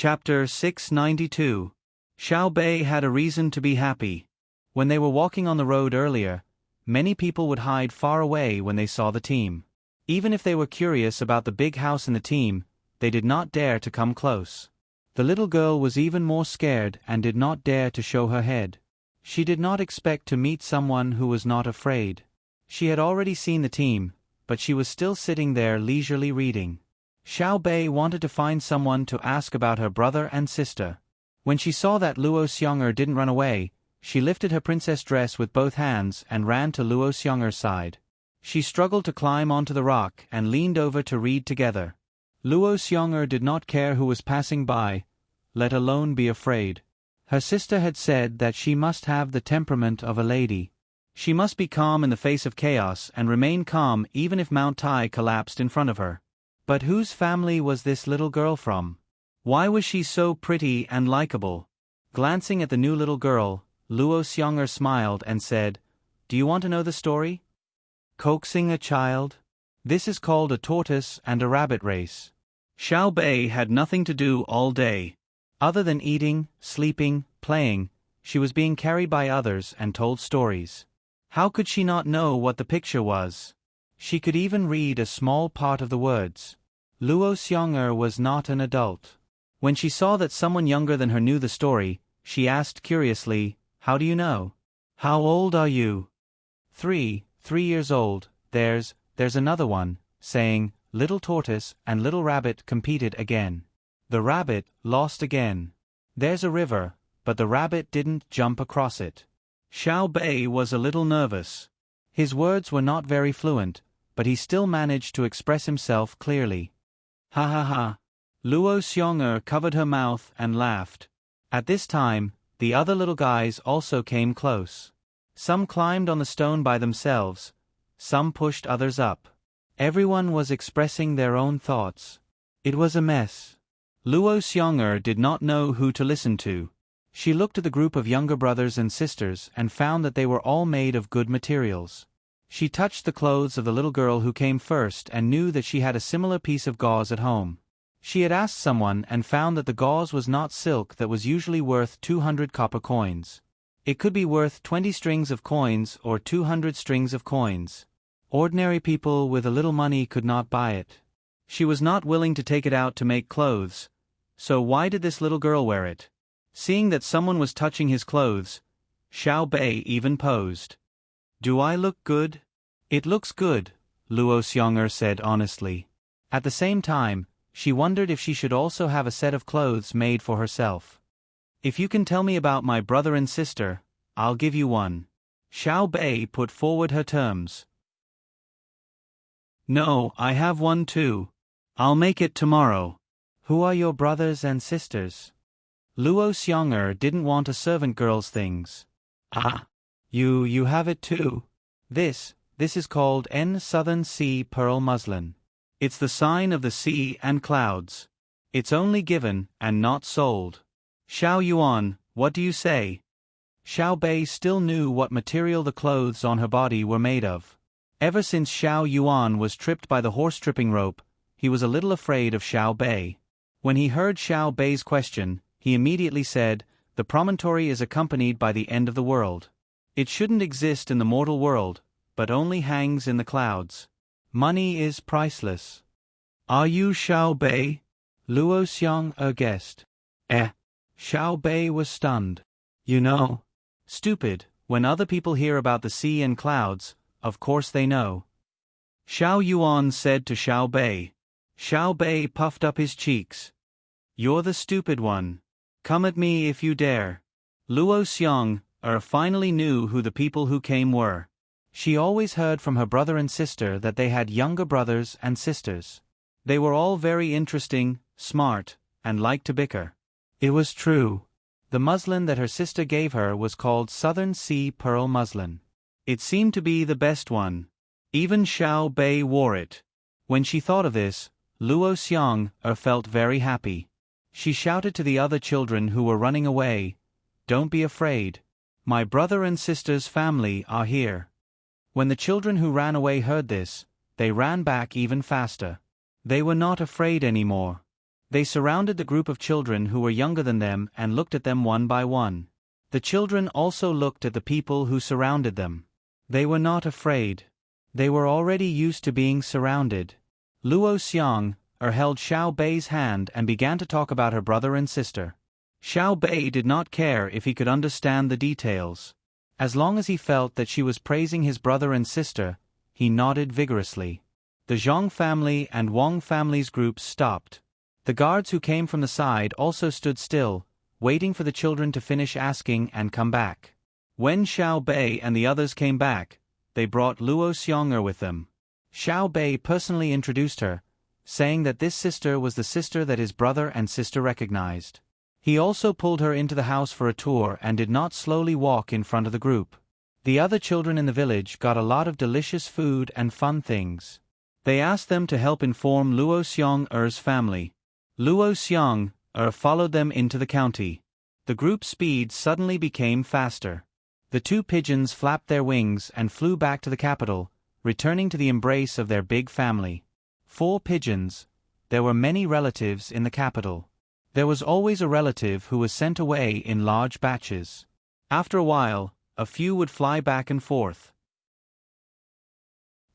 Chapter 692. Xiao Bei had a reason to be happy. When they were walking on the road earlier, many people would hide far away when they saw the team. Even if they were curious about the big house and the team, they did not dare to come close. The little girl was even more scared and did not dare to show her head. She did not expect to meet someone who was not afraid. She had already seen the team, but she was still sitting there leisurely reading. Xiao Bei wanted to find someone to ask about her brother and sister. When she saw that Luo Xiong'er didn't run away, she lifted her princess dress with both hands and ran to Luo Xiong'er's side. She struggled to climb onto the rock and leaned over to read together. Luo Xiong'er did not care who was passing by, let alone be afraid. Her sister had said that she must have the temperament of a lady. She must be calm in the face of chaos and remain calm even if Mount Tai collapsed in front of her. But whose family was this little girl from? Why was she so pretty and likable? Glancing at the new little girl, Luo Xiong'er smiled and said, "Do you want to know the story?" Coaxing a child? This is called a tortoise and a rabbit race. Xiao Bei had nothing to do all day. Other than eating, sleeping, playing, she was being carried by others and told stories. How could she not know what the picture was? She could even read a small part of the words. Luo Xiong'er was not an adult. When she saw that someone younger than her knew the story, she asked curiously, "How do you know? How old are you?" 3 years old, there's another one, saying, Little Tortoise and Little Rabbit competed again. The rabbit lost again. There's a river, but the rabbit didn't jump across it. Xiao Bei was a little nervous. His words were not very fluent, but he still managed to express himself clearly. Ha ha ha. Luo Xiong'er covered her mouth and laughed. At this time, the other little guys also came close. Some climbed on the stone by themselves, some pushed others up. Everyone was expressing their own thoughts. It was a mess. Luo Xiong'er did not know who to listen to. She looked at the group of younger brothers and sisters and found that they were all made of good materials. She touched the clothes of the little girl who came first and knew that she had a similar piece of gauze at home. She had asked someone and found that the gauze was not silk that was usually worth 200 copper coins. It could be worth 20 strings of coins or 200 strings of coins. Ordinary people with a little money could not buy it. She was not willing to take it out to make clothes, so why did this little girl wear it? Seeing that someone was touching his clothes, Xiao Bei even posed. "Do I look good?" "It looks good," Luo Xiong'er said honestly. At the same time, she wondered if she should also have a set of clothes made for herself. "If you can tell me about my brother and sister, I'll give you one." Xiao Bei put forward her terms. "No, I have one too. I'll make it tomorrow." "Who are your brothers and sisters?" Luo Xiong'er didn't want a servant girl's things. "Ah, you have it too. This is called Southern Sea Pearl Muslin. It's the sign of the sea and clouds. It's only given and not sold. Xiao Yuan, what do you say?" Xiao Bei still knew what material the clothes on her body were made of. Ever since Xiao Yuan was tripped by the horse tripping rope, he was a little afraid of Xiao Bei. When he heard Xiao Bei's question, he immediately said, "The promontory is accompanied by the end of the world. It shouldn't exist in the mortal world, but only hangs in the clouds. Money is priceless." "Are you Xiao Bei?" Luo Xiong'er guessed. Xiao Bei was stunned. "You know." "Stupid, when other people hear about the sea and clouds, of course they know." Xiao Yuan said to Xiao Bei. Xiao Bei puffed up his cheeks. "You're the stupid one. Come at me if you dare." Luo Xiong'er finally knew who the people who came were. She always heard from her brother and sister that they had younger brothers and sisters. They were all very interesting, smart, and liked to bicker. It was true. The muslin that her sister gave her was called Southern Sea Pearl Muslin. It seemed to be the best one. Even Xiao Bei wore it. When she thought of this, Luo Xiong'er felt very happy. She shouted to the other children who were running away, "Don't be afraid. My brother and sister's family are here." When the children who ran away heard this, they ran back even faster. They were not afraid anymore. They surrounded the group of children who were younger than them and looked at them one by one. The children also looked at the people who surrounded them. They were not afraid. They were already used to being surrounded. Luo Xiang held Xiao Bei's hand and began to talk about her brother and sister. Xiao Bei did not care if he could understand the details. As long as he felt that she was praising his brother and sister, he nodded vigorously. The Zhang family and Wang family's groups stopped. The guards who came from the side also stood still, waiting for the children to finish asking and come back. When Xiao Bei and the others came back, they brought Luo Xiang with them. Xiao Bei personally introduced her, saying that this sister was the sister that his brother and sister recognized. He also pulled her into the house for a tour and did not slowly walk in front of the group. The other children in the village got a lot of delicious food and fun things. They asked them to help inform Luo Xiang's family. Luo Xiang followed them into the county. The group's speed suddenly became faster. The two pigeons flapped their wings and flew back to the capital, returning to the embrace of their big family. 4 pigeons. There were many relatives in the capital. There was always a relative who was sent away in large batches. After a while, a few would fly back and forth.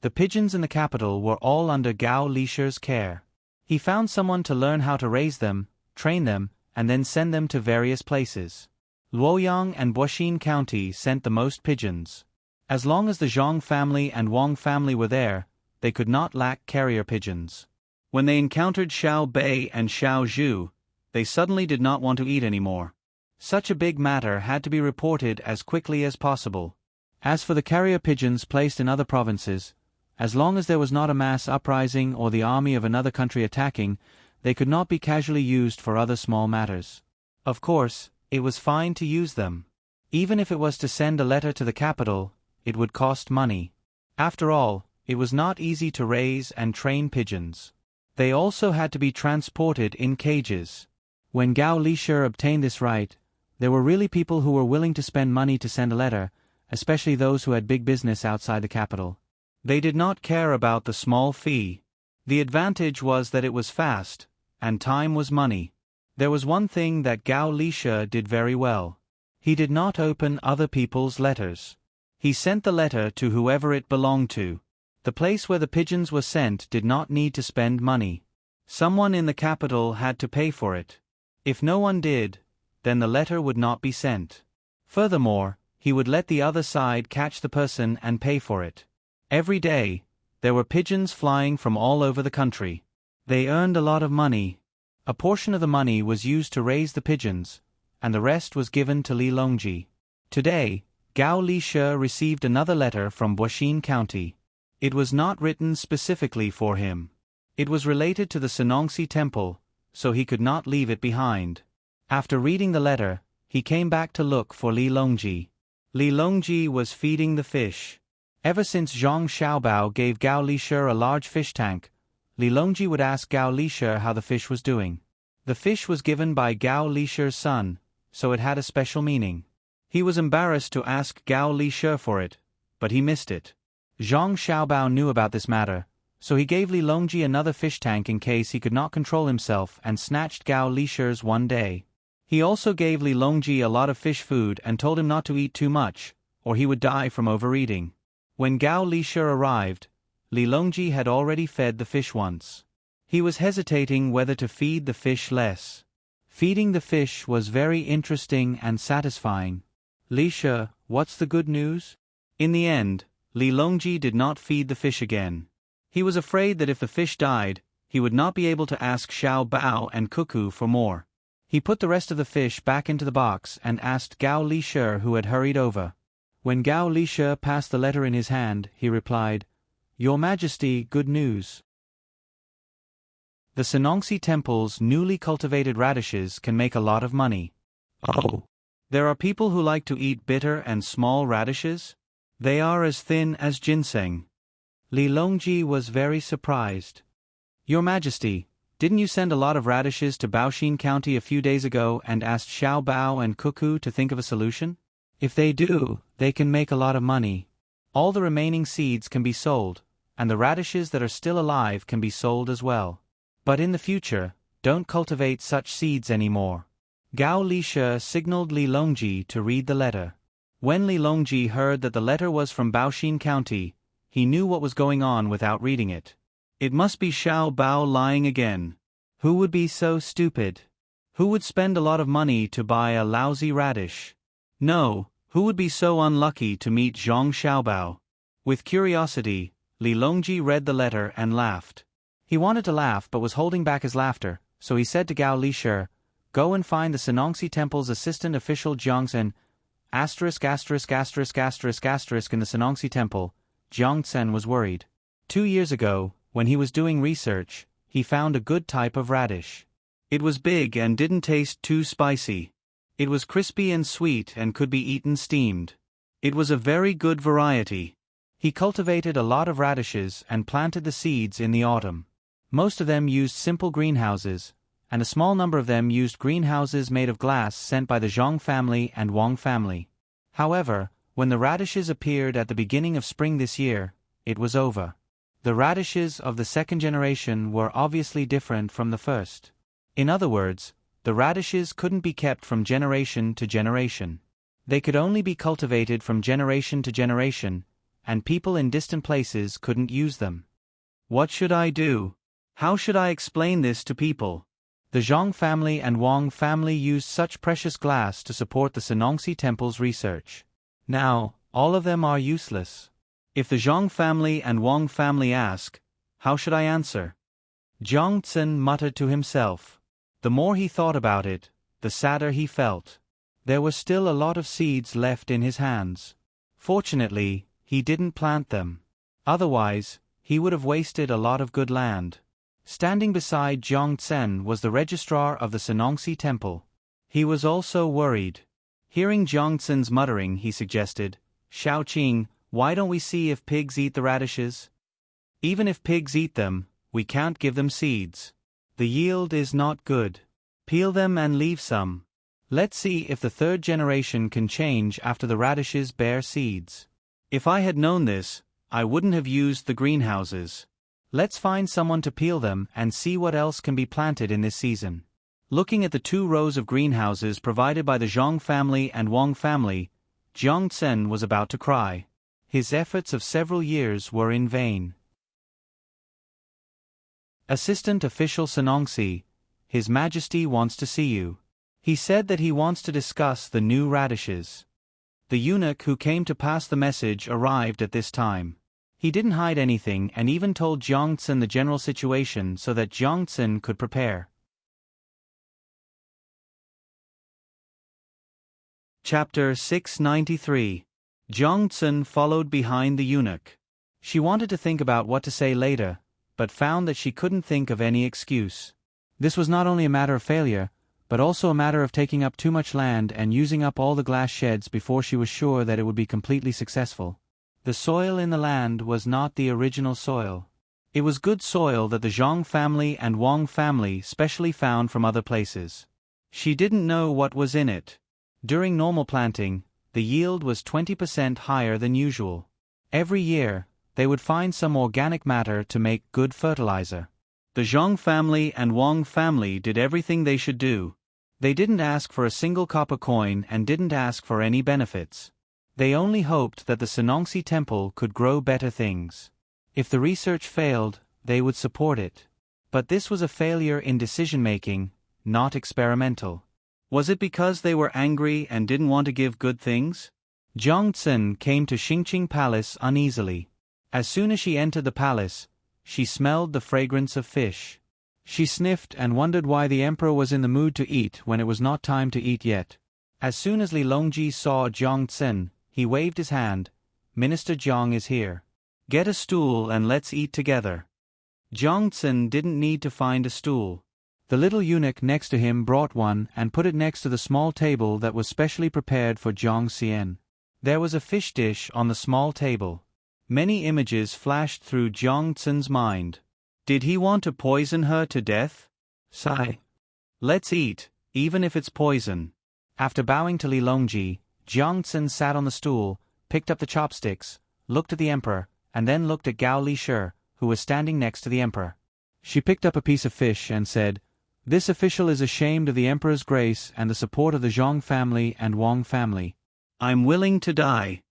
The pigeons in the capital were all under Gao Lisher's care. He found someone to learn how to raise them, train them, and then send them to various places. Luoyang and Buoxin County sent the most pigeons. As long as the Zhang family and Wang family were there, they could not lack carrier pigeons. When they encountered Xiao Bei and Xiao Zhu, they suddenly did not want to eat anymore. Such a big matter had to be reported as quickly as possible. As for the carrier pigeons placed in other provinces, as long as there was not a mass uprising or the army of another country attacking, they could not be casually used for other small matters. Of course, it was fine to use them. Even if it was to send a letter to the capital, it would cost money. After all, it was not easy to raise and train pigeons. They also had to be transported in cages. When Gao Lisher obtained this right, there were really people who were willing to spend money to send a letter, especially those who had big business outside the capital. They did not care about the small fee. The advantage was that it was fast, and time was money. There was one thing that Gao Lisher did very well. He did not open other people's letters. He sent the letter to whoever it belonged to. The place where the pigeons were sent did not need to spend money. Someone in the capital had to pay for it. If no one did, then the letter would not be sent. Furthermore, he would let the other side catch the person and pay for it. Every day, there were pigeons flying from all over the country. They earned a lot of money. A portion of the money was used to raise the pigeons, and the rest was given to Li Longji. Today, Gao Lisher received another letter from Buoxin County. It was not written specifically for him. It was related to the Senongsi Temple, so he could not leave it behind. After reading the letter, he came back to look for Li Longji. Li Longji was feeding the fish. Ever since Zhang Xiaobao gave Gao Lisher a large fish tank, Li Longji would ask Gao Lisher how the fish was doing. The fish was given by Gao Lisher's son, so it had a special meaning. He was embarrassed to ask Gao Lisher for it, but he missed it. Zhang Xiaobao knew about this matter, so he gave Li Longji another fish tank in case he could not control himself and snatched Gao Lisher's one day. He also gave Li Longji a lot of fish food and told him not to eat too much, or he would die from overeating. When Gao Lisher arrived, Li Longji had already fed the fish once. He was hesitating whether to feed the fish less. Feeding the fish was very interesting and satisfying. Lisher, what's the good news? In the end, Li Longji did not feed the fish again. He was afraid that if the fish died, he would not be able to ask Xiao Bao and Cuckoo for more. He put the rest of the fish back into the box and asked Gao Lisher, who had hurried over. When Gao Lisher passed the letter in his hand, he replied, "Your Majesty, good news. The Senongsi Temple's newly cultivated radishes can make a lot of money." "Oh. There are people who like to eat bitter and small radishes? They are as thin as ginseng." Li Longji was very surprised. "Your Majesty, didn't you send a lot of radishes to Baoxin County a few days ago and asked Xiao Bao and Cuckoo to think of a solution? If they do, they can make a lot of money. All the remaining seeds can be sold, and the radishes that are still alive can be sold as well. But in the future, don't cultivate such seeds anymore. Gao Lishe signaled Li Longji to read the letter. When Li Longji heard that the letter was from Baoxin County, he knew what was going on without reading it. It must be Xiao Bao lying again. Who would be so stupid? Who would spend a lot of money to buy a lousy radish? No, who would be so unlucky to meet Zhang Xiaobao? With curiosity, Li Longji read the letter and laughed. He wanted to laugh but was holding back his laughter, so he said to Gao Lishe, "Go and find the Senongsi Temple's assistant official Jiang Tsen, ******** in the Senongsi Temple." Jiang Tsen was worried. 2 years ago, when he was doing research, he found a good type of radish. It was big and didn't taste too spicy. It was crispy and sweet and could be eaten steamed. It was a very good variety. He cultivated a lot of radishes and planted the seeds in the autumn. Most of them used simple greenhouses, and a small number of them used greenhouses made of glass sent by the Zhang family and Wang family. However, when the radishes appeared at the beginning of spring this year, it was over. The radishes of the second generation were obviously different from the first. In other words, the radishes couldn't be kept from generation to generation. They could only be cultivated from generation to generation, and people in distant places couldn't use them. What should I do? How should I explain this to people? The Zhang family and Wang family used such precious glass to support the Senongsi Temple's research. Now, all of them are useless. If the Zhang family and Wang family ask, how should I answer? Jiang Tsen muttered to himself. The more he thought about it, the sadder he felt. There were still a lot of seeds left in his hands. Fortunately, he didn't plant them. Otherwise, he would have wasted a lot of good land. Standing beside Jiang Tsen was the registrar of the Senongsi Temple. He was also worried. Hearing Jiang Tsen's muttering, he suggested, "Xiaoqing, why don't we see if pigs eat the radishes? Even if pigs eat them, we can't give them seeds. The yield is not good. Peel them and leave some. Let's see if the third generation can change after the radishes bear seeds. If I had known this, I wouldn't have used the greenhouses. Let's find someone to peel them and see what else can be planted in this season." Looking at the 2 rows of greenhouses provided by the Zhang family and Wang family, Jiang Tsen was about to cry. His efforts of several years were in vain. Assistant Official Senongsi, His Majesty wants to see you. He said that he wants to discuss the new radishes. The eunuch who came to pass the message arrived at this time. He didn't hide anything and even told Jiang Tsen the general situation so that Jiang Tsen could prepare. Chapter 693. Jiang Tsen followed behind the eunuch. She wanted to think about what to say later, but found that she couldn't think of any excuse. This was not only a matter of failure, but also a matter of taking up too much land and using up all the glass sheds before she was sure that it would be completely successful. The soil in the land was not the original soil. It was good soil that the Zhang family and Wang family specially found from other places. She didn't know what was in it. During normal planting, the yield was 20% higher than usual. Every year, they would find some organic matter to make good fertilizer. The Zhang family and Wang family did everything they should do. They didn't ask for a single copper coin and didn't ask for any benefits. They only hoped that the Senongsi Temple could grow better things. If the research failed, they would support it. But this was a failure in decision-making, not experimental. Was it because they were angry and didn't want to give good things? Jiang Tsen came to Xingqing Palace uneasily. As soon as she entered the palace, she smelled the fragrance of fish. She sniffed and wondered why the emperor was in the mood to eat when it was not time to eat yet. As soon as Li Longji saw Jiang Tsen, he waved his hand. "Minister Jiang is here. Get a stool and let's eat together." Jiang Tsen didn't need to find a stool. The little eunuch next to him brought one and put it next to the small table that was specially prepared for Jiang Xian. There was a fish dish on the small table. Many images flashed through Jiang Tsen's mind. Did he want to poison her to death? Sigh. Let's eat, even if it's poison. After bowing to Li Longji, Jiang Tsen sat on the stool, picked up the chopsticks, looked at the emperor, and then looked at Gao Lishe, who was standing next to the emperor. She picked up a piece of fish and said, This official is ashamed of the emperor's grace and the support of the Zhang family and Wang family. I'm willing to die.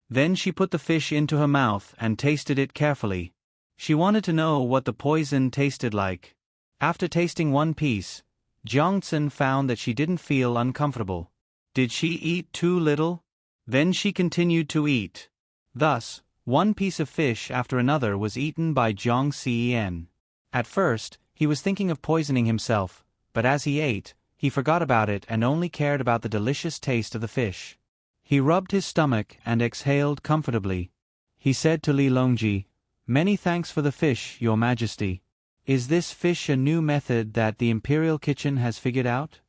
Then she put the fish into her mouth and tasted it carefully. She wanted to know what the poison tasted like. After tasting one piece, Jiang Tsun found that she didn't feel uncomfortable. Did she eat too little? Then she continued to eat. Thus, one piece of fish after another was eaten by Jiang Cen. At first, he was thinking of poisoning himself, but as he ate, he forgot about it and only cared about the delicious taste of the fish. He rubbed his stomach and exhaled comfortably. He said to Li Longji, "Many thanks for the fish, Your Majesty. Is this fish a new method that the imperial kitchen has figured out?"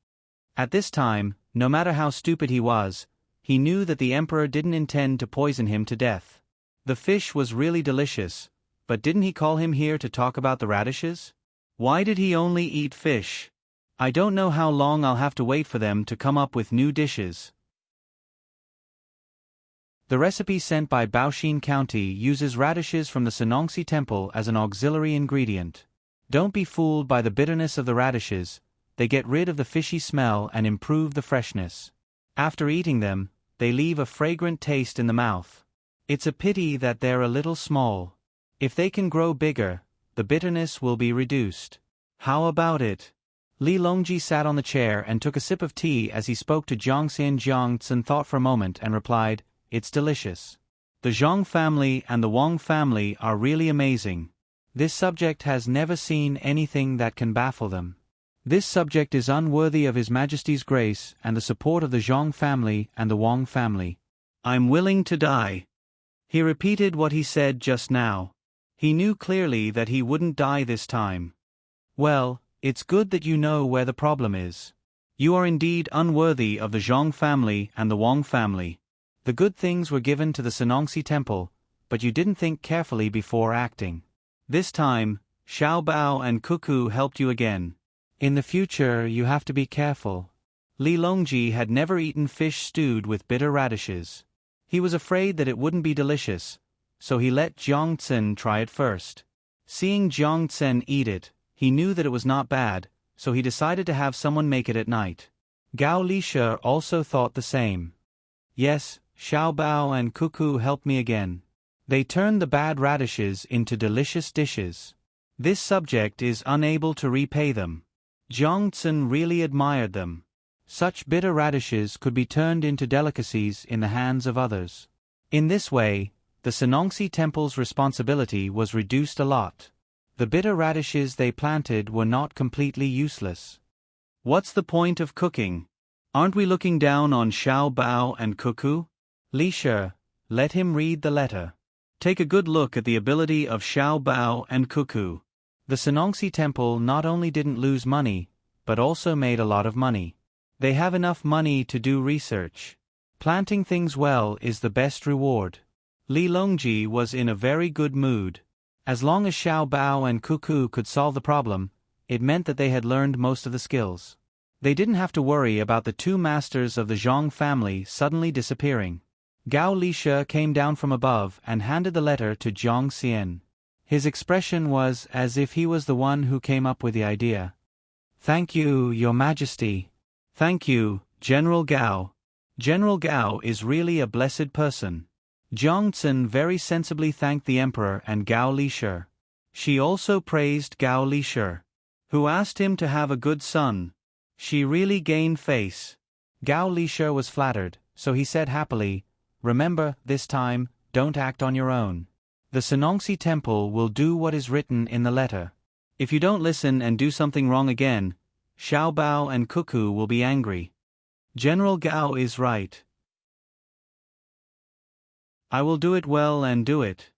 At this time, no matter how stupid he was, he knew that the emperor didn't intend to poison him to death. The fish was really delicious, but didn't he call him here to talk about the radishes? Why did he only eat fish? I don't know how long I'll have to wait for them to come up with new dishes. The recipe sent by Baoxin County uses radishes from the Senongsi Temple as an auxiliary ingredient. Don't be fooled by the bitterness of the radishes, they get rid of the fishy smell and improve the freshness. After eating them, they leave a fragrant taste in the mouth. It's a pity that they're a little small. If they can grow bigger, the bitterness will be reduced. How about it? Li Longji sat on the chair and took a sip of tea as he spoke to Jiang Xian. Jiang Tsun thought for a moment and replied, "It's delicious. The Zhang family and the Wang family are really amazing. This subject has never seen anything that can baffle them. This subject is unworthy of His Majesty's grace and the support of the Zhang family and the Wang family. I'm willing to die." He repeated what he said just now. He knew clearly that he wouldn't die this time. Well, it's good that you know where the problem is. You are indeed unworthy of the Zhang family and the Wang family. The good things were given to the Senongsi Temple, but you didn't think carefully before acting. This time, Xiao Bao and Cuckoo helped you again. In the future you have to be careful. Li Longji had never eaten fish stewed with bitter radishes. He was afraid that it wouldn't be delicious, so he let Jiang Tsun try it first. Seeing Jiang Tsun eat it, he knew that it was not bad, so he decided to have someone make it at night. Gao Lisha also thought the same. Yes, Xiao Bao and Cuckoo helped me again. They turned the bad radishes into delicious dishes. This subject is unable to repay them. Jiang Tsun really admired them. Such bitter radishes could be turned into delicacies in the hands of others. In this way, the Senongsi Temple's responsibility was reduced a lot. The bitter radishes they planted were not completely useless. What's the point of cooking? Aren't we looking down on Xiao Bao and Cuckoo? Li Shi, let him read the letter. Take a good look at the ability of Xiao Bao and Cuckoo. The Senongsi Temple not only didn't lose money, but also made a lot of money. They have enough money to do research. Planting things well is the best reward. Li Longji was in a very good mood. As long as Xiao Bao and Cuckoo could solve the problem, it meant that they had learned most of the skills. They didn't have to worry about the two masters of the Zhang family suddenly disappearing. Gao Lisha came down from above and handed the letter to Jiang Xian. His expression was as if he was the one who came up with the idea. "Thank you, Your Majesty." "Thank you, General Gao. General Gao is really a blessed person." Jiang Tsun very sensibly thanked the emperor and Gao Lisha. She also praised Gao Lisha, who asked him to have a good son. She really gained face. Gao Lisha was flattered, so he said happily, "Remember, this time, don't act on your own. The Senongsi Temple will do what is written in the letter. If you don't listen and do something wrong again, Xiao Bao and Cuckoo will be angry. General Gao is right. I will do it well and do it."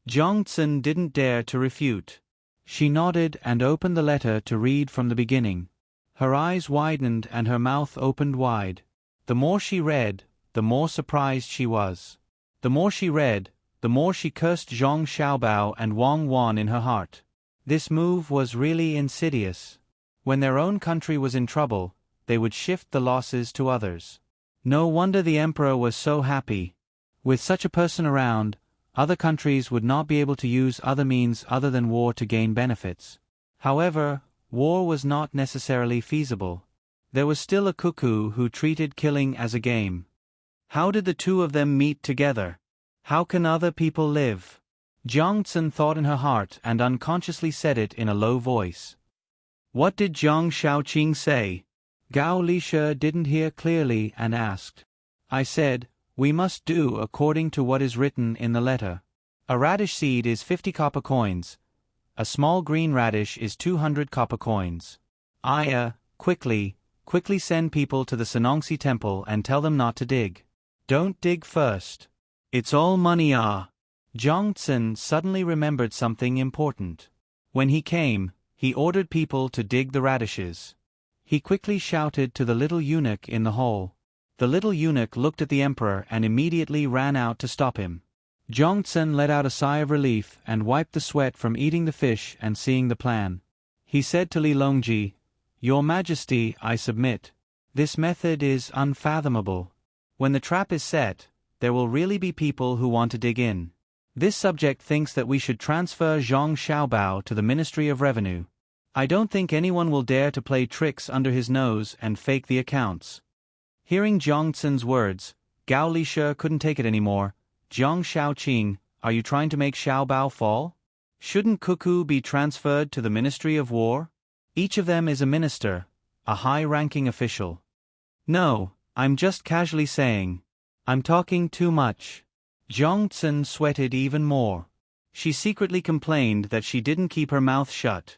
Jiang Tsun didn't dare to refute. She nodded and opened the letter to read from the beginning. Her eyes widened and her mouth opened wide. The more she read, the more surprised she was. The more she read, the more she cursed Zhang Xiaobao and Wang Wan in her heart. This move was really insidious. When their own country was in trouble, they would shift the losses to others. No wonder the emperor was so happy. With such a person around, other countries would not be able to use other means other than war to gain benefits. However, war was not necessarily feasible. There was still a cuckoo who treated killing as a game. How did the two of them meet together? How can other people live? Jiang Tsun thought in her heart and unconsciously said it in a low voice. What did Zhang Shaoqing say? Gao Lishe didn't hear clearly and asked. I said, we must do according to what is written in the letter. A radish seed is 50 copper coins. A small green radish is 200 copper coins. Quickly send people to the Sanongxi temple and tell them not to dig. Don't dig first. It's all money. Jiang Tsun suddenly remembered something important. When he came, he ordered people to dig the radishes. He quickly shouted to the little eunuch in the hall. The little eunuch looked at the emperor and immediately ran out to stop him. Jiang Tsun let out a sigh of relief and wiped the sweat from eating the fish and seeing the plan. He said to Li Longji, Your Majesty, I submit. This method is unfathomable. When the trap is set, there will really be people who want to dig in. This subject thinks that we should transfer Zhang Xiaobao to the Ministry of Revenue. I don't think anyone will dare to play tricks under his nose and fake the accounts. Hearing Jiang Tsun's words, Gao Lishe couldn't take it anymore. Jiang Shaoqing, are you trying to make Xiaobao fall? Shouldn't Cuckoo be transferred to the Ministry of War? Each of them is a minister, a high-ranking official. No, I'm just casually saying. I'm talking too much. Jiang Tsun sweated even more. She secretly complained that she didn't keep her mouth shut.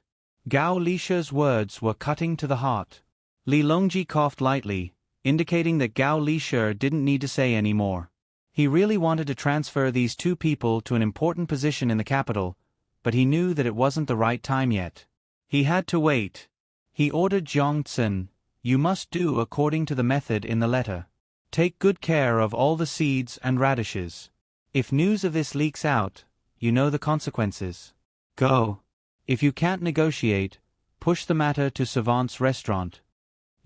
Gao Lishe's words were cutting to the heart. Li Longji coughed lightly, indicating that Gao Lishe didn't need to say any more. He really wanted to transfer these two people to an important position in the capital, but he knew that it wasn't the right time yet. He had to wait. He ordered Jiang Tsun, You must do according to the method in the letter. Take good care of all the seeds and radishes. If news of this leaks out, you know the consequences. Go. If you can't negotiate, push the matter to Savant's restaurant.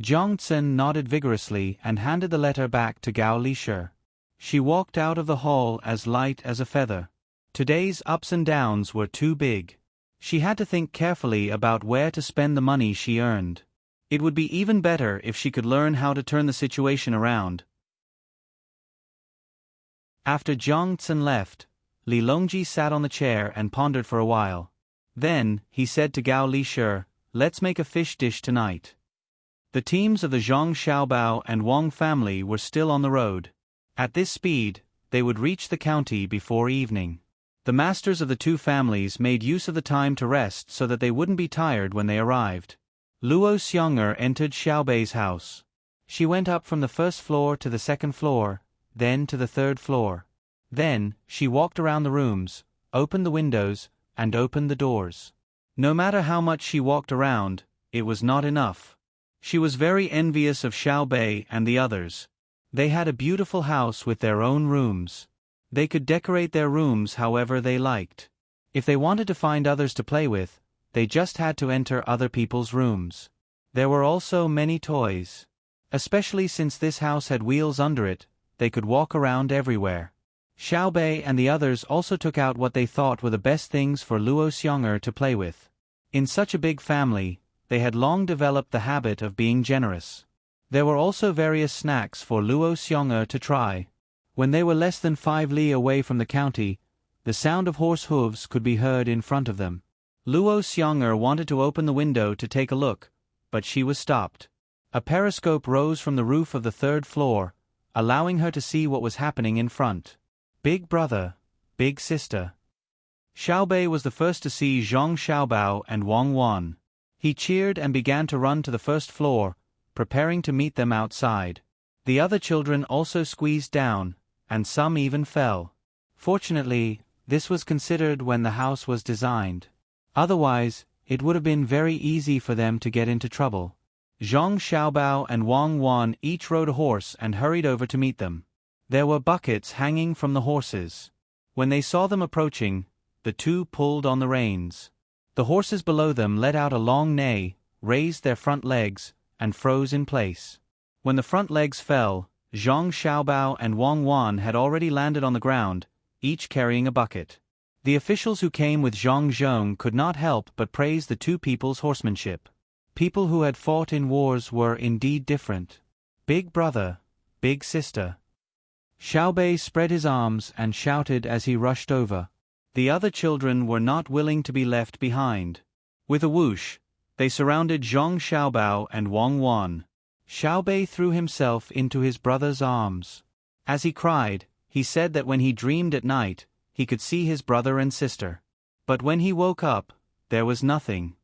Jiang Tsun nodded vigorously and handed the letter back to Gao Lishe. She walked out of the hall as light as a feather. Today's ups and downs were too big. She had to think carefully about where to spend the money she earned. It would be even better if she could learn how to turn the situation around. After Jiang Tsun left, Li Longji sat on the chair and pondered for a while. Then, he said to Gao Lishe, Let's make a fish dish tonight. The teams of the Zhang Xiaobao and Wang family were still on the road. At this speed, they would reach the county before evening. The masters of the two families made use of the time to rest so that they wouldn't be tired when they arrived. Luo Xiong'er entered Xiaobei's house. She went up from the first floor to the second floor, then to the third floor. Then, she walked around the rooms, opened the windows, and opened the doors. No matter how much she walked around, it was not enough. She was very envious of Xiaobei and the others. They had a beautiful house with their own rooms. They could decorate their rooms however they liked. If they wanted to find others to play with, they just had to enter other people's rooms. There were also many toys. Especially since this house had wheels under it, they could walk around everywhere. Xiaobei and the others also took out what they thought were the best things for Luo Xiong'er to play with. In such a big family, they had long developed the habit of being generous. There were also various snacks for Luo Xiong'er to try. When they were less than 5 li away from the county, the sound of horse hooves could be heard in front of them. Luo Xiong'er wanted to open the window to take a look, but she was stopped. A periscope rose from the roof of the third floor, allowing her to see what was happening in front. Big brother, big sister. Xiaobei was the first to see Zhang Xiaobao and Wang Wan. He cheered and began to run to the first floor, preparing to meet them outside. The other children also squeezed down, and some even fell. Fortunately, this was considered when the house was designed. Otherwise, it would have been very easy for them to get into trouble. Zhang Xiaobao and Wang Wan each rode a horse and hurried over to meet them. There were buckets hanging from the horses. When they saw them approaching, the two pulled on the reins. The horses below them let out a long neigh, raised their front legs, and froze in place. When the front legs fell, Zhang Xiaobao and Wang Wan had already landed on the ground, each carrying a bucket. The officials who came with Zhang Zhong could not help but praise the two people's horsemanship. People who had fought in wars were indeed different. Big brother, big sister. Xiaobei spread his arms and shouted as he rushed over. The other children were not willing to be left behind. With a whoosh, they surrounded Zhong Xiaobao and Wang Wan. Xiaobei threw himself into his brother's arms. As he cried, he said that when he dreamed at night, he could see his brother and sister. But when he woke up, there was nothing.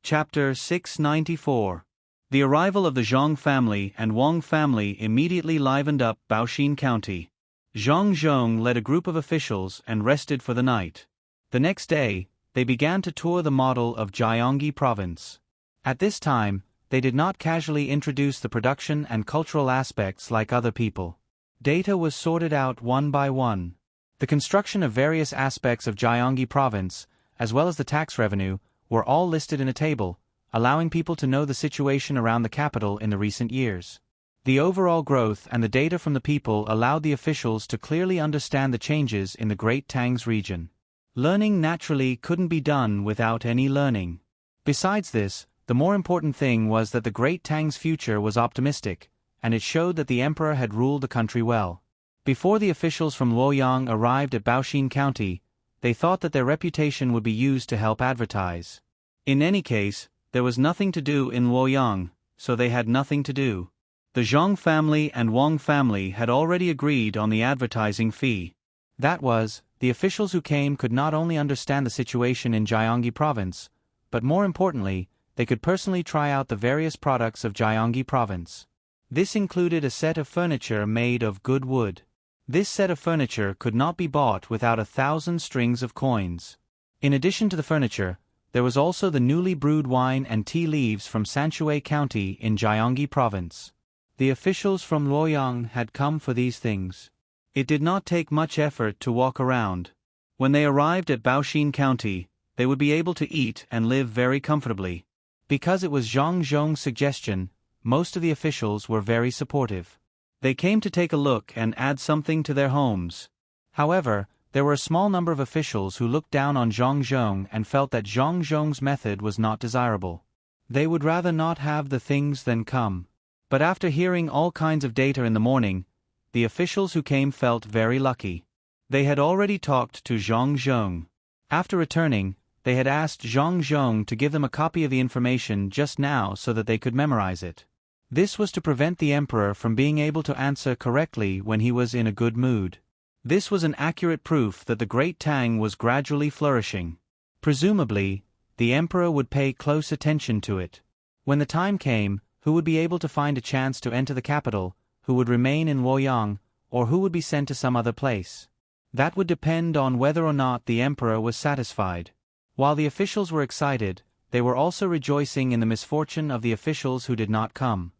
Chapter 694. The arrival of the Zhang family and Wang family immediately livened up Baoxin County. Zhang Zhong led a group of officials and rested for the night. The next day, they began to tour the model of Jiangxi province. At this time, they did not casually introduce the production and cultural aspects like other people. Data was sorted out one by one. The construction of various aspects of Jiangxi province, as well as the tax revenue, were all listed in a table, allowing people to know the situation around the capital in the recent years. The overall growth and the data from the people allowed the officials to clearly understand the changes in the Great Tang's region. Learning naturally couldn't be done without any learning. Besides this, the more important thing was that the Great Tang's future was optimistic, and it showed that the emperor had ruled the country well. Before the officials from Luoyang arrived at Baoxin County, they thought that their reputation would be used to help advertise. In any case, there was nothing to do in Luoyang, so they had nothing to do. The Zhang family and Wang family had already agreed on the advertising fee. That was, the officials who came could not only understand the situation in Jiangxi province, but more importantly, they could personally try out the various products of Jiangxi province. This included a set of furniture made of good wood. This set of furniture could not be bought without 1,000 strings of coins. In addition to the furniture, there was also the newly brewed wine and tea leaves from Sanshui County in Jiangxi province. The officials from Luoyang had come for these things. It did not take much effort to walk around. When they arrived at Baoxin County, they would be able to eat and live very comfortably. Because it was Zhang Zhong's suggestion, most of the officials were very supportive. They came to take a look and add something to their homes. However, there were a small number of officials who looked down on Zhang Zhong and felt that Zhang Zhong's method was not desirable. They would rather not have the things than come. But after hearing all kinds of data in the morning, the officials who came felt very lucky. They had already talked to Zhang Zhong. After returning, they had asked Zhang Zhong to give them a copy of the information just now so that they could memorize it. This was to prevent the emperor from being able to answer correctly when he was in a good mood. This was an accurate proof that the Great Tang was gradually flourishing. Presumably, the emperor would pay close attention to it. When the time came, who would be able to find a chance to enter the capital, who would remain in Luoyang, or who would be sent to some other place? That would depend on whether or not the emperor was satisfied. While the officials were excited, they were also rejoicing in the misfortune of the officials who did not come.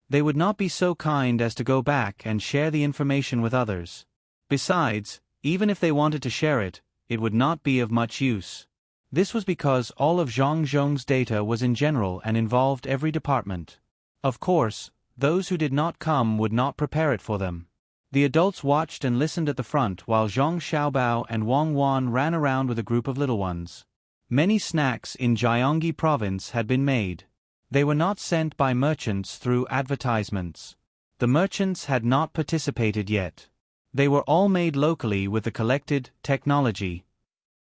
They would not be so kind as to go back and share the information with others. Besides, even if they wanted to share it, it would not be of much use. This was because all of Zhang Zhong's data was in general and involved every department. Of course, those who did not come would not prepare it for them. The adults watched and listened at the front while Zhang Xiaobao and Wang Wan ran around with a group of little ones. Many snacks in Jiangxi province had been made. They were not sent by merchants through advertisements. The merchants had not participated yet. They were all made locally with the collected technology.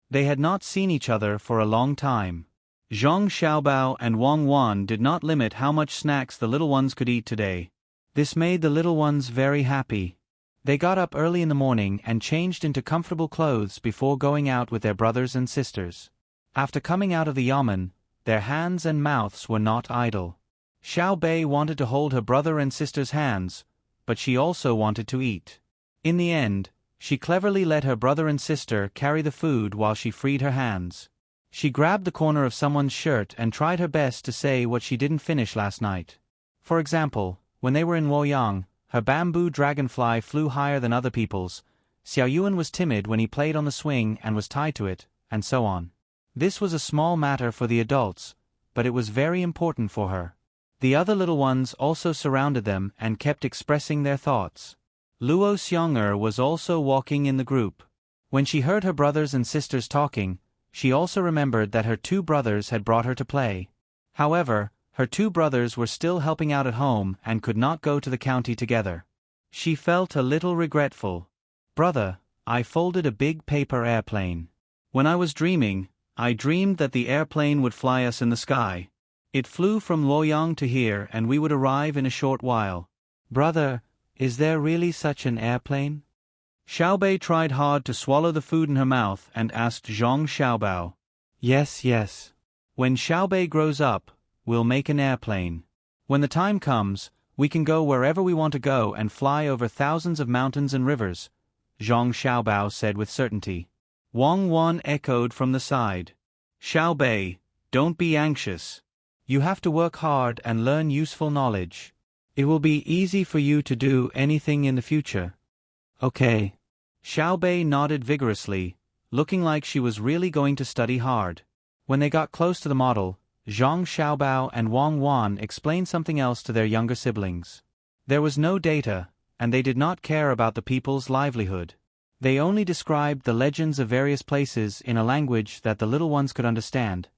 They had not seen each other for a long time. Zhang Xiaobao and Wang Wan did not limit how much snacks the little ones could eat today. This made the little ones very happy. They got up early in the morning and changed into comfortable clothes before going out with their brothers and sisters. After coming out of the yamen, their hands and mouths were not idle. Xiao Bei wanted to hold her brother and sister's hands, but she also wanted to eat. In the end, she cleverly let her brother and sister carry the food while she freed her hands. She grabbed the corner of someone's shirt and tried her best to say what she didn't finish last night. For example, when they were in Luoyang, her bamboo dragonfly flew higher than other people's, Xiao Yuan was timid when he played on the swing and was tied to it, and so on. This was a small matter for the adults, but it was very important for her. The other little ones also surrounded them and kept expressing their thoughts. Luo Xiong'er was also walking in the group. When she heard her brothers and sisters talking, she also remembered that her 2 brothers had brought her to play. However, her 2 brothers were still helping out at home and could not go to the county together. She felt a little regretful. "Brother, I folded a big paper airplane. When I was dreaming, I dreamed that the airplane would fly us in the sky. It flew from Luoyang to here and we would arrive in a short while." "Brother, is there really such an airplane?" Xiaobei tried hard to swallow the food in her mouth and asked Zhang Xiaobao. "Yes, yes. When Xiaobei grows up, we'll make an airplane. When the time comes, we can go wherever we want to go and fly over thousands of mountains and rivers," Zhang Xiaobao said with certainty. Wang Wan echoed from the side. "Xiaobei, don't be anxious. You have to work hard and learn useful knowledge. It will be easy for you to do anything in the future." "Okay." Xiaobei nodded vigorously, looking like she was really going to study hard. When they got close to the model, Zhang Xiaobao and Wang Wan explained something else to their younger siblings. There was no data, and they did not care about the people's livelihood. They only described the legends of various places in a language that the little ones could understand.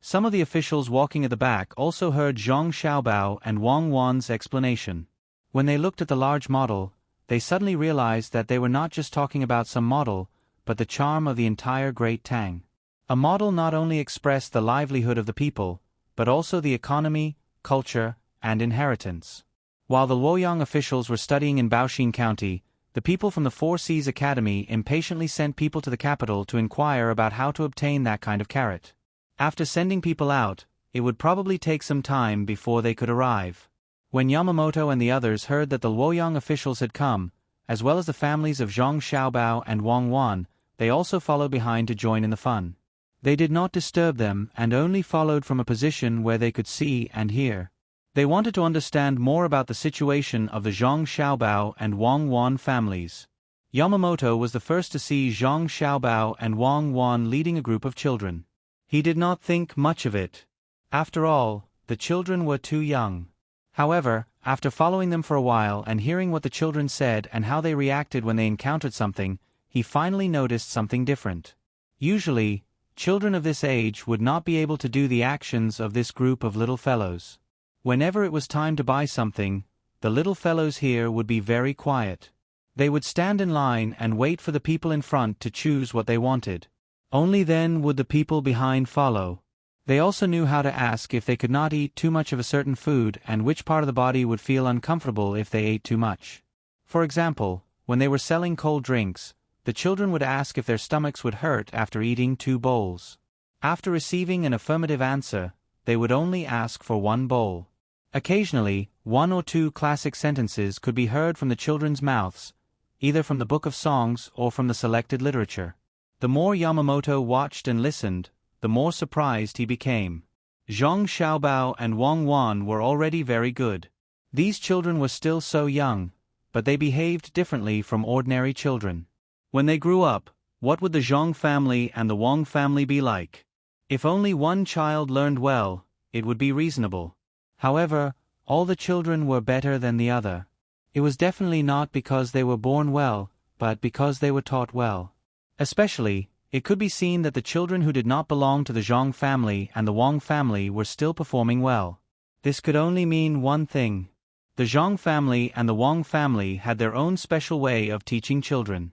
Some of the officials walking at the back also heard Zhang Xiaobao and Wang Wan's explanation. When they looked at the large model, they suddenly realized that they were not just talking about some model, but the charm of the entire Great Tang. A model not only expressed the livelihood of the people, but also the economy, culture, and inheritance. While the Luoyang officials were studying in Baoxin County, the people from the Four Seas Academy impatiently sent people to the capital to inquire about how to obtain that kind of carrot. After sending people out, it would probably take some time before they could arrive. When Yamamoto and the others heard that the Luoyang officials had come, as well as the families of Zhang Xiaobao and Wang Wan, they also followed behind to join in the fun. They did not disturb them and only followed from a position where they could see and hear. They wanted to understand more about the situation of the Zhang Xiaobao and Wang Wan families. Yamamoto was the first to see Zhang Xiaobao and Wang Wan leading a group of children. He did not think much of it. After all, the children were too young. However, after following them for a while and hearing what the children said and how they reacted when they encountered something, he finally noticed something different. Usually, children of this age would not be able to do the actions of this group of little fellows. Whenever it was time to buy something, the little fellows here would be very quiet. They would stand in line and wait for the people in front to choose what they wanted. Only then would the people behind follow. They also knew how to ask if they could not eat too much of a certain food and which part of the body would feel uncomfortable if they ate too much. For example, when they were selling cold drinks, the children would ask if their stomachs would hurt after eating 2 bowls. After receiving an affirmative answer, they would only ask for 1 bowl. Occasionally, 1 or 2 classic sentences could be heard from the children's mouths, either from the book of songs or from the selected literature. The more Yamamoto watched and listened, the more surprised he became. Zhang Xiaobao and Wang Wan were already very good. These children were still so young, but they behaved differently from ordinary children. When they grew up, what would the Zhang family and the Wang family be like? If only one child learned well, it would be reasonable. However, all the children were better than the other. It was definitely not because they were born well, but because they were taught well. Especially, it could be seen that the children who did not belong to the Zhang family and the Wang family were still performing well. This could only mean one thing. The Zhang family and the Wang family had their own special way of teaching children.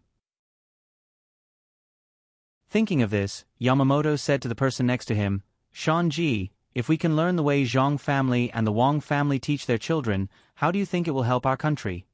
Thinking of this, Yamamoto said to the person next to him, "Shanji, if we can learn the way Zhang family and the Wang family teach their children, how do you think it will help our country?"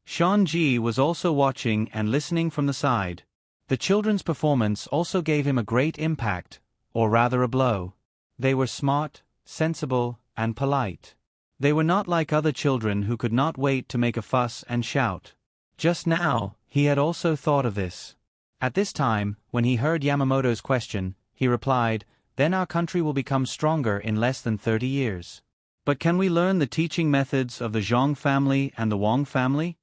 Shanji was also watching and listening from the side. The children's performance also gave him a great impact, or rather a blow. They were smart, sensible, and polite. They were not like other children who could not wait to make a fuss and shout. Just now, he had also thought of this. At this time, when he heard Yamamoto's question, he replied, "Then our country will become stronger in less than 30 years. But can we learn the teaching methods of the Zhang family and the Wang family?"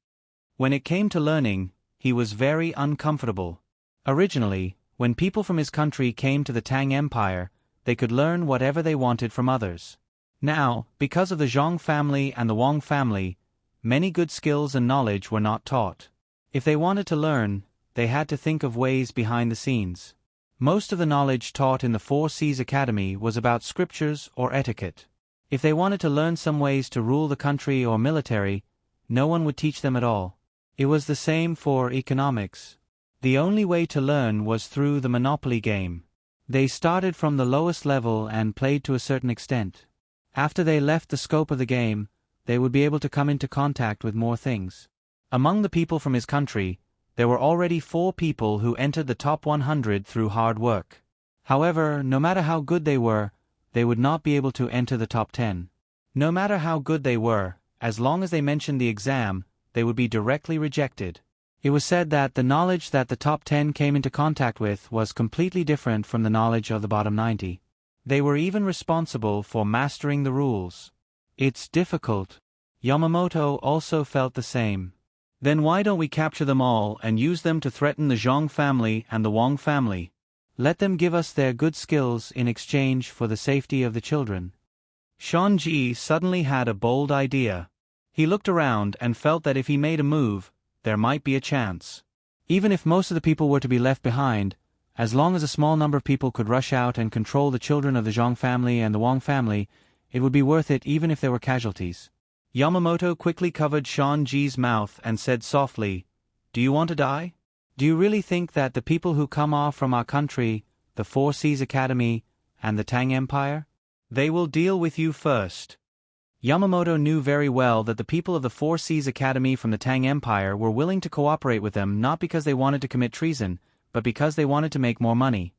When it came to learning, he was very uncomfortable. Originally, when people from his country came to the Tang Empire, they could learn whatever they wanted from others. Now, because of the Zhang family and the Wang family, many good skills and knowledge were not taught. If they wanted to learn, they had to think of ways behind the scenes. Most of the knowledge taught in the Four Seas Academy was about scriptures or etiquette. If they wanted to learn some ways to rule the country or military, no one would teach them at all. It was the same for economics. The only way to learn was through the Monopoly game. They started from the lowest level and played to a certain extent. After they left the scope of the game, they would be able to come into contact with more things. Among the people from his country, there were already 4 people who entered the top 100 through hard work. However, no matter how good they were, they would not be able to enter the top 10. No matter how good they were, as long as they mentioned the exam, they would be directly rejected. It was said that the knowledge that the top 10 came into contact with was completely different from the knowledge of the bottom 90. They were even responsible for mastering the rules. It's difficult. Yamamoto also felt the same. Then why don't we capture them all and use them to threaten the Zhang family and the Wang family? Let them give us their good skills in exchange for the safety of the children. Shanji suddenly had a bold idea. He looked around and felt that if he made a move, there might be a chance. Even if most of the people were to be left behind, as long as a small number of people could rush out and control the children of the Zhang family and the Wang family, it would be worth it even if there were casualties. Yamamoto quickly covered Shanji's mouth and said softly, "Do you want to die? Do you really think that the people who come off from our country, the Four Seas Academy, and the Tang Empire, they will deal with you first?" Yamamoto knew very well that the people of the Four Seas Academy from the Tang Empire were willing to cooperate with them not because they wanted to commit treason, but because they wanted to make more money.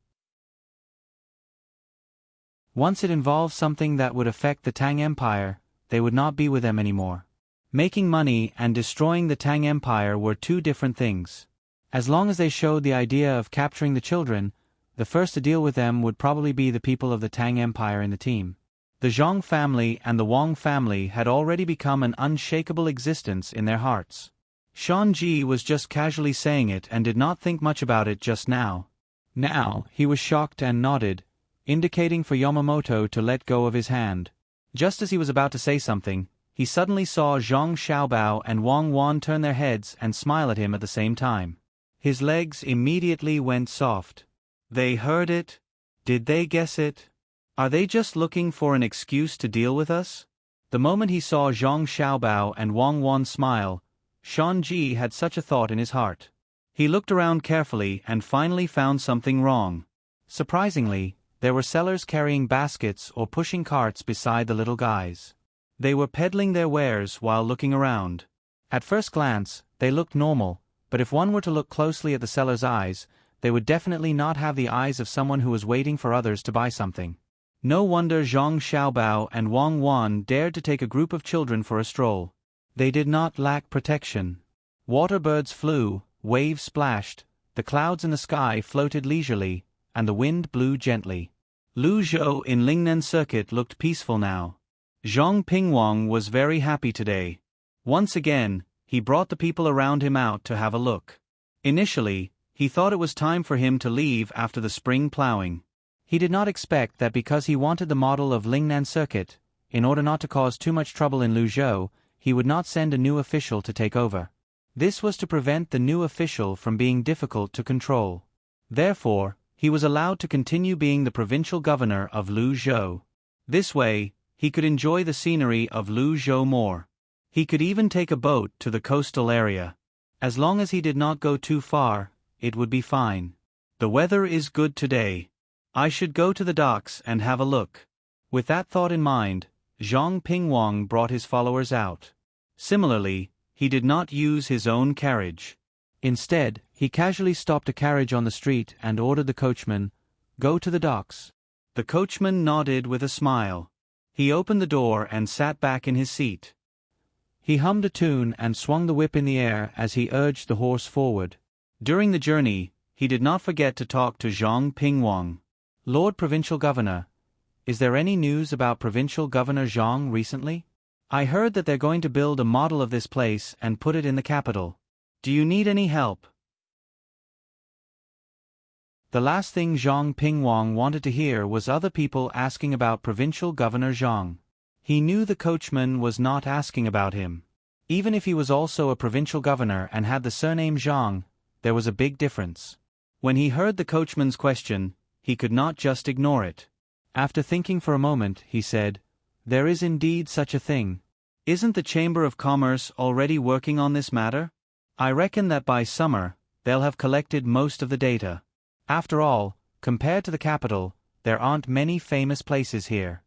Once it involved something that would affect the Tang Empire, they would not be with them anymore. Making money and destroying the Tang Empire were two different things. As long as they showed the idea of capturing the children, the first to deal with them would probably be the people of the Tang Empire in the team. The Zhang family and the Wang family had already become an unshakable existence in their hearts. Shanji was just casually saying it and did not think much about it just now. Now, he was shocked and nodded, indicating for Yamamoto to let go of his hand. Just as he was about to say something, he suddenly saw Zhang Xiaobao and Wang Wan turn their heads and smile at him at the same time. His legs immediately went soft. They heard it? Did they guess it? Are they just looking for an excuse to deal with us? The moment he saw Zhang Xiaobao and Wang Wan smile, Shanji had such a thought in his heart. He looked around carefully and finally found something wrong. Surprisingly, there were sellers carrying baskets or pushing carts beside the little guys. They were peddling their wares while looking around. At first glance, they looked normal, but if one were to look closely at the seller's eyes, they would definitely not have the eyes of someone who was waiting for others to buy something. No wonder Zhang Xiaobao and Wang Wan dared to take a group of children for a stroll. They did not lack protection. Water birds flew, waves splashed, the clouds in the sky floated leisurely, and the wind blew gently. Lu Zhou in Lingnan Circuit looked peaceful now. Zhang Pingwang was very happy today. Once again, he brought the people around him out to have a look. Initially, he thought it was time for him to leave after the spring plowing. He did not expect that because he wanted the model of Lingnan Circuit, in order not to cause too much trouble in Lu Zhou, he would not send a new official to take over. This was to prevent the new official from being difficult to control. Therefore, he was allowed to continue being the provincial governor of Lu Zhou. This way, he could enjoy the scenery of Lu Zhou more. He could even take a boat to the coastal area. As long as he did not go too far, it would be fine. The weather is good today. I should go to the docks and have a look. With that thought in mind, Zhang Pingwang brought his followers out. Similarly, he did not use his own carriage. Instead, he casually stopped a carriage on the street and ordered the coachman, "Go to the docks." The coachman nodded with a smile. He opened the door and sat back in his seat. He hummed a tune and swung the whip in the air as he urged the horse forward. During the journey, he did not forget to talk to Zhang Pingwang. "Lord Provincial Governor, is there any news about Provincial Governor Zhang recently? I heard that they're going to build a model of this place and put it in the capital. Do you need any help?" The last thing Zhang Pingwang wanted to hear was other people asking about Provincial Governor Zhang. He knew the coachman was not asking about him. Even if he was also a provincial governor and had the surname Zhang, there was a big difference. When he heard the coachman's question, he could not just ignore it. After thinking for a moment, he said, "There is indeed such a thing. Isn't the Chamber of Commerce already working on this matter? I reckon that by summer, they'll have collected most of the data. After all, compared to the capital, there aren't many famous places here."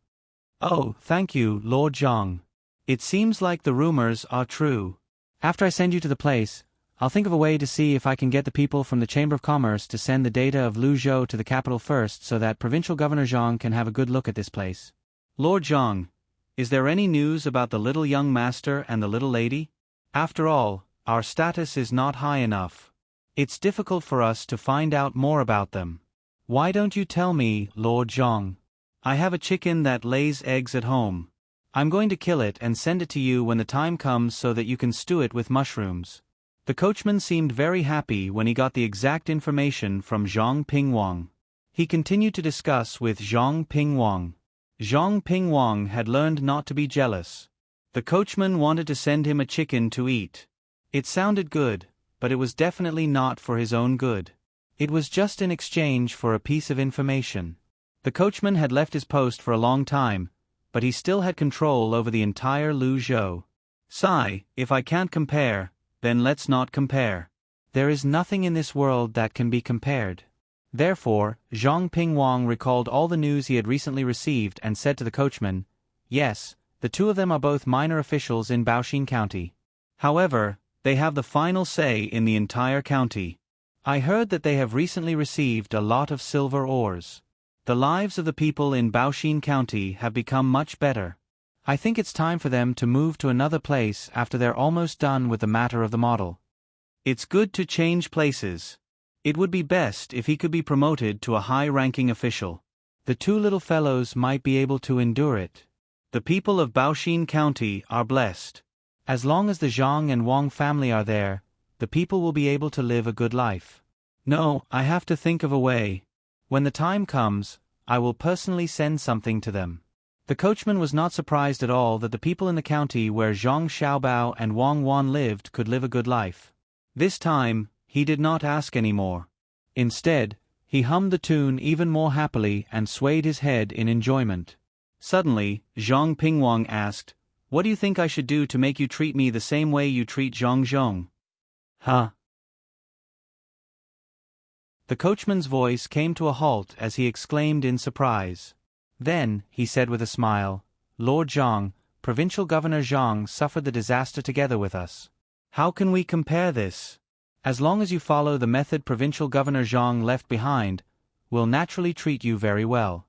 "Oh, thank you, Lord Zhang. It seems like the rumors are true. After I send you to the place, I'll think of a way to see if I can get the people from the Chamber of Commerce to send the data of Luzhou to the capital first so that Provincial Governor Zhang can have a good look at this place." "Lord Zhang, is there any news about the little young master and the little lady? After all, our status is not high enough. It's difficult for us to find out more about them. Why don't you tell me, Lord Zhang? I have a chicken that lays eggs at home. I'm going to kill it and send it to you when the time comes so that you can stew it with mushrooms." The coachman seemed very happy when he got the exact information from Zhang Pingwang. He continued to discuss with Zhang Pingwang. Zhang Pingwang had learned not to be jealous. The coachman wanted to send him a chicken to eat. It sounded good, but it was definitely not for his own good. It was just in exchange for a piece of information. The coachman had left his post for a long time, but he still had control over the entire Luzhou. "Sigh, if I can't compare, then let's not compare. There is nothing in this world that can be compared." Therefore, Zhang Pingwang recalled all the news he had recently received and said to the coachman, "Yes, the two of them are both minor officials in Baoxin County. However, they have the final say in the entire county. I heard that they have recently received a lot of silver ores. The lives of the people in Baoxin County have become much better. I think it's time for them to move to another place after they're almost done with the matter of the model." It's good to change places. It would be best if he could be promoted to a high-ranking official. The two little fellows might be able to endure it. The people of Baoxin County are blessed. As long as the Zhang and Wang family are there, the people will be able to live a good life. No, I have to think of a way. When the time comes, I will personally send something to them. The coachman was not surprised at all that the people in the county where Zhang Xiaobao and Wang Wan lived could live a good life. This time, he did not ask any more. Instead, he hummed the tune even more happily and swayed his head in enjoyment. Suddenly, Zhang Pingwang asked, "What do you think I should do to make you treat me the same way you treat Zhang Zhong?" "Huh?" The coachman's voice came to a halt as he exclaimed in surprise. Then, he said with a smile, "Lord Zhang, Provincial Governor Zhang suffered the disaster together with us. How can we compare this? As long as you follow the method Provincial Governor Zhang left behind, we'll naturally treat you very well."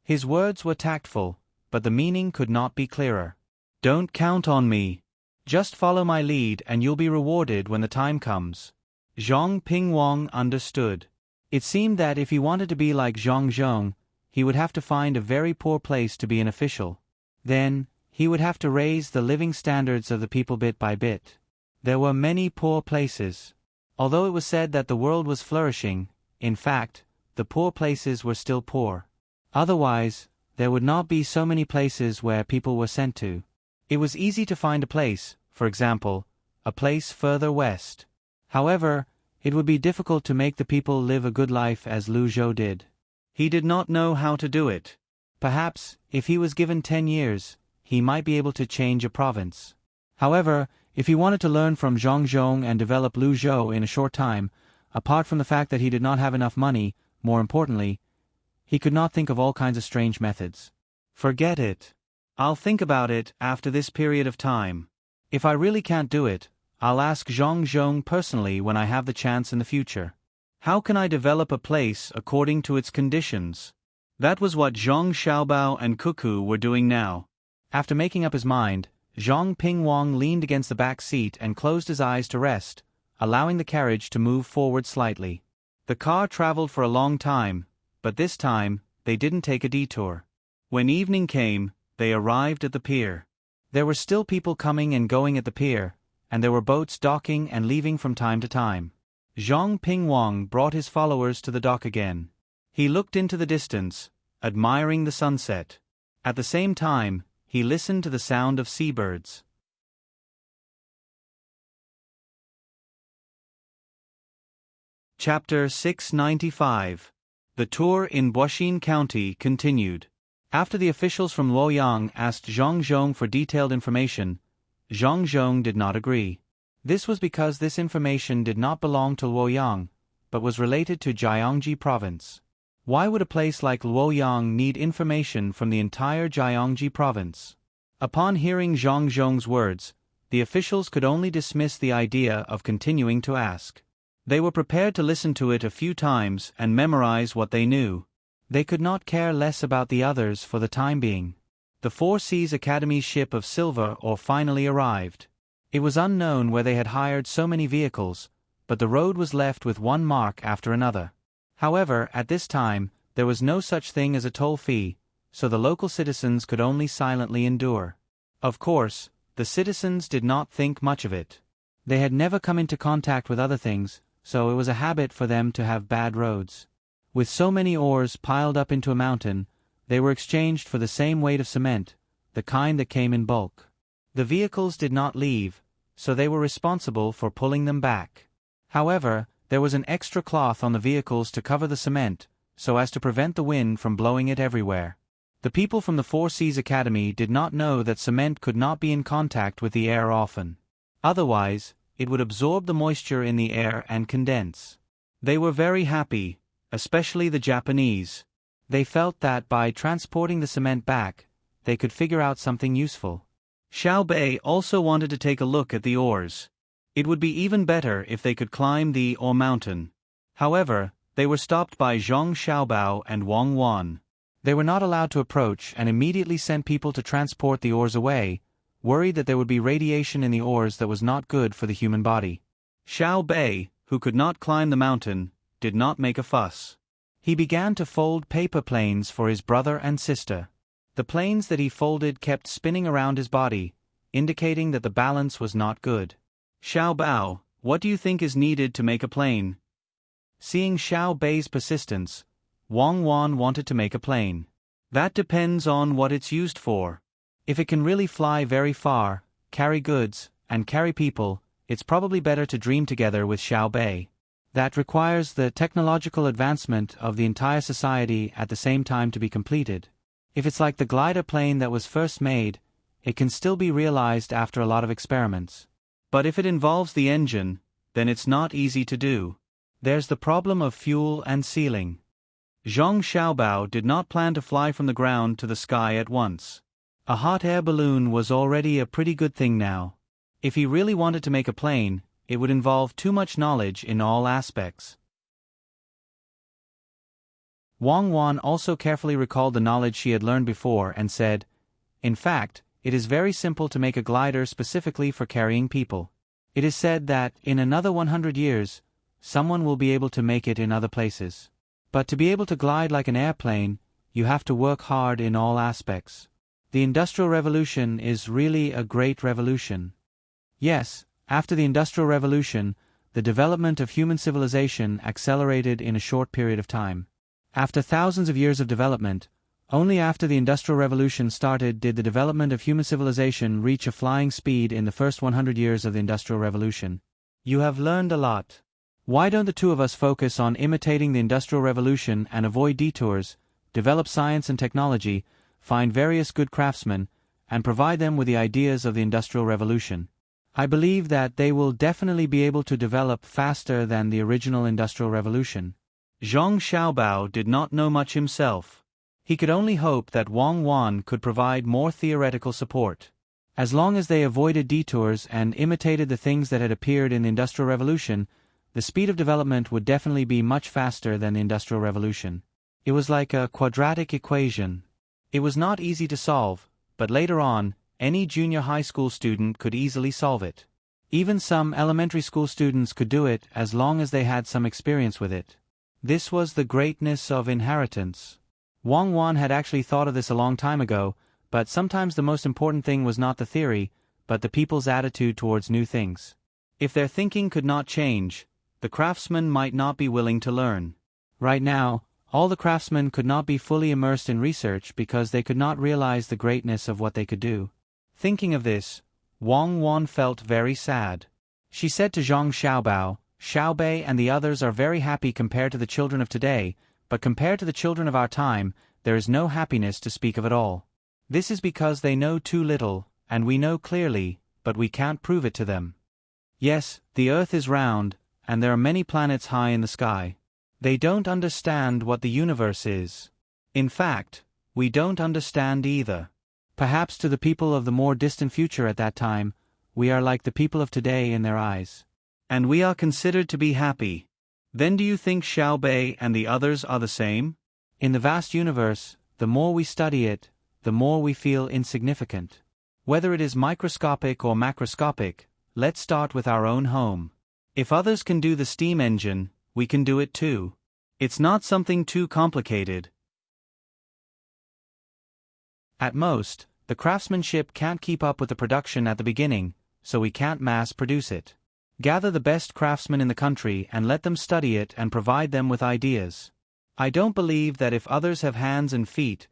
His words were tactful, but the meaning could not be clearer. "Don't count on me. Just follow my lead and you'll be rewarded when the time comes." Zhang Pingwang understood. It seemed that if he wanted to be like Zhang Zhong, he would have to find a very poor place to be an official. Then, he would have to raise the living standards of the people bit by bit. There were many poor places. Although it was said that the world was flourishing, in fact, the poor places were still poor. Otherwise, there would not be so many places where people were sent to. It was easy to find a place, for example, a place further west. However, it would be difficult to make the people live a good life as Luzhou did. He did not know how to do it. Perhaps, if he was given 10 years, he might be able to change a province. However, if he wanted to learn from Zhang Zhong and develop Luzhou in a short time, apart from the fact that he did not have enough money, more importantly, he could not think of all kinds of strange methods. Forget it. I'll think about it after this period of time. If I really can't do it, I'll ask Zhang Zhong personally when I have the chance in the future. How can I develop a place according to its conditions? That was what Zhang Xiaobao and Cuckoo were doing now. After making up his mind, Zhang Pingwang leaned against the back seat and closed his eyes to rest, allowing the carriage to move forward slightly. The car traveled for a long time, but this time, they didn't take a detour. When evening came, they arrived at the pier. There were still people coming and going at the pier, and there were boats docking and leaving from time to time. Zhang Pingwang brought his followers to the dock again. He looked into the distance, admiring the sunset. At the same time, he listened to the sound of seabirds. Chapter 695. The tour in Boixin County continued. After the officials from Luoyang asked Zhang Zhong for detailed information, Zhang Zhong did not agree. This was because this information did not belong to Luoyang, but was related to Jiangji province. Why would a place like Luoyang need information from the entire Jiangji province? Upon hearing Zhang Zhong's words, the officials could only dismiss the idea of continuing to ask. They were prepared to listen to it a few times and memorize what they knew. They could not care less about the others for the time being. The Four Seas Academy's ship of silver ore finally arrived. It was unknown where they had hired so many vehicles, but the road was left with one mark after another. However, at this time, there was no such thing as a toll fee, so the local citizens could only silently endure. Of course, the citizens did not think much of it. They had never come into contact with other things, so it was a habit for them to have bad roads. With so many ores piled up into a mountain, they were exchanged for the same weight of cement, the kind that came in bulk. The vehicles did not leave, so they were responsible for pulling them back. However, there was an extra cloth on the vehicles to cover the cement, so as to prevent the wind from blowing it everywhere. The people from the Four Seas Academy did not know that cement could not be in contact with the air often. Otherwise, it would absorb the moisture in the air and condense. They were very happy, especially the Japanese. They felt that by transporting the cement back, they could figure out something useful. Xiao Bei also wanted to take a look at the ores. It would be even better if they could climb the ore mountain. However, they were stopped by Zhang Xiaobao and Wang Wan. They were not allowed to approach and immediately sent people to transport the ores away, worried that there would be radiation in the ores that was not good for the human body. Xiao Bei, who could not climb the mountain, did not make a fuss. He began to fold paper planes for his brother and sister. The planes that he folded kept spinning around his body, indicating that the balance was not good. Xiao Bao, what do you think is needed to make a plane? Seeing Xiao Bei's persistence, Wang Wan wanted to make a plane. That depends on what it's used for. If it can really fly very far, carry goods, and carry people, it's probably better to dream together with Xiao Bei. That requires the technological advancement of the entire society at the same time to be completed. If it's like the glider plane that was first made, it can still be realized after a lot of experiments. But if it involves the engine, then it's not easy to do. There's the problem of fuel and sealing. Zhang Xiaobao did not plan to fly from the ground to the sky at once. A hot air balloon was already a pretty good thing now. If he really wanted to make a plane, it would involve too much knowledge in all aspects. Wang Wan also carefully recalled the knowledge she had learned before and said, "In fact, it is very simple to make a glider specifically for carrying people. It is said that, in another 100 years, someone will be able to make it in other places. But to be able to glide like an airplane, you have to work hard in all aspects. The Industrial Revolution is really a great revolution." Yes, after the Industrial Revolution, the development of human civilization accelerated in a short period of time. After thousands of years of development, only after the Industrial Revolution started did the development of human civilization reach a flying speed in the first 100 years of the Industrial Revolution. You have learned a lot. Why don't the two of us focus on imitating the Industrial Revolution and avoid detours, develop science and technology, find various good craftsmen, and provide them with the ideas of the Industrial Revolution? I believe that they will definitely be able to develop faster than the original Industrial Revolution. Zhang Xiaobao did not know much himself. He could only hope that Wang Wan could provide more theoretical support. As long as they avoided detours and imitated the things that had appeared in the Industrial Revolution, the speed of development would definitely be much faster than the Industrial Revolution. It was like a quadratic equation. It was not easy to solve, but later on, any junior high school student could easily solve it. Even some elementary school students could do it as long as they had some experience with it. This was the greatness of inheritance. Wang Wan had actually thought of this a long time ago, but sometimes the most important thing was not the theory, but the people's attitude towards new things. If their thinking could not change, the craftsmen might not be willing to learn. Right now, all the craftsmen could not be fully immersed in research because they could not realize the greatness of what they could do. Thinking of this, Wang Wan felt very sad. She said to Zhang Xiaobao, Xiao Bei and the others are very happy compared to the children of today, but compared to the children of our time, there is no happiness to speak of at all. This is because they know too little, and we know clearly, but we can't prove it to them. Yes, the earth is round, and there are many planets high in the sky. They don't understand what the universe is. In fact, we don't understand either. Perhaps to the people of the more distant future at that time, we are like the people of today in their eyes. And we are considered to be happy. Then do you think Xiao Bei and the others are the same? In the vast universe, the more we study it, the more we feel insignificant. Whether it is microscopic or macroscopic, let's start with our own home. If others can do the steam engine, we can do it too. It's not something too complicated. At most, the craftsmanship can't keep up with the production at the beginning, so we can't mass produce it. Gather the best craftsmen in the country and let them study it and provide them with ideas. I don't believe that if others have hands and feet,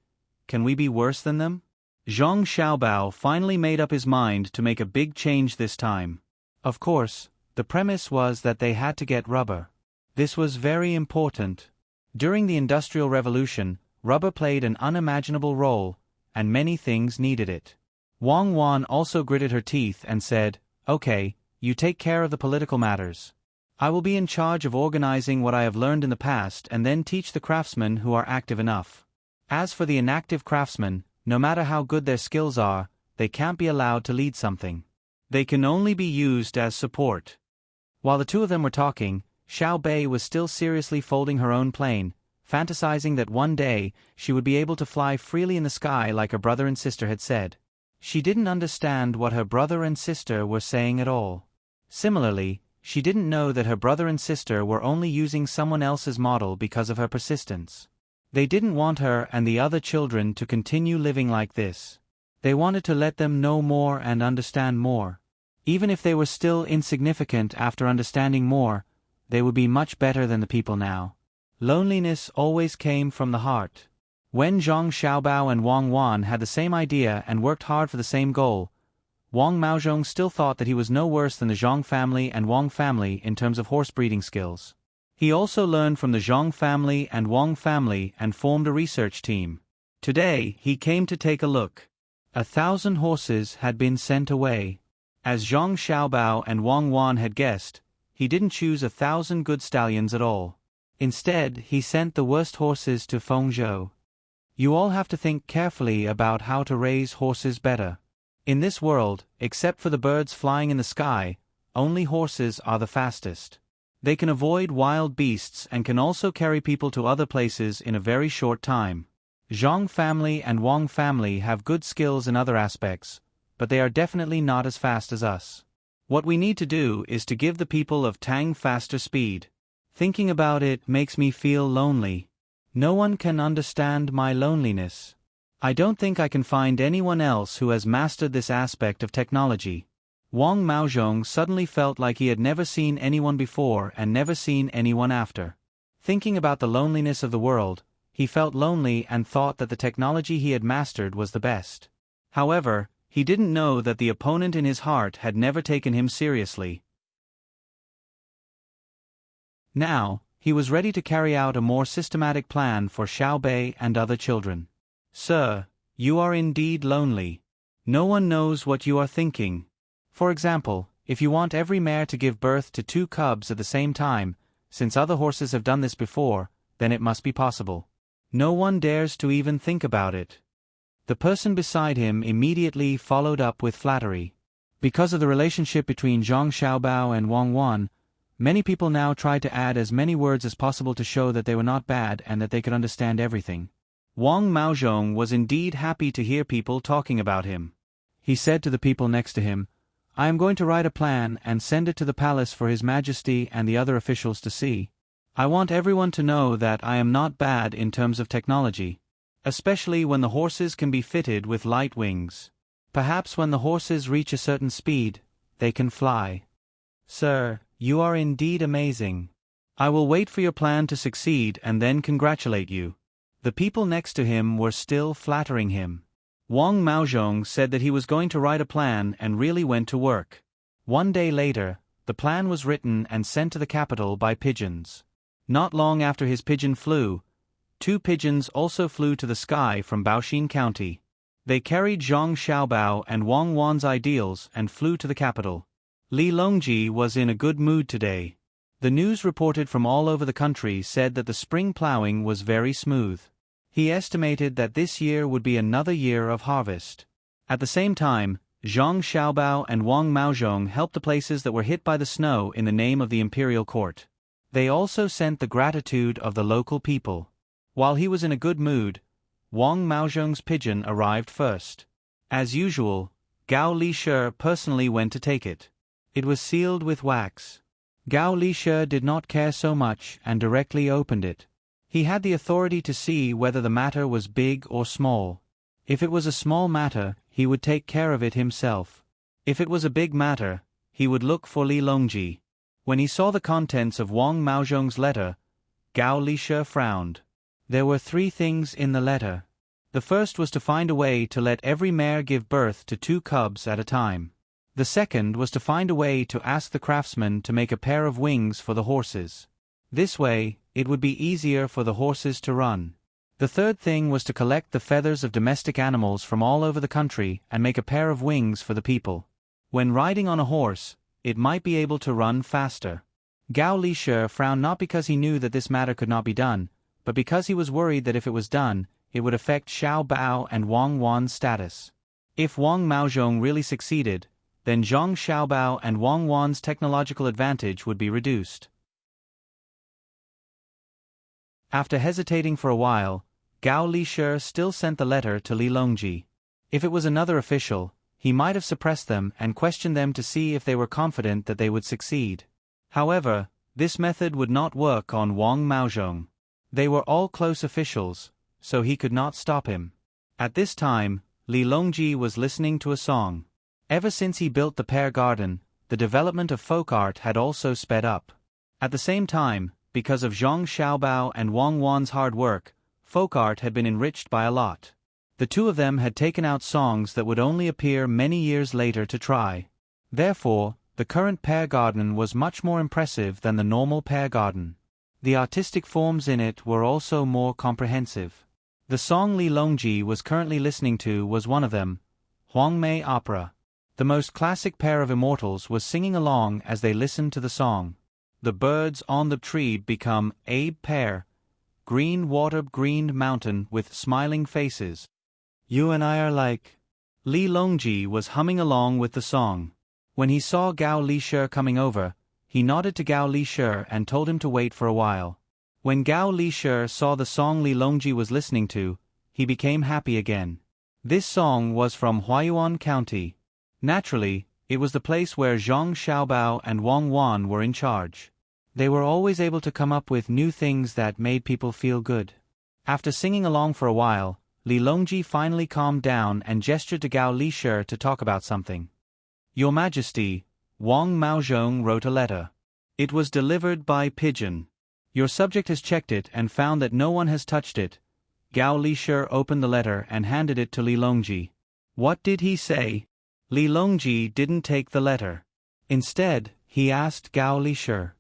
can we be worse than them? Zhang Xiaobao finally made up his mind to make a big change this time. Of course, the premise was that they had to get rubber. This was very important. During the Industrial Revolution, rubber played an unimaginable role, and many things needed it. Wang Wan also gritted her teeth and said, "Okay, you take care of the political matters. I will be in charge of organizing what I have learned in the past and then teach the craftsmen who are active enough. As for the inactive craftsmen, no matter how good their skills are, they can't be allowed to lead something. They can only be used as support." While the two of them were talking, Xiao Bei was still seriously folding her own plane, fantasizing that one day she would be able to fly freely in the sky like her brother and sister had said. She didn't understand what her brother and sister were saying at all. Similarly, she didn't know that her brother and sister were only using someone else's model because of her persistence. They didn't want her and the other children to continue living like this. They wanted to let them know more and understand more. Even if they were still insignificant after understanding more, they would be much better than the people now. Loneliness always came from the heart. When Zhang Xiaobao and Wang Wan had the same idea and worked hard for the same goal, Wang Maozhong still thought that he was no worse than the Zhang family and Wang family in terms of horse breeding skills. He also learned from the Zhang family and Wang family and formed a research team. Today, he came to take a look. 1,000 horses had been sent away. As Zhang Xiaobao and Wang Wan had guessed, he didn't choose 1,000 good stallions at all. Instead, he sent the worst horses to Fengzhou. You all have to think carefully about how to raise horses better. In this world, except for the birds flying in the sky, only horses are the fastest. They can avoid wild beasts and can also carry people to other places in a very short time. Zhang family and Wang family have good skills in other aspects, but they are definitely not as fast as us. What we need to do is to give the people of Tang faster speed. Thinking about it makes me feel lonely. No one can understand my loneliness. I don't think I can find anyone else who has mastered this aspect of technology. Wang Maozhong suddenly felt like he had never seen anyone before and never seen anyone after. Thinking about the loneliness of the world, he felt lonely and thought that the technology he had mastered was the best. However, he didn't know that the opponent in his heart had never taken him seriously. Now, he was ready to carry out a more systematic plan for Xiao Bei and other children. "Sir, you are indeed lonely. No one knows what you are thinking. For example, if you want every mare to give birth to 2 cubs at the same time, since other horses have done this before, then it must be possible. No one dares to even think about it." The person beside him immediately followed up with flattery. Because of the relationship between Zhang Xiaobao and Wang Wan, many people now tried to add as many words as possible to show that they were not bad and that they could understand everything. Wang Maozhong was indeed happy to hear people talking about him. He said to the people next to him, "I am going to write a plan and send it to the palace for His Majesty and the other officials to see. I want everyone to know that I am not bad in terms of technology, especially when the horses can be fitted with light wings. Perhaps when the horses reach a certain speed, they can fly. Sir, you are indeed amazing. I will wait for your plan to succeed and then congratulate you." The people next to him were still flattering him. Wang Maozhong said that he was going to write a plan and really went to work. One day later, the plan was written and sent to the capital by pigeons. Not long after his pigeon flew, 2 pigeons also flew to the sky from Baoxin County. They carried Zhang Xiaobao and Wang Wan's ideals and flew to the capital. Li Longji was in a good mood today. The news reported from all over the country said that the spring plowing was very smooth. He estimated that this year would be another year of harvest. At the same time, Zhang Xiaobao and Wang Maozhong helped the places that were hit by the snow in the name of the imperial court. They also sent the gratitude of the local people. While he was in a good mood, Wang Maozhong's pigeon arrived first. As usual, Gao Lishe personally went to take it. It was sealed with wax. Gao Lishe did not care so much and directly opened it. He had the authority to see whether the matter was big or small. If it was a small matter, he would take care of it himself. If it was a big matter, he would look for Li Longji. When he saw the contents of Wang Maozhong's letter, Gao Lishe frowned. There were 3 things in the letter. The first was to find a way to let every mare give birth to 2 cubs at a time. The second was to find a way to ask the craftsman to make a pair of wings for the horses. This way, it would be easier for the horses to run. The third thing was to collect the feathers of domestic animals from all over the country and make a pair of wings for the people. When riding on a horse, it might be able to run faster. Gao Lishe frowned not because he knew that this matter could not be done, but because he was worried that if it was done, it would affect Xiao Bao and Wang Wan's status. If Wang Maozhong really succeeded, then Zhang Xiaobao and Wang Wan's technological advantage would be reduced. After hesitating for a while, Gao Lishe still sent the letter to Li Longji. If it was another official, he might have suppressed them and questioned them to see if they were confident that they would succeed. However, this method would not work on Wang Maozhong. They were all close officials, so he could not stop him. At this time, Li Longji was listening to a song. Ever since he built the pear garden, the development of folk art had also sped up. At the same time, because of Zhang Xiaobao and Wang Wan's hard work, folk art had been enriched by a lot. The 2 of them had taken out songs that would only appear many years later to try. Therefore, the current pear garden was much more impressive than the normal pear garden. The artistic forms in it were also more comprehensive. The song Li Longji was currently listening to was one of them, Huangmei Opera. The most classic pair of immortals was singing along as they listened to the song. The birds on the tree become Abe pear, green water green mountain with smiling faces. You and I are like. Li Longji was humming along with the song. When he saw Gao Lishe coming over, he nodded to Gao Lishe and told him to wait for a while. When Gao Lishe saw the song Li Longji was listening to, he became happy again. This song was from Huayuan County. Naturally, it was the place where Zhang Xiaobao and Wang Wan were in charge. They were always able to come up with new things that made people feel good. After singing along for a while, Li Longji finally calmed down and gestured to Gao Lishe to talk about something. Your Majesty, Wang Maozhong wrote a letter. It was delivered by pigeon. Your subject has checked it and found that no one has touched it. Gao Lishe opened the letter and handed it to Li Longji. What did he say? Li Longji didn't take the letter. Instead, he asked Gao Lishe.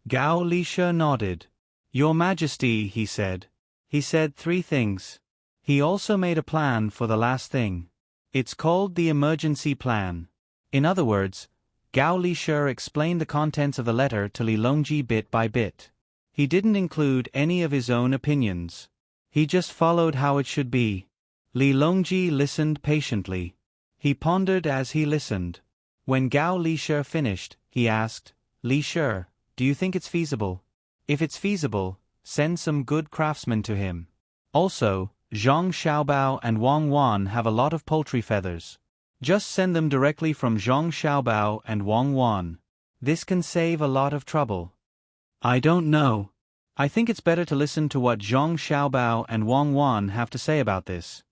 Gao Lishe nodded. Your Majesty, he said. He said 3 things. He also made a plan for the last thing. It's called the emergency plan. In other words, Gao Lishe explained the contents of the letter to Li Longji bit by bit. He didn't include any of his own opinions. He just followed how it should be. Li Longji listened patiently. He pondered as he listened. When Gao Lishe finished, he asked, Lishe, do you think it's feasible? If it's feasible, send some good craftsmen to him. Also, Zhang Xiaobao and Wang Wan have a lot of poultry feathers. Just send them directly from Zhang Xiaobao and Wang Wan. This can save a lot of trouble. I don't know. I think it's better to listen to what Zhang Xiaobao and Wang Wan have to say about this.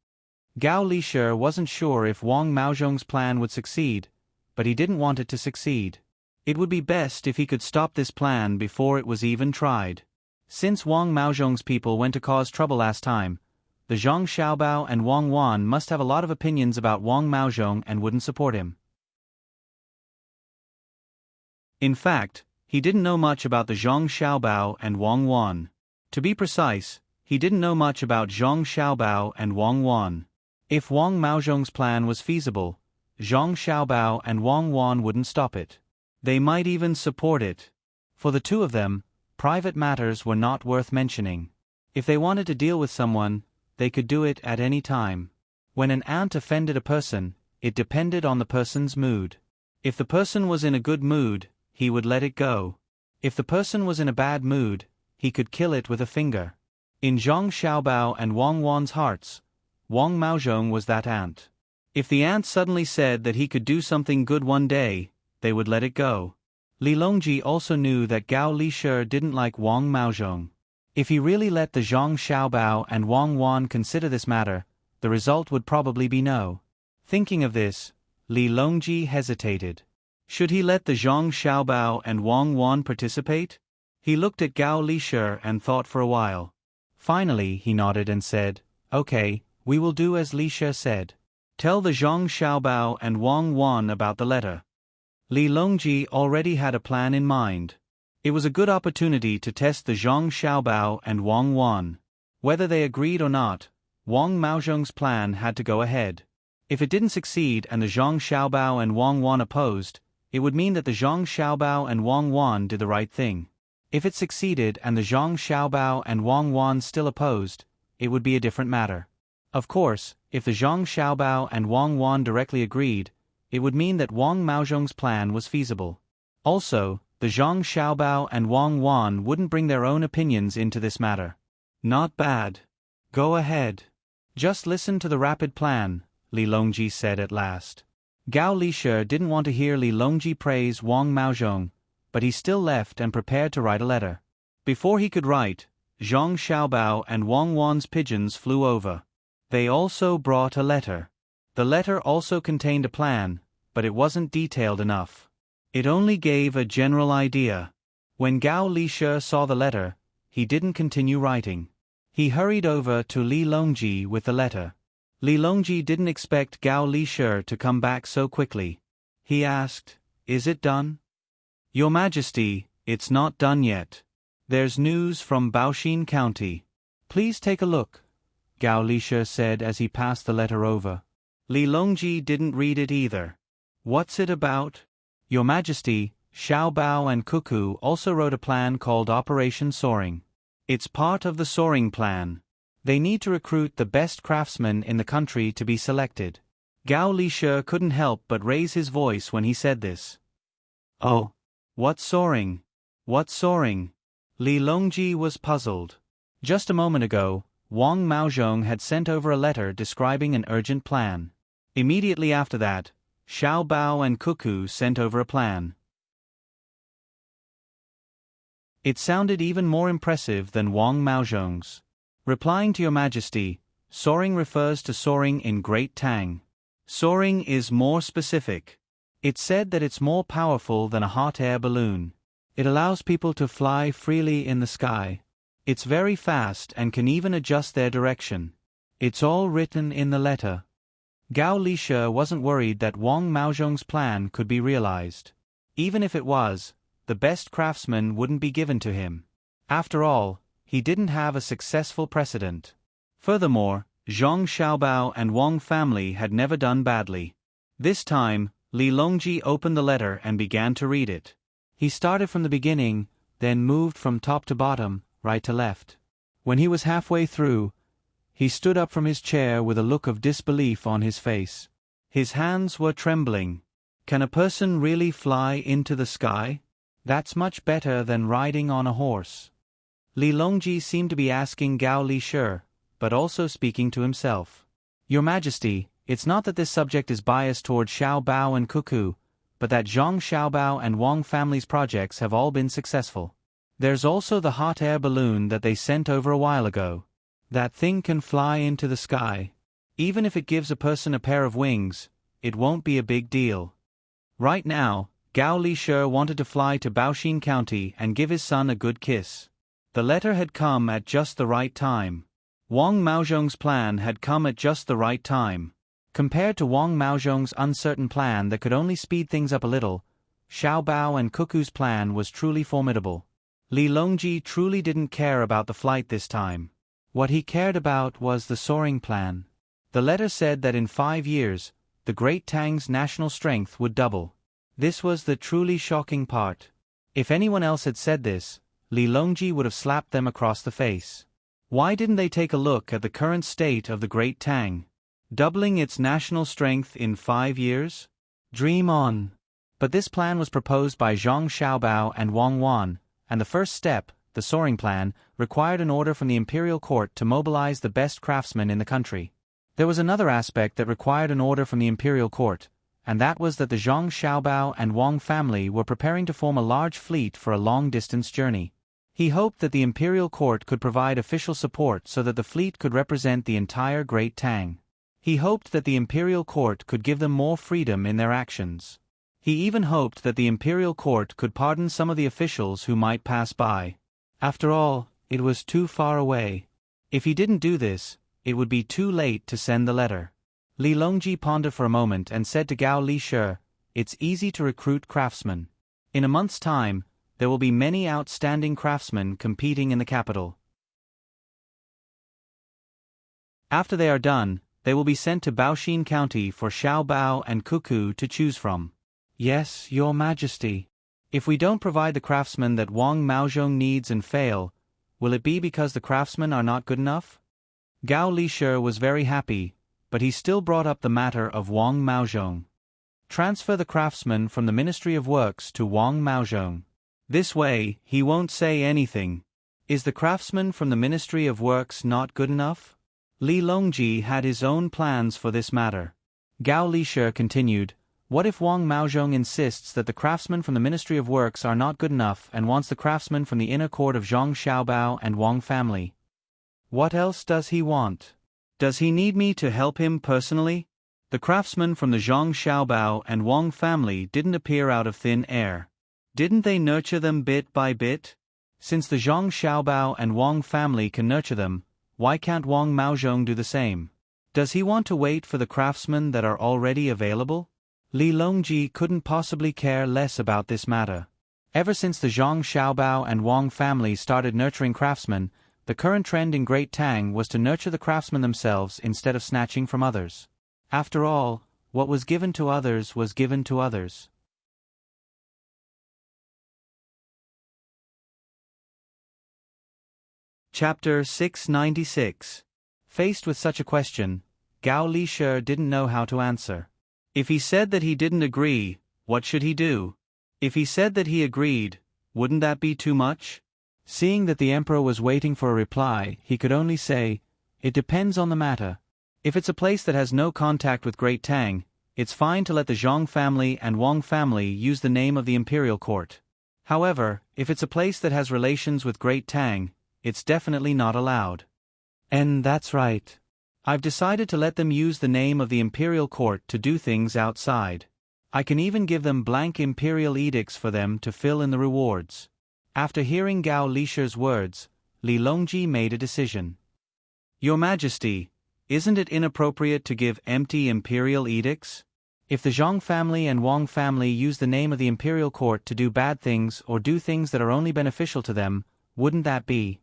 Gao Lishe wasn't sure if Wang Maozhong's plan would succeed, but he didn't want it to succeed. It would be best if he could stop this plan before it was even tried. Since Wang Maozhong's people went to cause trouble last time, the Zhang Xiaobao and Wang Wan must have a lot of opinions about Wang Maozhong and wouldn't support him. In fact, he didn't know much about the Zhang Xiaobao and Wang Wan. To be precise, he didn't know much about Zhang Xiaobao and Wang Wan. If Wang Maozhong's plan was feasible, Zhang Xiaobao and Wang Wan wouldn't stop it. They might even support it. For the two of them, private matters were not worth mentioning. If they wanted to deal with someone, they could do it at any time. When an ant offended a person, it depended on the person's mood. If the person was in a good mood, he would let it go. If the person was in a bad mood, he could kill it with a finger. In Zhang Xiaobao and Wang Wan's hearts, Wang Maozhong was that ant. If the ant suddenly said that he could do something good one day, they would let it go. Li Longji also knew that Gao Lishir didn't like Wang Maozhong. If he really let the Zhang Xiaobao and Wang Wan consider this matter, the result would probably be no. Thinking of this, Li Longji hesitated. Should he let the Zhang Xiaobao and Wang Wan participate? He looked at Gao Lishir and thought for a while. Finally, he nodded and said, "Okay, we will do as Lishir said. Tell the Zhang Xiaobao and Wang Wan about the letter." Li Longji already had a plan in mind. It was a good opportunity to test the Zhang Xiaobao and Wang Wan. Whether they agreed or not, Wang Maozhong's plan had to go ahead. If it didn't succeed and the Zhang Xiaobao and Wang Wan opposed, it would mean that the Zhang Xiaobao and Wang Wan did the right thing. If it succeeded and the Zhang Xiaobao and Wang Wan still opposed, it would be a different matter. Of course, if the Zhang Xiaobao and Wang Wan directly agreed, it would mean that Wang Maozhong's plan was feasible. Also, the Zhang Xiaobao and Wang Wan wouldn't bring their own opinions into this matter. Not bad. Go ahead. Just listen to the rapid plan, Li Longji said at last. Gao Lishir didn't want to hear Li Longji praise Wang Maozhong, but he still left and prepared to write a letter. Before he could write, Zhang Xiaobao and Wang Wan's pigeons flew over. They also brought a letter. The letter also contained a plan, but it wasn't detailed enough. It only gave a general idea. When Gao Lishir saw the letter, he didn't continue writing. He hurried over to Li Longji with the letter. Li Longji didn't expect Gao Lishir to come back so quickly. He asked, "Is it done?" "Your Majesty, it's not done yet. There's news from Baoxin County." "Please take a look," Gao Lishir said as he passed the letter over. Li Longji didn't read it either. "What's it about?" "Your Majesty, Xiao Bao and Cuckoo also wrote a plan called Operation Soaring. It's part of the Soaring Plan. They need to recruit the best craftsmen in the country to be selected." Gao Lishir couldn't help but raise his voice when he said this. "Oh, what's soaring? What's soaring?" Li Longji was puzzled. Just a moment ago, Wang Maozhong had sent over a letter describing an urgent plan. Immediately after that, Xiao Bao and Cuckoo sent over a plan. It sounded even more impressive than Wang Maozhong's. Replying to Your Majesty, soaring refers to soaring in Great Tang. Soaring is more specific. It said that it's more powerful than a hot air balloon. It allows people to fly freely in the sky. It's very fast and can even adjust their direction. It's all written in the letter. Gao Lishir wasn't worried that Wang Maozhong's plan could be realized. Even if it was, the best craftsman wouldn't be given to him. After all, he didn't have a successful precedent. Furthermore, Zhang Xiaobao and Wang family had never done badly. This time, Li Longji opened the letter and began to read it. He started from the beginning, then moved from top to bottom, right to left. When he was halfway through, he stood up from his chair with a look of disbelief on his face. His hands were trembling. Can a person really fly into the sky? That's much better than riding on a horse. Li Longji seemed to be asking Gao Lishir, but also speaking to himself. Your Majesty, it's not that this subject is biased toward Xiao Bao and Cuckoo, but that Zhang Xiaobao and Wang family's projects have all been successful. There's also the hot air balloon that they sent over a while ago. That thing can fly into the sky. Even if it gives a person a pair of wings, it won't be a big deal. Right now, Gao Lishir wanted to fly to Baoxin County and give his son a good kiss. The letter had come at just the right time. Wang Maozhong's plan had come at just the right time. Compared to Wang Maozhong's uncertain plan that could only speed things up a little, Xiaobao and Cuckoo's plan was truly formidable. Li Longji truly didn't care about the flight this time. What he cared about was the soaring plan. The letter said that in 5 years, the Great Tang's national strength would double. This was the truly shocking part. If anyone else had said this, Li Longji would have slapped them across the face. Why didn't they take a look at the current state of the Great Tang? Doubling its national strength in 5 years? Dream on. But this plan was proposed by Zhang Xiaobao and Wang Wan, and the first step, the soaring plan, required an order from the imperial court to mobilize the best craftsmen in the country. There was another aspect that required an order from the imperial court, and that was that the Zhang Xiaobao and Wang family were preparing to form a large fleet for a long-distance journey. He hoped that the imperial court could provide official support so that the fleet could represent the entire Great Tang. He hoped that the imperial court could give them more freedom in their actions. He even hoped that the imperial court could pardon some of the officials who might pass by. After all, it was too far away. If he didn't do this, it would be too late to send the letter. Li Longji pondered for a moment and said to Gao Lishe, "It's easy to recruit craftsmen. In a month's time, there will be many outstanding craftsmen competing in the capital. After they are done, they will be sent to Baoxin County for Xiaobao and Cuckoo to choose from." "Yes, Your Majesty. If we don't provide the craftsmen that Wang Maozhong needs and fail, will it be because the craftsmen are not good enough?" Gao Lishe was very happy, but he still brought up the matter of Wang Maozhong. Transfer the craftsmen from the Ministry of Works to Wang Maozhong. This way, he won't say anything. Is the craftsman from the Ministry of Works not good enough? Li Longji had his own plans for this matter. Gao Lishe continued, "What if Wang Maozhong insists that the craftsmen from the Ministry of Works are not good enough and wants the craftsmen from the inner court of Zhang Xiaobao and Wang family? What else does he want? Does he need me to help him personally?" The craftsmen from the Zhang Xiaobao and Wang family didn't appear out of thin air. Didn't they nurture them bit by bit? Since the Zhang Xiaobao and Wang family can nurture them, why can't Wang Maozhong do the same? Does he want to wait for the craftsmen that are already available? Li Longji couldn't possibly care less about this matter. Ever since the Zhang Xiaobao and Wang families started nurturing craftsmen, the current trend in Great Tang was to nurture the craftsmen themselves instead of snatching from others. After all, what was given to others was given to others. Chapter 696. Faced with such a question, Gao Lishe didn't know how to answer. If he said that he didn't agree, what should he do? If he said that he agreed, wouldn't that be too much? Seeing that the emperor was waiting for a reply, he could only say, "It depends on the matter. If it's a place that has no contact with Great Tang, it's fine to let the Zhang family and Wang family use the name of the imperial court. However, if it's a place that has relations with Great Tang, it's definitely not allowed." "And that's right. I've decided to let them use the name of the imperial court to do things outside. I can even give them blank imperial edicts for them to fill in the rewards." After hearing Gao Lishe's words, Li Longji made a decision. "Your Majesty, isn't it inappropriate to give empty imperial edicts? If the Zhang family and Wang family use the name of the imperial court to do bad things or do things that are only beneficial to them, wouldn't that be?"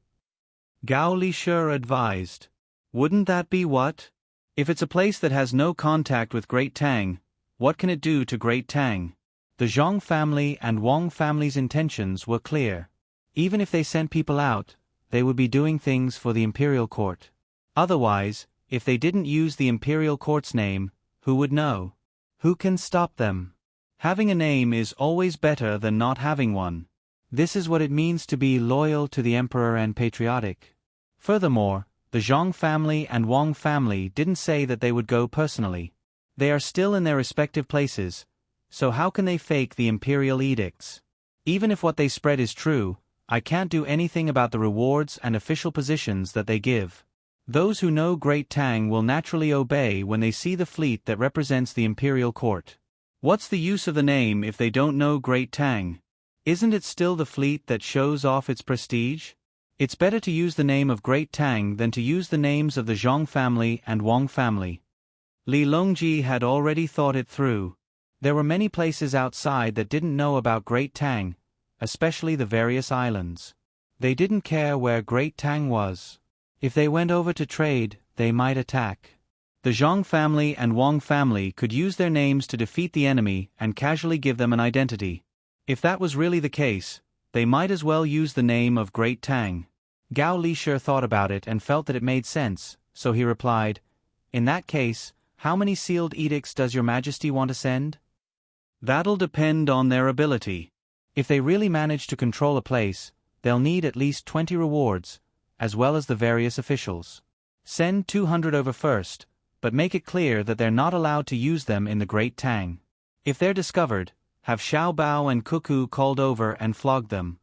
Gao Lishe advised. "Wouldn't that be what? If it's a place that has no contact with Great Tang, what can it do to Great Tang?" The Zhang family and Wang family's intentions were clear. Even if they sent people out, they would be doing things for the imperial court. Otherwise, if they didn't use the imperial court's name, who would know? Who can stop them? Having a name is always better than not having one. This is what it means to be loyal to the emperor and patriotic. Furthermore, the Zhang family and Wang family didn't say that they would go personally. They are still in their respective places, so how can they fake the imperial edicts? Even if what they spread is true, I can't do anything about the rewards and official positions that they give. Those who know Great Tang will naturally obey when they see the fleet that represents the imperial court. What's the use of the name if they don't know Great Tang? Isn't it still the fleet that shows off its prestige? It's better to use the name of Great Tang than to use the names of the Zhang family and Wang family. Li Longji had already thought it through. There were many places outside that didn't know about Great Tang, especially the various islands. They didn't care where Great Tang was. If they went over to trade, they might attack. The Zhang family and Wang family could use their names to defeat the enemy and casually give them an identity. If that was really the case, they might as well use the name of Great Tang. Gao Lisher thought about it and felt that it made sense, so he replied, "In that case, how many sealed edicts does your majesty want to send?" "That'll depend on their ability. If they really manage to control a place, they'll need at least 20 rewards, as well as the various officials. Send 200 over first, but make it clear that they're not allowed to use them in the Great Tang. If they're discovered, have Xiao Bao and Cuckoo called over and flogged them."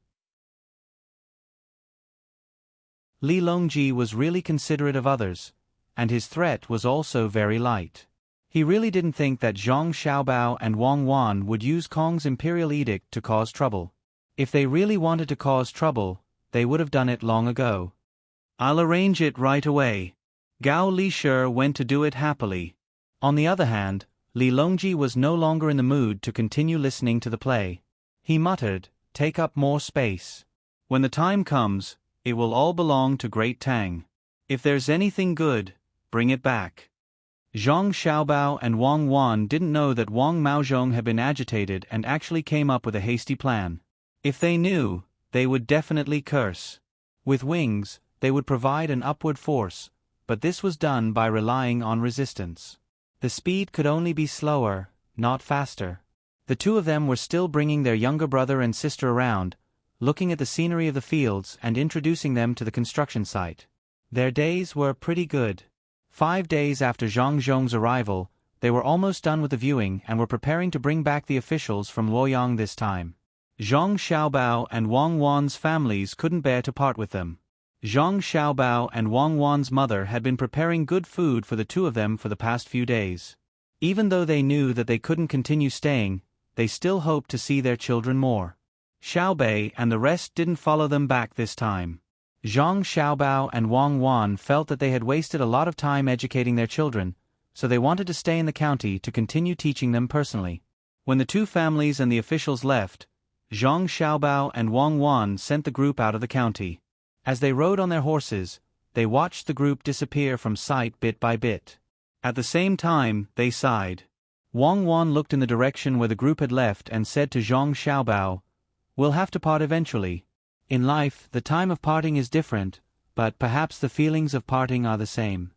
Li Longji was really considerate of others, and his threat was also very light. He really didn't think that Zhang Xiaobao and Wang Wan would use Kong's imperial edict to cause trouble. If they really wanted to cause trouble, they would have done it long ago. "I'll arrange it right away." Gao Lisher went to do it happily. On the other hand, Li Longji was no longer in the mood to continue listening to the play. He muttered, "Take up more space. When the time comes, it will all belong to Great Tang. If there's anything good, bring it back." Zhang Xiaobao and Wang Wan didn't know that Wang Maozhong had been agitated and actually came up with a hasty plan. If they knew, they would definitely curse. With wings, they would provide an upward force, but this was done by relying on resistance. The speed could only be slower, not faster. The two of them were still bringing their younger brother and sister around, looking at the scenery of the fields and introducing them to the construction site. Their days were pretty good. 5 days after Zhang Zhong's arrival, they were almost done with the viewing and were preparing to bring back the officials from Luoyang this time. Zhang Xiaobao and Wang Wan's families couldn't bear to part with them. Zhang Xiaobao and Wang Wan's mother had been preparing good food for the two of them for the past few days. Even though they knew that they couldn't continue staying, they still hoped to see their children more. Xiaobei and the rest didn't follow them back this time. Zhang Xiaobao and Wang Wan felt that they had wasted a lot of time educating their children, so they wanted to stay in the county to continue teaching them personally. When the two families and the officials left, Zhang Xiaobao and Wang Wan sent the group out of the county. As they rode on their horses, they watched the group disappear from sight bit by bit. At the same time, they sighed. Wang Wan looked in the direction where the group had left and said to Zhang Xiaobao, "We'll have to part eventually. In life, the time of parting is different, but perhaps the feelings of parting are the same.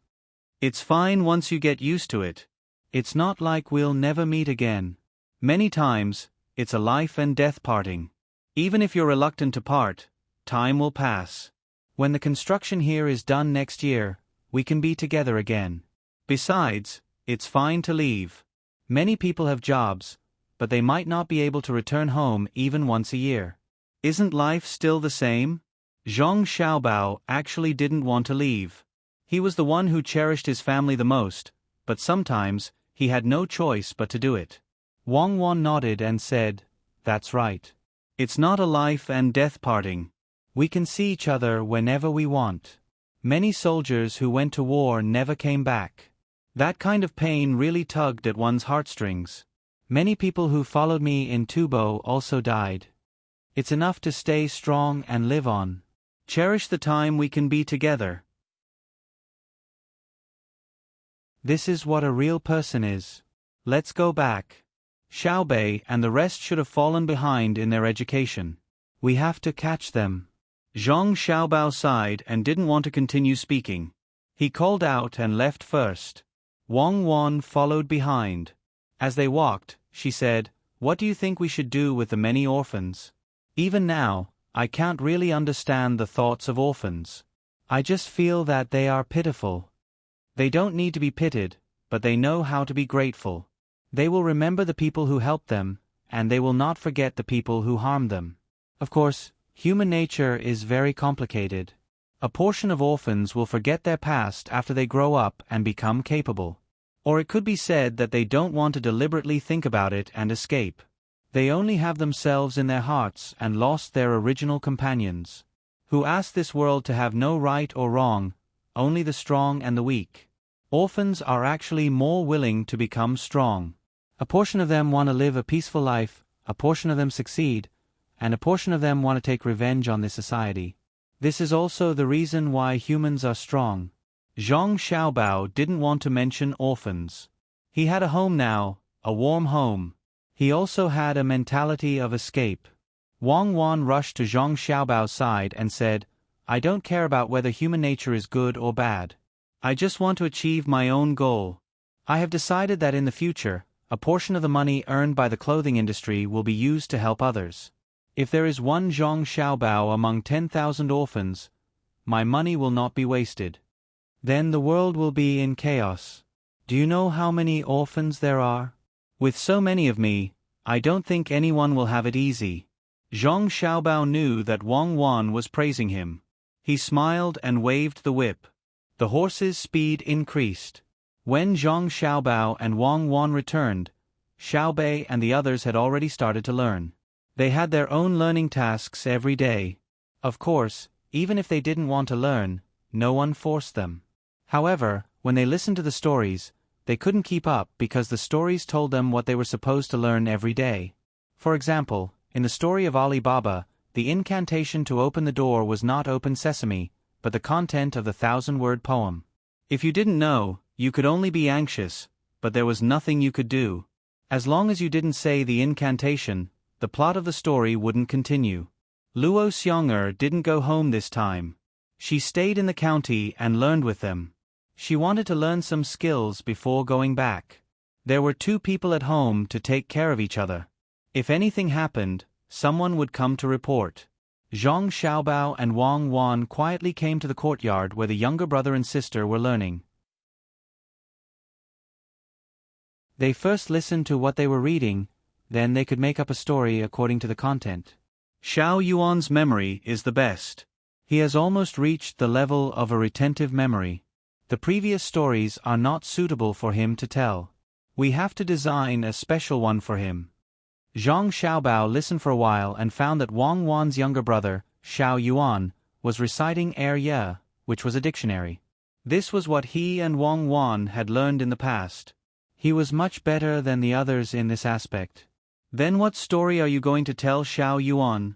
It's fine once you get used to it. It's not like we'll never meet again. Many times, it's a life and death parting. Even if you're reluctant to part, time will pass. When the construction here is done next year, we can be together again. Besides, it's fine to leave. Many people have jobs, but they might not be able to return home even once a year. Isn't life still the same?" Zhang Xiaobao actually didn't want to leave. He was the one who cherished his family the most, but sometimes, he had no choice but to do it. Wang Wan nodded and said, "That's right. It's not a life and death parting. We can see each other whenever we want. Many soldiers who went to war never came back. That kind of pain really tugged at one's heartstrings. Many people who followed me in Tubo also died. It's enough to stay strong and live on. Cherish the time we can be together. This is what a real person is. Let's go back. Xiaobei and the rest should have fallen behind in their education. We have to catch them." Zhang Xiaobao sighed and didn't want to continue speaking. He called out and left first. Wang Wan followed behind. As they walked, she said, "What do you think we should do with the many orphans? Even now, I can't really understand the thoughts of orphans. I just feel that they are pitiful. They don't need to be pitied, but they know how to be grateful. They will remember the people who helped them, and they will not forget the people who harmed them. Of course, human nature is very complicated. A portion of orphans will forget their past after they grow up and become capable. Or it could be said that they don't want to deliberately think about it and escape. They only have themselves in their hearts and lost their original companions, who asked this world to have no right or wrong, only the strong and the weak. Orphans are actually more willing to become strong. A portion of them want to live a peaceful life, a portion of them succeed, and a portion of them want to take revenge on this society. This is also the reason why humans are strong. Zhang Xiaobao didn't want to mention orphans. He had a home now, a warm home. He also had a mentality of escape. Wang Wan rushed to Zhang Xiaobao's side and said, "I don't care about whether human nature is good or bad. I just want to achieve my own goal. I have decided that in the future, a portion of the money earned by the clothing industry will be used to help others. If there is one Zhang Xiaobao among 10,000 orphans, my money will not be wasted. Then the world will be in chaos. Do you know how many orphans there are? With so many of me, I don't think anyone will have it easy." Zhang Xiaobao knew that Wang Wan was praising him. He smiled and waved the whip. The horse's speed increased. When Zhang Xiaobao and Wang Wan returned, Xiaobei and the others had already started to learn. They had their own learning tasks every day. Of course, even if they didn't want to learn, no one forced them. However, when they listened to the stories, they couldn't keep up because the stories told them what they were supposed to learn every day. For example, in the story of Ali Baba, the incantation to open the door was not "Open Sesame," but the content of the 1,000-word poem. If you didn't know, you could only be anxious, but there was nothing you could do. As long as you didn't say the incantation, the plot of the story wouldn't continue. Luo Xiong'er didn't go home this time. She stayed in the county and learned with them. She wanted to learn some skills before going back. There were 2 people at home to take care of each other. If anything happened, someone would come to report. Zhang Xiaobao and Wang Wan quietly came to the courtyard where the younger brother and sister were learning. They first listened to what they were reading, then they could make up a story according to the content. Xiao Yuan's memory is the best. He has almost reached the level of a retentive memory. The previous stories are not suitable for him to tell. We have to design a special one for him. Zhang Xiaobao listened for a while and found that Wang Wan's younger brother, Xiao Yuan, was reciting Ye, which was a dictionary. This was what he and Wang Wan had learned in the past. He was much better than the others in this aspect. Then what story are you going to tell Xiao Yuan?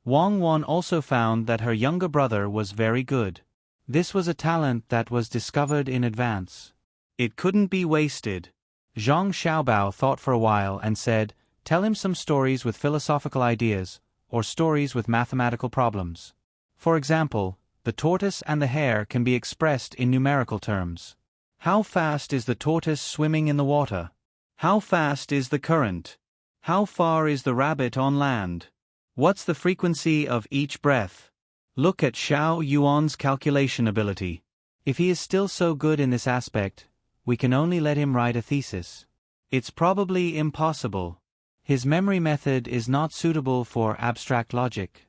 Wang Wan also found that her younger brother was very good. This was a talent that was discovered in advance. It couldn't be wasted. Zhang Xiaobao thought for a while and said, "Tell him some stories with philosophical ideas, or stories with mathematical problems. For example, the tortoise and the hare can be expressed in numerical terms. How fast is the tortoise swimming in the water? How fast is the current? How far is the rabbit on land? What's the frequency of each breath?" Look at Xiao Yuan's calculation ability. If he is still so good in this aspect, we can only let him write a thesis. It's probably impossible. His memory method is not suitable for abstract logic.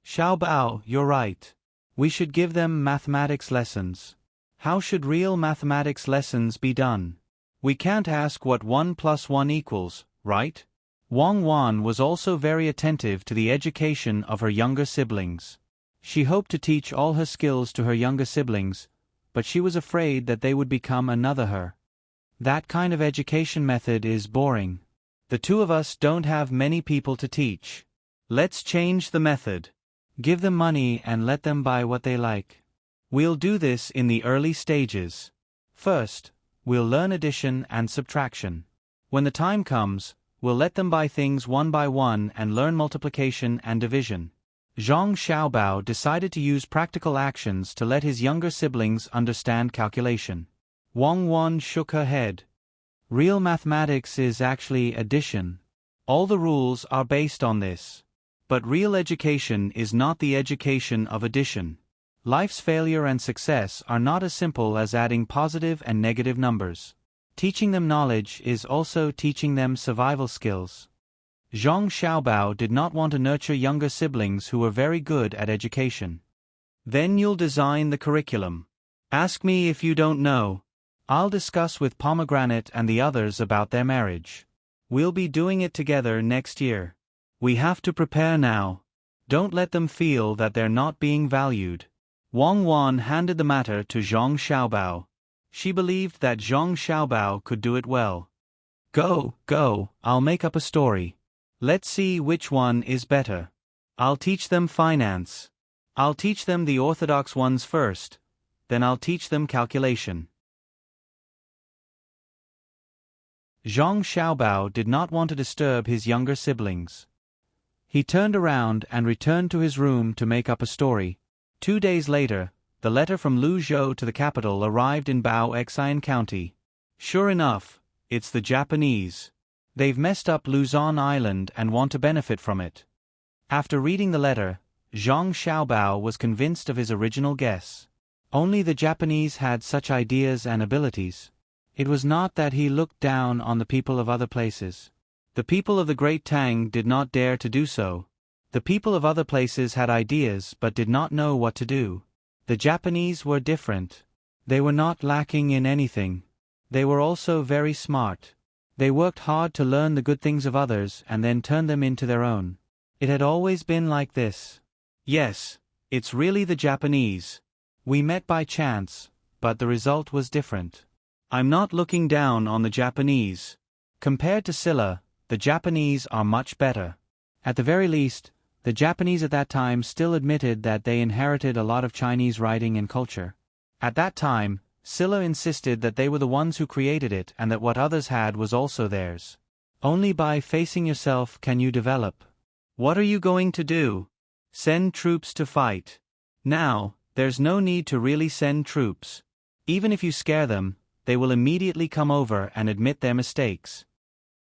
Xiaobao, you're right. We should give them mathematics lessons. How should real mathematics lessons be done? We can't ask what 1 + 1 equals, right? Wang Wan was also very attentive to the education of her younger siblings. She hoped to teach all her skills to her younger siblings, but she was afraid that they would become another her. That kind of education method is boring. The 2 of us don't have many people to teach. Let's change the method. Give them money and let them buy what they like. We'll do this in the early stages. First, we'll learn addition and subtraction. When the time comes, we'll let them buy things one by one and learn multiplication and division. Zhang Xiaobao decided to use practical actions to let his younger siblings understand calculation. Wang Wan shook her head. Real mathematics is actually addition. All the rules are based on this. But real education is not the education of addition. Life's failure and success are not as simple as adding positive and negative numbers. Teaching them knowledge is also teaching them survival skills. Zhang Xiaobao did not want to nurture younger siblings who were very good at education. Then you'll design the curriculum. Ask me if you don't know. I'll discuss with Pomegranate and the others about their marriage. We'll be doing it together next year. We have to prepare now. Don't let them feel that they're not being valued. Wang Wan handed the matter to Zhang Xiaobao. She believed that Zhang Xiaobao could do it well. Go, I'll make up a story. Let's see which one is better. I'll teach them finance. I'll teach them the orthodox ones first, then I'll teach them calculation. Zhang Xiaobao did not want to disturb his younger siblings. He turned around and returned to his room to make up a story. 2 days later, the letter from Luzhou to the capital arrived in Baoxian County. Sure enough, it's the Japanese. They've messed up Luzon Island and want to benefit from it. After reading the letter, Zhang Xiaobao was convinced of his original guess. Only the Japanese had such ideas and abilities. It was not that he looked down on the people of other places. The people of the great Tang did not dare to do so. The people of other places had ideas but did not know what to do. The Japanese were different. They were not lacking in anything. They were also very smart. They worked hard to learn the good things of others and then turn them into their own. It had always been like this. Yes, it's really the Japanese. We met by chance, but the result was different. I'm not looking down on the Japanese. Compared to Silla, the Japanese are much better. At the very least, the Japanese at that time still admitted that they inherited a lot of Chinese writing and culture. At that time, Silla insisted that they were the ones who created it and that what others had was also theirs. Only by facing yourself can you develop. What are you going to do? Send troops to fight. Now, there's no need to really send troops. Even if you scare them, they will immediately come over and admit their mistakes.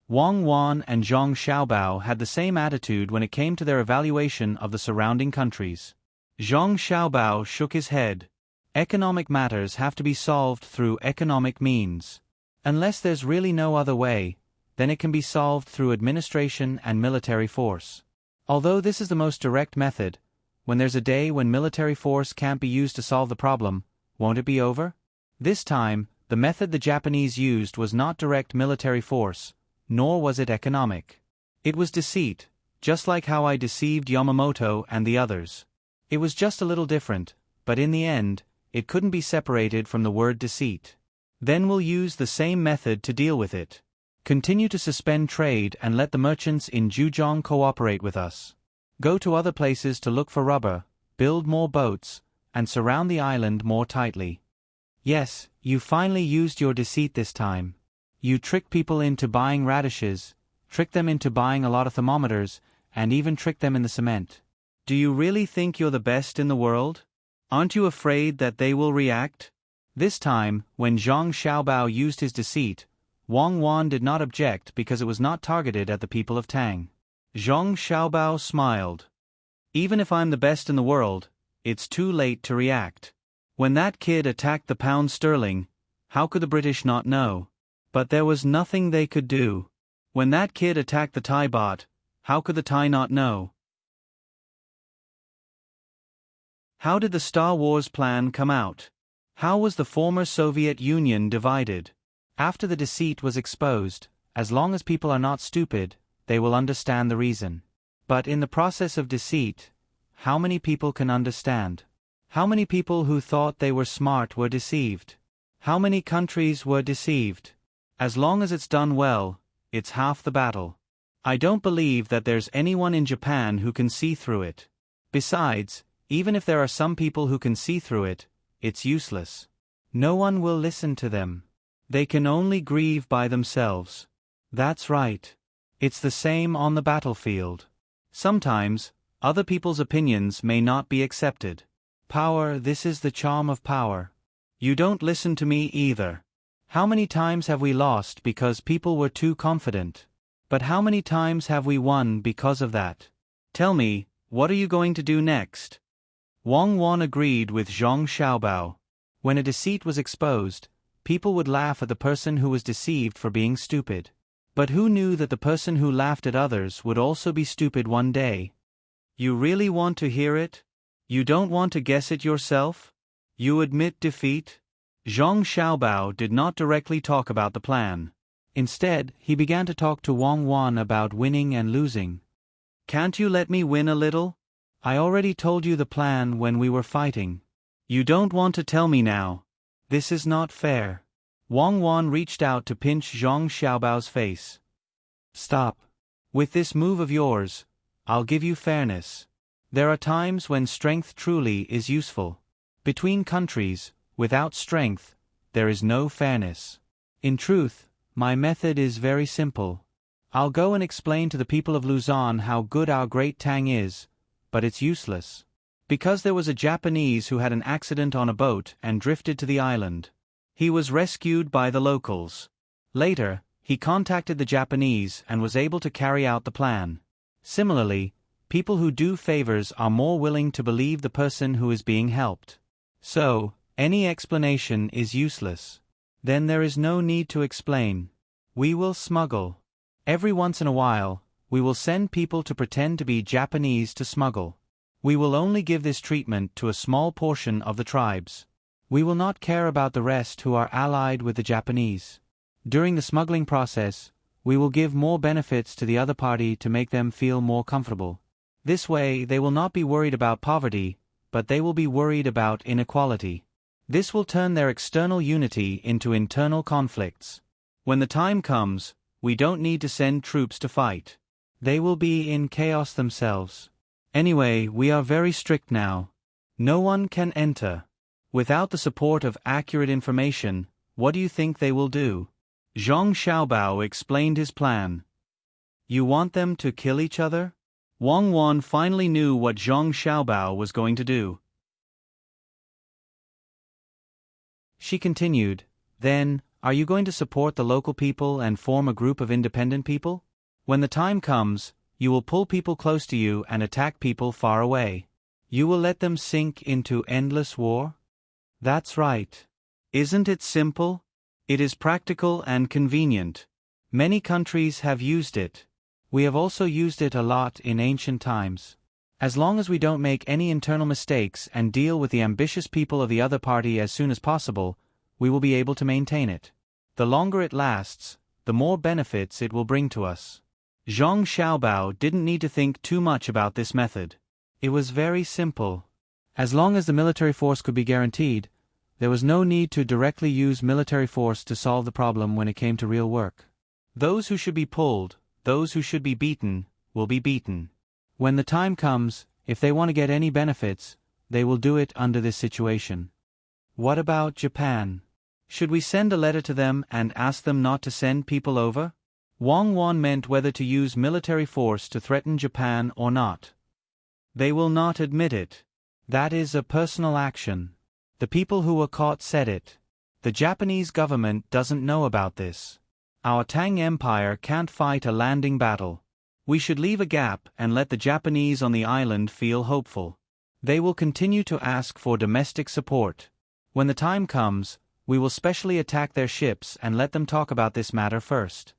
Wang Wan and Zhang Xiaobao had the same attitude when it came to their evaluation of the surrounding countries. Zhang Xiaobao shook his head. Economic matters have to be solved through economic means. Unless there's really no other way, then it can be solved through administration and military force. Although this is the most direct method, when there's a day when military force can't be used to solve the problem, won't it be over? This time, the method the Japanese used was not direct military force, nor was it economic. It was deceit, just like how I deceived Yamamoto and the others. It was just a little different, but in the end, it couldn't be separated from the word deceit. Then we'll use the same method to deal with it. Continue to suspend trade and let the merchants in Zhejiang cooperate with us. Go to other places to look for rubber, build more boats, and surround the island more tightly. Yes, you finally used your deceit this time. You tricked people into buying radishes, tricked them into buying a lot of thermometers, and even tricked them in the cement. Do you really think you're the best in the world? Aren't you afraid that they will react? This time, when Zhang Xiaobao used his deceit, Wang Wan did not object because it was not targeted at the people of Tang. Zhang Xiaobao smiled. Even if I'm the best in the world, it's too late to react. When that kid attacked the pound sterling, how could the British not know? But there was nothing they could do. When that kid attacked the Thai baht, how could the Thai not know? How did the Star Wars plan come out? How was the former Soviet Union divided? After the deceit was exposed, as long as people are not stupid, they will understand the reason. But in the process of deceit, how many people can understand? How many people who thought they were smart were deceived? How many countries were deceived? As long as it's done well, it's half the battle. I don't believe that there's anyone in Japan who can see through it. Besides, even if there are some people who can see through it, it's useless. No one will listen to them. They can only grieve by themselves. That's right. It's the same on the battlefield. Sometimes, other people's opinions may not be accepted. Power, this is the charm of power. You don't listen to me either. How many times have we lost because people were too confident? But how many times have we won because of that? Tell me, what are you going to do next? Wang Wan agreed with Zhang Xiaobao. When a deceit was exposed, people would laugh at the person who was deceived for being stupid. But who knew that the person who laughed at others would also be stupid one day? You really want to hear it? You don't want to guess it yourself? You admit defeat? Zhang Xiaobao did not directly talk about the plan. Instead, he began to talk to Wang Wan about winning and losing. Can't you let me win a little? I already told you the plan when we were fighting. You don't want to tell me now. This is not fair. Wang Wan reached out to pinch Zhang Xiaobao's face. Stop. With this move of yours, I'll give you fairness. There are times when strength truly is useful. Between countries, without strength, there is no fairness. In truth, my method is very simple. I'll go and explain to the people of Luzon how good our great Tang is, but it's useless. Because there was a Japanese who had an accident on a boat and drifted to the island. He was rescued by the locals. Later, he contacted the Japanese and was able to carry out the plan. Similarly, people who do favors are more willing to believe the person who is being helped. So, any explanation is useless. Then there is no need to explain. We will smuggle. Every once in a while, we will send people to pretend to be Japanese to smuggle. We will only give this treatment to a small portion of the tribes. We will not care about the rest who are allied with the Japanese. During the smuggling process, we will give more benefits to the other party to make them feel more comfortable. This way, they will not be worried about poverty, but they will be worried about inequality. This will turn their external unity into internal conflicts. When the time comes, we don't need to send troops to fight. They will be in chaos themselves. Anyway, we are very strict now. No one can enter. Without the support of accurate information, what do you think they will do? Zhang Xiaobao explained his plan. You want them to kill each other? Wang Wan finally knew what Zhang Xiaobao was going to do. She continued, Then, are you going to support the local people and form a group of independent people? When the time comes, you will pull people close to you and attack people far away. You will let them sink into endless war? That's right. Isn't it simple? It is practical and convenient. Many countries have used it. We have also used it a lot in ancient times. As long as we don't make any internal mistakes and deal with the ambitious people of the other party as soon as possible, we will be able to maintain it. The longer it lasts, the more benefits it will bring to us. Zhang Xiaobao didn't need to think too much about this method. It was very simple. As long as the military force could be guaranteed, there was no need to directly use military force to solve the problem when it came to real work. Those who should be pulled, those who should be beaten, will be beaten. When the time comes, if they want to get any benefits, they will do it under this situation. What about Japan? Should we send a letter to them and ask them not to send people over? Wang Wan meant whether to use military force to threaten Japan or not. They will not admit it. That is a personal action. The people who were caught said it. The Japanese government doesn't know about this. Our Tang Empire can't fight a landing battle. We should leave a gap and let the Japanese on the island feel hopeful. They will continue to ask for domestic support. When the time comes, we will specially attack their ships and let them talk about this matter first.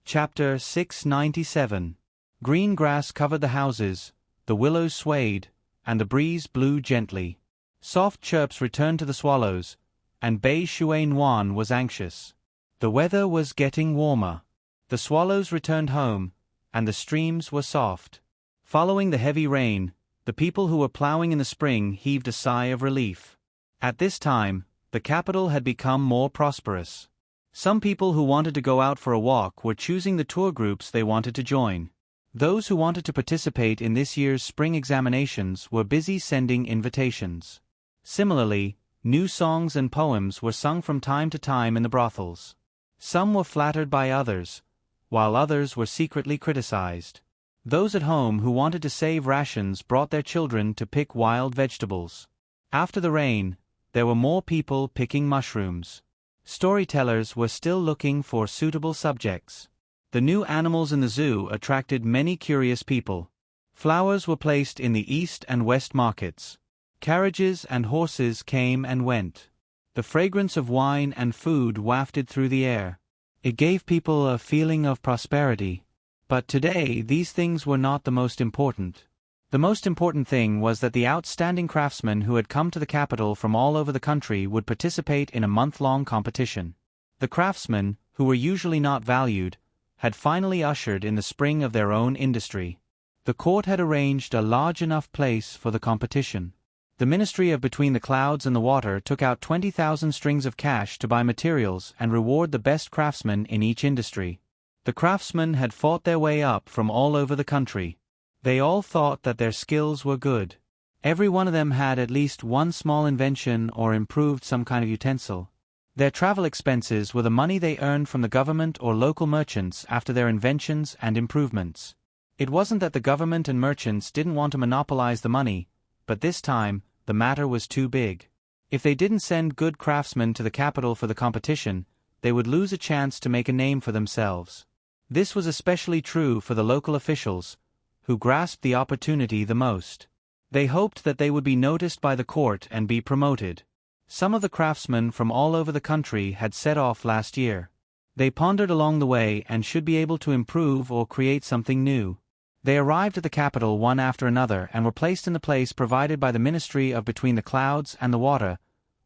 Chapter 697. Green grass covered the houses, the willows swayed, and the breeze blew gently. Soft chirps returned to the swallows, and Bei Xuan was anxious. The weather was getting warmer. The swallows returned home, and the streams were soft. Following the heavy rain, the people who were plowing in the spring heaved a sigh of relief. At this time, the capital had become more prosperous. Some people who wanted to go out for a walk were choosing the tour groups they wanted to join. Those who wanted to participate in this year's spring examinations were busy sending invitations. Similarly, new songs and poems were sung from time to time in the brothels. Some were flattered by others, while others were secretly criticized. Those at home who wanted to save rations brought their children to pick wild vegetables. After the rain, there were more people picking mushrooms. Storytellers were still looking for suitable subjects. The new animals in the zoo attracted many curious people. Flowers were placed in the east and west markets. Carriages and horses came and went. The fragrance of wine and food wafted through the air. It gave people a feeling of prosperity. But today these things were not the most important. The most important thing was that the outstanding craftsmen who had come to the capital from all over the country would participate in a month-long competition. The craftsmen, who were usually not valued, had finally ushered in the spring of their own industry. The court had arranged a large enough place for the competition. The Ministry of Between the Clouds and the Water took out 20,000 strings of cash to buy materials and reward the best craftsmen in each industry. The craftsmen had fought their way up from all over the country. They all thought that their skills were good. Every one of them had at least one small invention or improved some kind of utensil. Their travel expenses were the money they earned from the government or local merchants after their inventions and improvements. It wasn't that the government and merchants didn't want to monopolize the money, but this time, the matter was too big. If they didn't send good craftsmen to the capital for the competition, they would lose a chance to make a name for themselves. This was especially true for the local officials, who grasped the opportunity the most. They hoped that they would be noticed by the court and be promoted. Some of the craftsmen from all over the country had set off last year. They pondered along the way and should be able to improve or create something new. They arrived at the capital one after another and were placed in the place provided by the Ministry of Between the Clouds and the Water,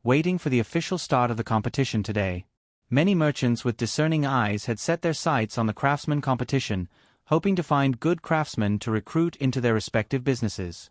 waiting for the official start of the competition today. Many merchants with discerning eyes had set their sights on the craftsman competition, hoping to find good craftsmen to recruit into their respective businesses.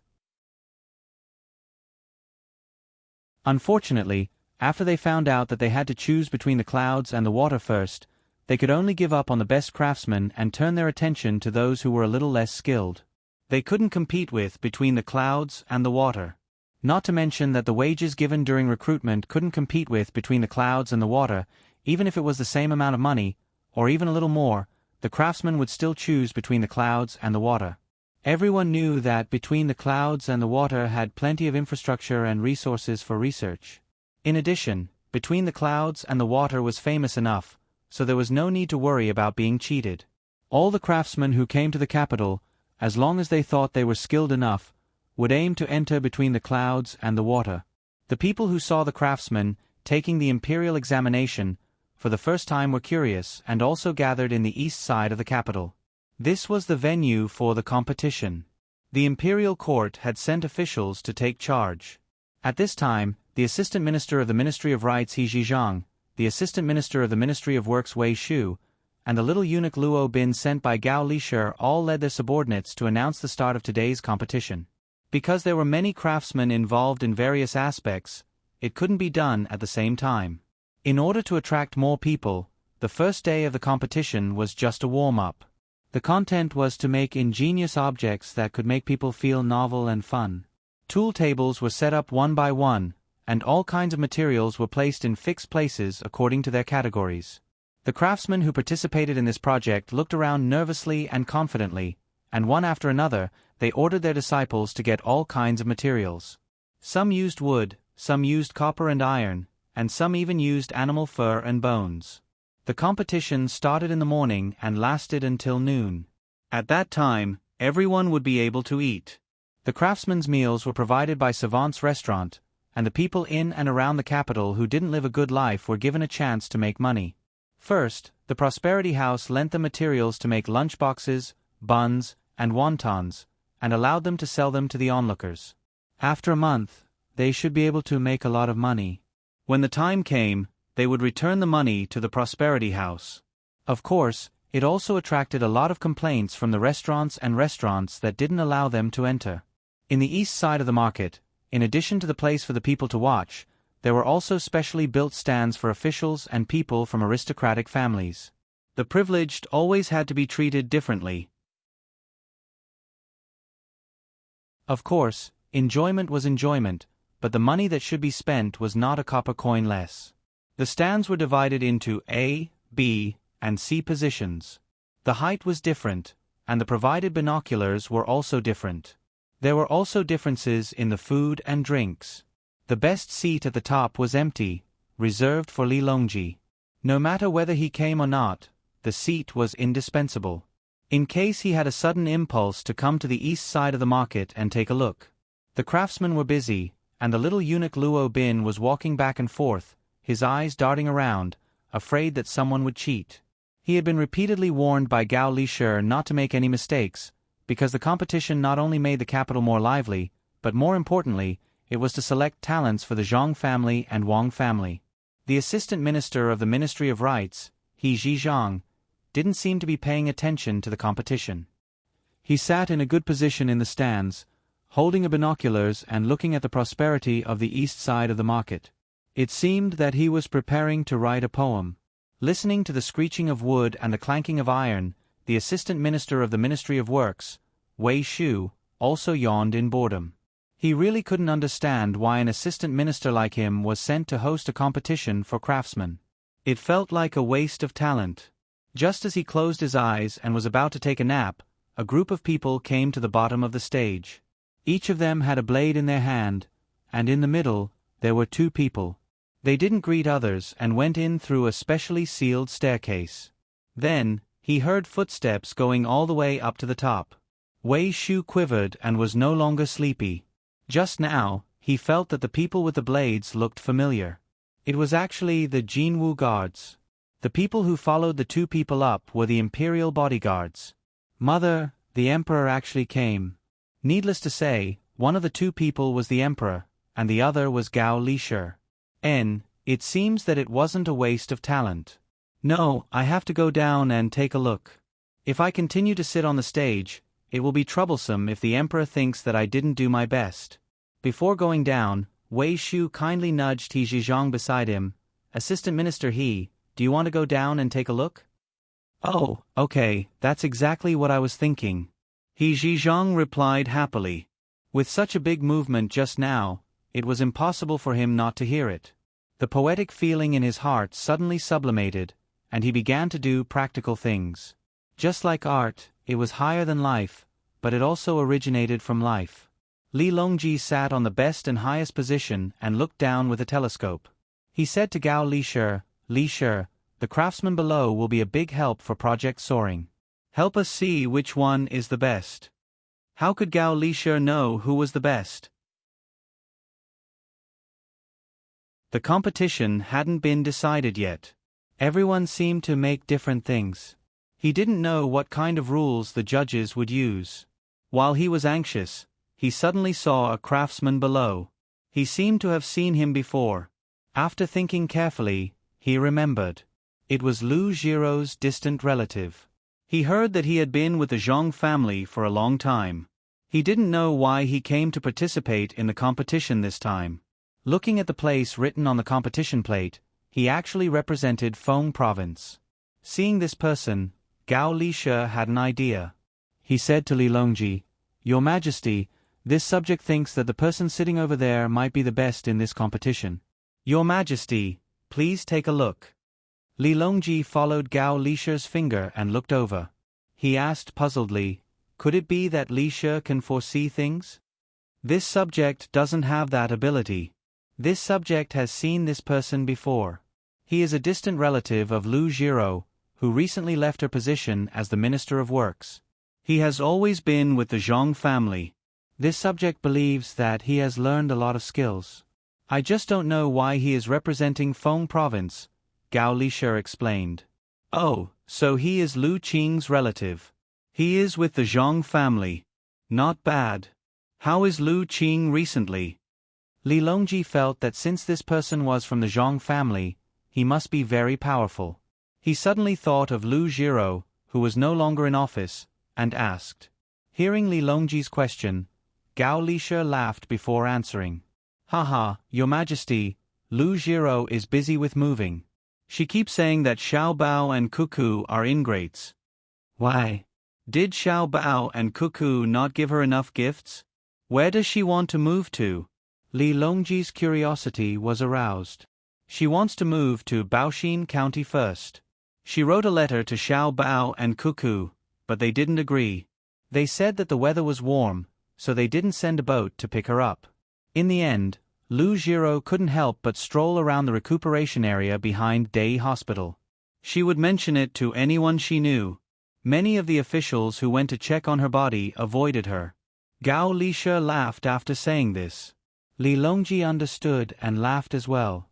Unfortunately, after they found out that they had to choose between the clouds and the water first, they could only give up on the best craftsmen and turn their attention to those who were a little less skilled. They couldn't compete with between the clouds and the water. Not to mention that the wages given during recruitment couldn't compete with between the clouds and the water, even if it was the same amount of money, or even a little more, the craftsmen would still choose between the clouds and the water. Everyone knew that between the clouds and the water had plenty of infrastructure and resources for research. In addition, between the clouds and the water was famous enough, so there was no need to worry about being cheated. All the craftsmen who came to the capital, as long as they thought they were skilled enough, would aim to enter between the clouds and the water. The people who saw the craftsmen taking the imperial examination for the first time were curious and also gathered in the east side of the capital. This was the venue for the competition. The imperial court had sent officials to take charge. At this time, the assistant minister of the Ministry of Rights He Zhizhang, the assistant minister of the Ministry of Works Wei Shu, and the little eunuch Luo Bin sent by Gao Lishir all led their subordinates to announce the start of today's competition. Because there were many craftsmen involved in various aspects, it couldn't be done at the same time. In order to attract more people, the first day of the competition was just a warm-up. The content was to make ingenious objects that could make people feel novel and fun. Tool tables were set up one by one, and all kinds of materials were placed in fixed places according to their categories. The craftsmen who participated in this project looked around nervously and confidently, and one after another, they ordered their disciples to get all kinds of materials. Some used wood, some used copper and iron, and some even used animal fur and bones. The competition started in the morning and lasted until noon. At that time, everyone would be able to eat. The craftsmen's meals were provided by Savant's restaurant, and the people in and around the capital who didn't live a good life were given a chance to make money. First, the Prosperity House lent them materials to make lunchboxes, buns, and wontons, and allowed them to sell them to the onlookers. After a month, they should be able to make a lot of money. When the time came, they would return the money to the Prosperity House. Of course, it also attracted a lot of complaints from the restaurants that didn't allow them to enter. In the east side of the market, in addition to the place for the people to watch, there were also specially built stands for officials and people from aristocratic families. The privileged always had to be treated differently. Of course, enjoyment was enjoyment, but the money that should be spent was not a copper coin less. The stands were divided into A, B, and C positions. The height was different, and the provided binoculars were also different. There were also differences in the food and drinks. The best seat at the top was empty, reserved for Li Longji. No matter whether he came or not, the seat was indispensable. In case he had a sudden impulse to come to the east side of the market and take a look. The craftsmen were busy, and the little eunuch Luo Bin was walking back and forth, his eyes darting around, afraid that someone would cheat. He had been repeatedly warned by Gao Lishir not to make any mistakes, because the competition not only made the capital more lively, but more importantly, it was to select talents for the Zhang family and Wang family. The assistant minister of the Ministry of Rights, He Zhizhang, didn't seem to be paying attention to the competition. He sat in a good position in the stands, holding a binoculars and looking at the prosperity of the east side of the market. It seemed that he was preparing to write a poem. Listening to the screeching of wood and the clanking of iron, the assistant minister of the Ministry of Works, Wei Shu, also yawned in boredom. He really couldn't understand why an assistant minister like him was sent to host a competition for craftsmen. It felt like a waste of talent. Just as he closed his eyes and was about to take a nap, a group of people came to the bottom of the stage. Each of them had a blade in their hand, and in the middle, there were two people. They didn't greet others and went in through a specially sealed staircase. Then, he heard footsteps going all the way up to the top. Wei Shu quivered and was no longer sleepy. Just now, he felt that the people with the blades looked familiar. It was actually the Jinwu guards. The people who followed the two people up were the imperial bodyguards. Mother, the emperor actually came. Needless to say, one of the two people was the emperor, and the other was Gao Lisher. It seems that it wasn't a waste of talent. No, I have to go down and take a look. If I continue to sit on the stage, it will be troublesome if the emperor thinks that I didn't do my best. Before going down, Wei Shu kindly nudged He Zhizhong beside him. Assistant Minister He, do you want to go down and take a look? Oh, okay, that's exactly what I was thinking. He Zhizhong replied happily. With such a big movement just now, it was impossible for him not to hear it. The poetic feeling in his heart suddenly sublimated, and he began to do practical things. Just like art, it was higher than life, but it also originated from life. Li Longji sat on the best and highest position and looked down with a telescope. He said to Gao Lisher, "Lisher, the craftsman below will be a big help for Project Soaring. Help us see which one is the best." How could Gao Lisher know who was the best? The competition hadn't been decided yet. Everyone seemed to make different things. He didn't know what kind of rules the judges would use. While he was anxious, he suddenly saw a craftsman below. He seemed to have seen him before. After thinking carefully, he remembered. It was Lu Jiro's distant relative. He heard that he had been with the Zhong family for a long time. He didn't know why he came to participate in the competition this time. Looking at the place written on the competition plate, he actually represented Feng Province. Seeing this person, Gao Lisher had an idea. He said to Li Longji, "Your Majesty, this subject thinks that the person sitting over there might be the best in this competition. Your Majesty, please take a look." Li Longji followed Gao Lisher's finger and looked over. He asked puzzledly, "Could it be that Lisher can foresee things? This subject doesn't have that ability. This subject has seen this person before. He is a distant relative of Lu Jiro, who recently left her position as the Minister of Works. He has always been with the Zhong family. This subject believes that he has learned a lot of skills. I just don't know why he is representing Feng Province," Gao Lisher explained. "Oh, so he is Lu Qing's relative. He is with the Zhong family. Not bad. How is Lu Qing recently?" Li Longji felt that since this person was from the Zhong family, he must be very powerful. He suddenly thought of Lu Jiro, who was no longer in office, and asked. Hearing Li Longji's question, Gao Lisher laughed before answering. "Haha, Your Majesty, Lu Jiro is busy with moving. She keeps saying that Xiao Bao and Cuckoo are ingrates." "Why? Did Xiao Bao and Cuckoo not give her enough gifts? Where does she want to move to?" Li Longji's curiosity was aroused. "She wants to move to Baoxin County first. She wrote a letter to Xiao Bao and Cuckoo, but they didn't agree. They said that the weather was warm, so they didn't send a boat to pick her up. In the end, Lu Jiro couldn't help but stroll around the recuperation area behind Dei Hospital. She would mention it to anyone she knew. Many of the officials who went to check on her body avoided her." Gao Lisher laughed after saying this. Li Longji understood and laughed as well.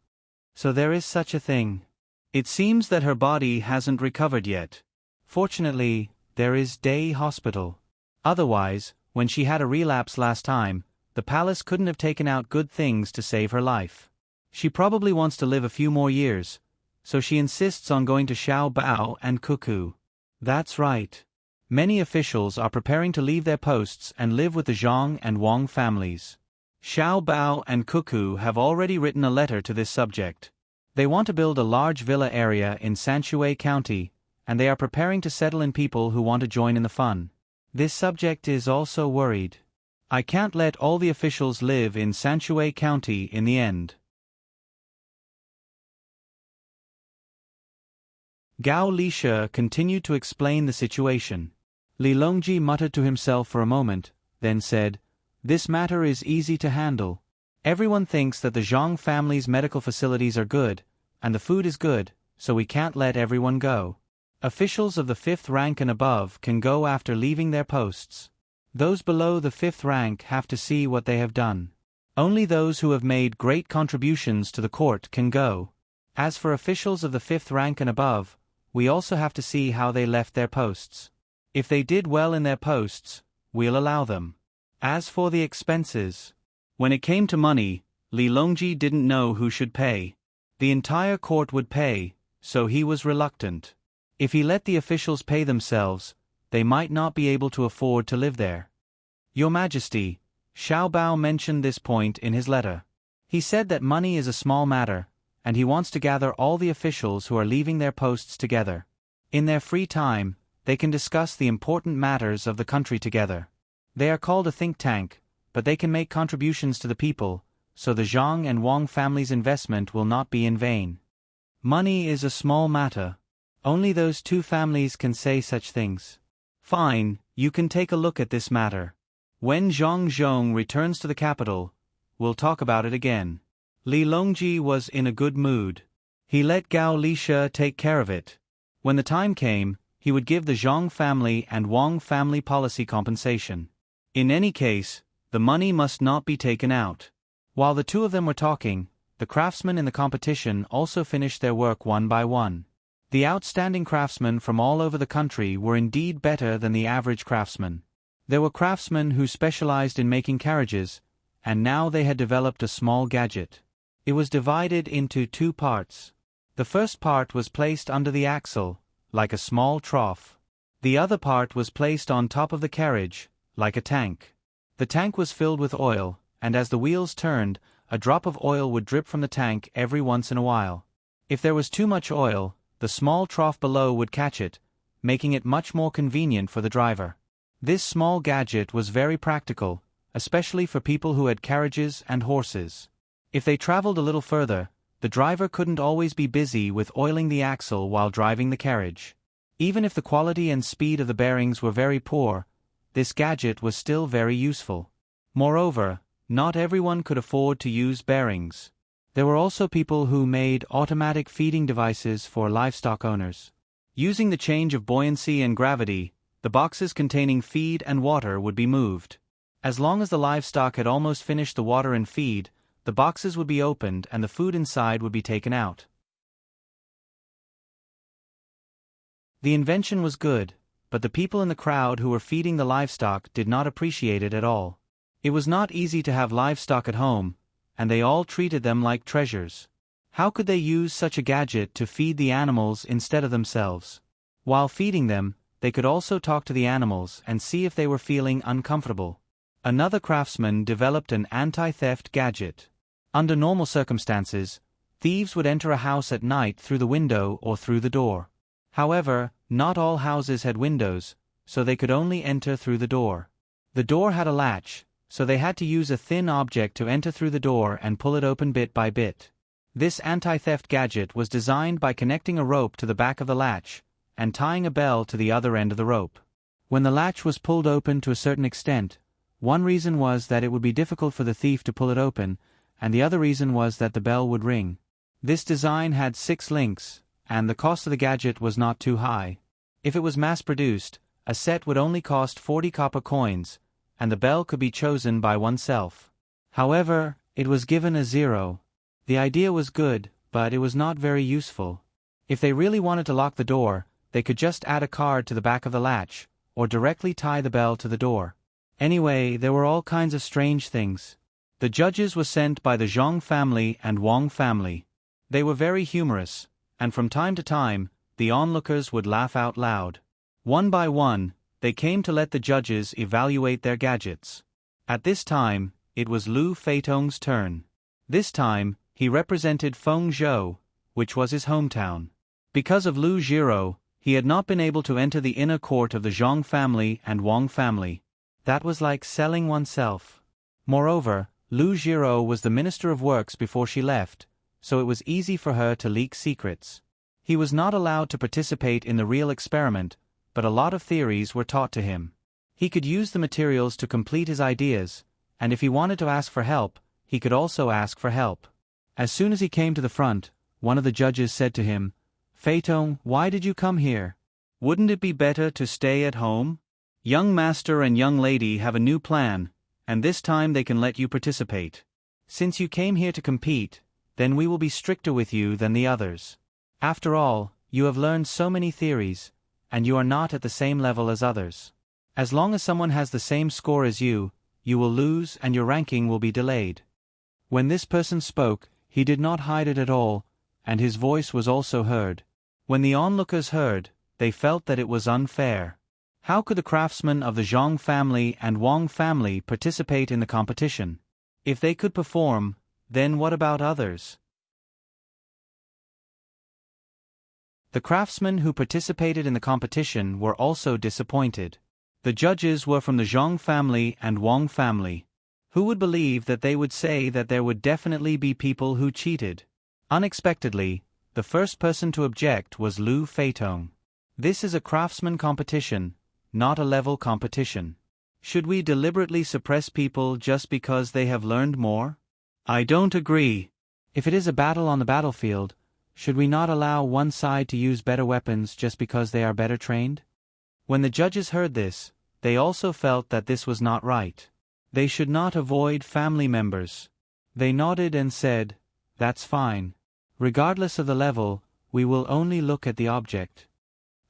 "So there is such a thing. It seems that her body hasn't recovered yet. Fortunately, there is Dei Hospital. Otherwise, when she had a relapse last time, the palace couldn't have taken out good things to save her life. She probably wants to live a few more years, so she insists on going to Xiao Bao and Cuckoo." "That's right. Many officials are preparing to leave their posts and live with the Zhang and Wang families. Xiao Bao and Cuckoo have already written a letter to this subject. They want to build a large villa area in Sanshui County, and they are preparing to settle in people who want to join in the fun. This subject is also worried. I can't let all the officials live in Sanshui County in the end. Gao Lisha continued to explain the situation. Li Longji muttered to himself for a moment, then said, "This matter is easy to handle. Everyone thinks that the Zhang family's medical facilities are good, and the food is good, so we can't let everyone go. Officials of the 5th rank and above can go after leaving their posts. Those below the 5th rank have to see what they have done. Only those who have made great contributions to the court can go. As for officials of the 5th rank and above, we also have to see how they left their posts. If they did well in their posts, we'll allow them. As for the expenses..." When it came to money, Li Longji didn't know who should pay. The entire court would pay, so he was reluctant. If he let the officials pay themselves, they might not be able to afford to live there. "Your Majesty," Xiao Bao mentioned this point in his letter. He said that money is a small matter, and he wants to gather all the officials who are leaving their posts together. In their free time, they can discuss the important matters of the country together. They are called a think tank, but they can make contributions to the people, so the Zhang and Wang families' investment will not be in vain. Money is a small matter. Only those two families can say such things. Fine, you can take a look at this matter. When Zhang Zhong returns to the capital, we'll talk about it again. Li Longji was in a good mood. He let Gao Lisha take care of it. When the time came, he would give the Zhang family and Wang family policy compensation. In any case, the money must not be taken out. While the two of them were talking, the craftsmen in the competition also finished their work one by one. The outstanding craftsmen from all over the country were indeed better than the average craftsmen. There were craftsmen who specialized in making carriages, and now they had developed a small gadget. It was divided into two parts. The first part was placed under the axle, like a small trough. The other part was placed on top of the carriage, like a tank. The tank was filled with oil, and as the wheels turned, a drop of oil would drip from the tank every once in a while. If there was too much oil, the small trough below would catch it, making it much more convenient for the driver. This small gadget was very practical, especially for people who had carriages and horses. If they traveled a little further, the driver couldn't always be busy with oiling the axle while driving the carriage. Even if the quality and speed of the bearings were very poor, this gadget was still very useful. Moreover, not everyone could afford to use bearings. There were also people who made automatic feeding devices for livestock owners. Using the change of buoyancy and gravity, the boxes containing feed and water would be moved. As long as the livestock had almost finished the water and feed, the boxes would be opened and the food inside would be taken out. The invention was good, but the people in the crowd who were feeding the livestock did not appreciate it at all. It was not easy to have livestock at home, and they all treated them like treasures. How could they use such a gadget to feed the animals instead of themselves? While feeding them, they could also talk to the animals and see if they were feeling uncomfortable. Another craftsman developed an anti-theft gadget. Under normal circumstances, thieves would enter a house at night through the window or through the door. However, not all houses had windows, so they could only enter through the door. The door had a latch, so they had to use a thin object to enter through the door and pull it open bit by bit. This anti-theft gadget was designed by connecting a rope to the back of the latch, and tying a bell to the other end of the rope. When the latch was pulled open to a certain extent, one reason was that it would be difficult for the thief to pull it open, and the other reason was that the bell would ring. This design had 6 links, and the cost of the gadget was not too high. If it was mass-produced, a set would only cost 40 copper coins, and the bell could be chosen by oneself. However, it was given a 0. The idea was good, but it was not very useful. If they really wanted to lock the door, they could just add a card to the back of the latch, or directly tie the bell to the door. Anyway, there were all kinds of strange things. The judges were sent by the Zhang family and Wang family. They were very humorous, and from time to time, the onlookers would laugh out loud. One by one, they came to let the judges evaluate their gadgets. At this time, it was Lu Feitong's turn. This time, he represented Fengzhou, which was his hometown. Because of Lu Jiro, he had not been able to enter the inner court of the Zhang family and Wang family. That was like selling oneself. Moreover, Lu Jiro was the Minister of Works before she left, so it was easy for her to leak secrets. He was not allowed to participate in the real experiment, but a lot of theories were taught to him. He could use the materials to complete his ideas, and if he wanted to ask for help, he could also ask for help. As soon as he came to the front, one of the judges said to him, "Feitong, why did you come here? Wouldn't it be better to stay at home? Young master and young lady have a new plan, and this time they can let you participate. Since you came here to compete, then we will be stricter with you than the others. After all, you have learned so many theories, and you are not at the same level as others. As long as someone has the same score as you will lose and your ranking will be delayed." When this person spoke, he did not hide it at all, and his voice was also heard. When the onlookers heard, they felt that it was unfair. How could the craftsmen of the Zhang family and Wang family participate in the competition? If they could perform, then what about others? The craftsmen who participated in the competition were also disappointed. The judges were from the Zhang family and Wang family. Who would believe that they would say that there would definitely be people who cheated? Unexpectedly, the first person to object was Lu Feitong. This is a craftsman competition, not a level competition. Should we deliberately suppress people just because they have learned more? I don't agree. If it is a battle on the battlefield, should we not allow one side to use better weapons just because they are better trained? When the judges heard this, they also felt that this was not right. They should not avoid family members. They nodded and said, "That's fine. Regardless of the level, we will only look at the object."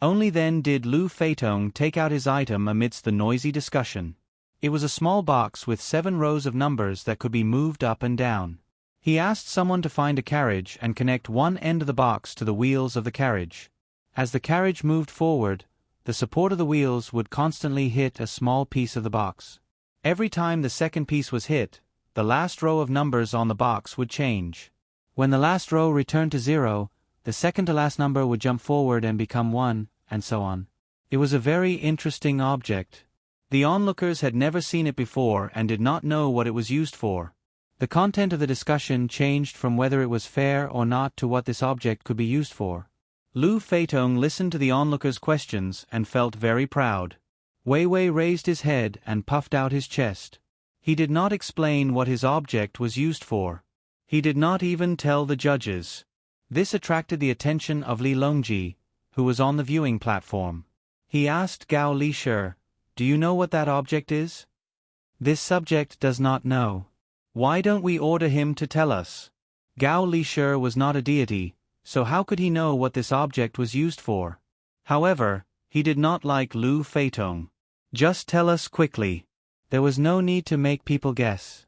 Only then did Lu Feitong take out his item amidst the noisy discussion. It was a small box with 7 rows of numbers that could be moved up and down. He asked someone to find a carriage and connect one end of the box to the wheels of the carriage. As the carriage moved forward, the support of the wheels would constantly hit a small piece of the box. Every time the second piece was hit, the last row of numbers on the box would change. When the last row returned to 0, the second to last number would jump forward and become 1, and so on. It was a very interesting object. The onlookers had never seen it before and did not know what it was used for. The content of the discussion changed from whether it was fair or not to what this object could be used for. Lu Feitong listened to the onlookers' questions and felt very proud. Wei Wei raised his head and puffed out his chest. He did not explain what his object was used for. He did not even tell the judges. This attracted the attention of Li Longji, who was on the viewing platform. He asked Gao Lishir, "Do you know what that object is?" This subject does not know. Why don't we order him to tell us? Gao Lishir was not a deity, so how could he know what this object was used for? However, he did not like Lu Feitong. "Just tell us quickly." There was no need to make people guess.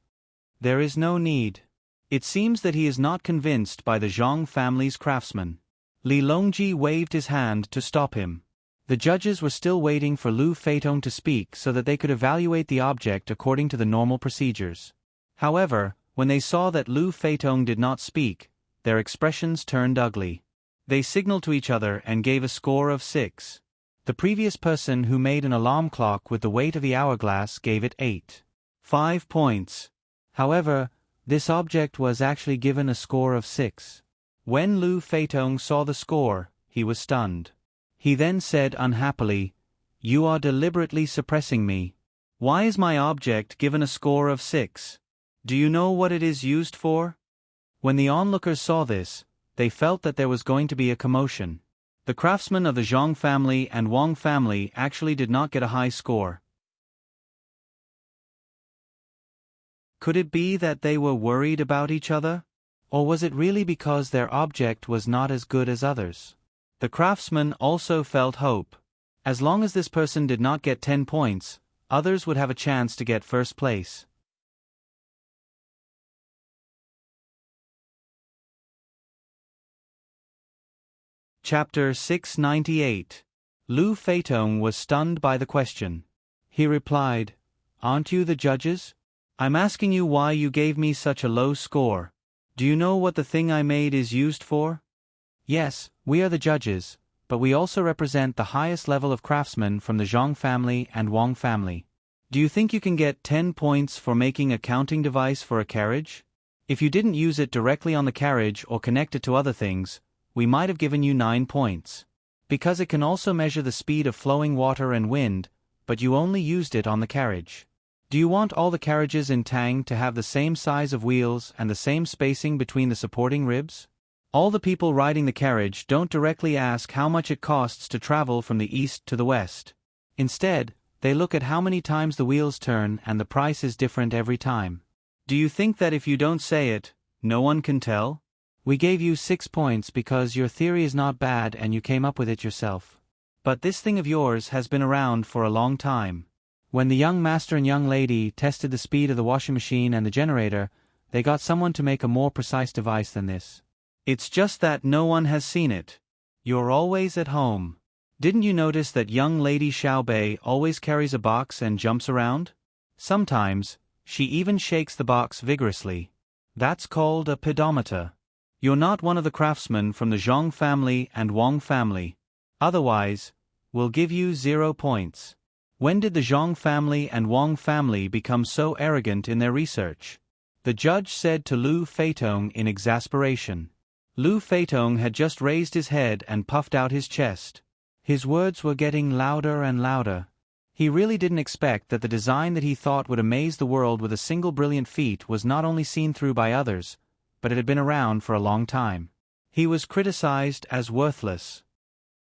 There is no need. It seems that he is not convinced by the Zhang family's craftsmen. Li Longji waved his hand to stop him. The judges were still waiting for Lu Feitong to speak so that they could evaluate the object according to the normal procedures. However, when they saw that Lu Feitong did not speak, their expressions turned ugly. They signaled to each other and gave a score of 6. The previous person who made an alarm clock with the weight of the hourglass gave it 8. 5 points. However, this object was actually given a score of 6. When Lu Feitong saw the score, he was stunned. He then said unhappily, "You are deliberately suppressing me. Why is my object given a score of 6? Do you know what it is used for?" When the onlookers saw this, they felt that there was going to be a commotion. The craftsmen of the Zhang family and Wang family actually did not get a high score. Could it be that they were worried about each other? Or was it really because their object was not as good as others? The craftsman also felt hope. As long as this person did not get 10 points, others would have a chance to get first place. Chapter 698. Lu Feitong was stunned by the question. He replied, "Aren't you the judges? I'm asking you why you gave me such a low score. Do you know what the thing I made is used for?" "Yes, we are the judges, but we also represent the highest level of craftsmen from the Zhang family and Wang family. Do you think you can get 10 points for making a counting device for a carriage? If you didn't use it directly on the carriage or connect it to other things, we might have given you 9 points. Because it can also measure the speed of flowing water and wind, but you only used it on the carriage. Do you want all the carriages in Tang to have the same size of wheels and the same spacing between the supporting ribs? All the people riding the carriage don't directly ask how much it costs to travel from the east to the west. Instead, they look at how many times the wheels turn and the price is different every time. Do you think that if you don't say it, no one can tell? We gave you 6 points because your theory is not bad and you came up with it yourself. But this thing of yours has been around for a long time. When the young master and young lady tested the speed of the washing machine and the generator, they got someone to make a more precise device than this. It's just that no one has seen it. You're always at home. Didn't you notice that young lady Xiaobei always carries a box and jumps around? Sometimes, she even shakes the box vigorously. That's called a pedometer. You're not one of the craftsmen from the Zhang family and Wang family. Otherwise, we'll give you 0 points. When did the Zhang family and Wang family become so arrogant in their research? The judge said to Lu Feitong in exasperation. Lu Feitong had just raised his head and puffed out his chest. His words were getting louder and louder. He really didn't expect that the design that he thought would amaze the world with a single brilliant feat was not only seen through by others, but it had been around for a long time. He was criticized as worthless.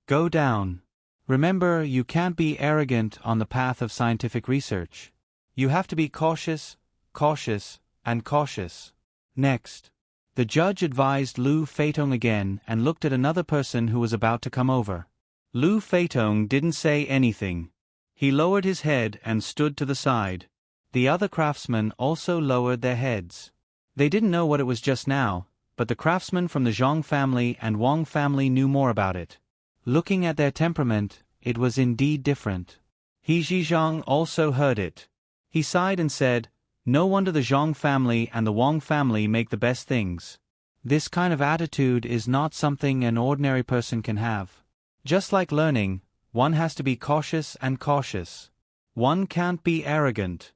Go down. Remember, you can't be arrogant on the path of scientific research. You have to be cautious, cautious, and cautious. Next. The judge advised Lu Feitong again and looked at another person who was about to come over. Lu Feitong didn't say anything. He lowered his head and stood to the side. The other craftsmen also lowered their heads. They didn't know what it was just now, but the craftsmen from the Zhang family and Wang family knew more about it. Looking at their temperament, it was indeed different. He Zhizhang also heard it. He sighed and said, "No wonder the Zhang family and the Wang family make the best things. This kind of attitude is not something an ordinary person can have. Just like learning, one has to be cautious and cautious. One can't be arrogant."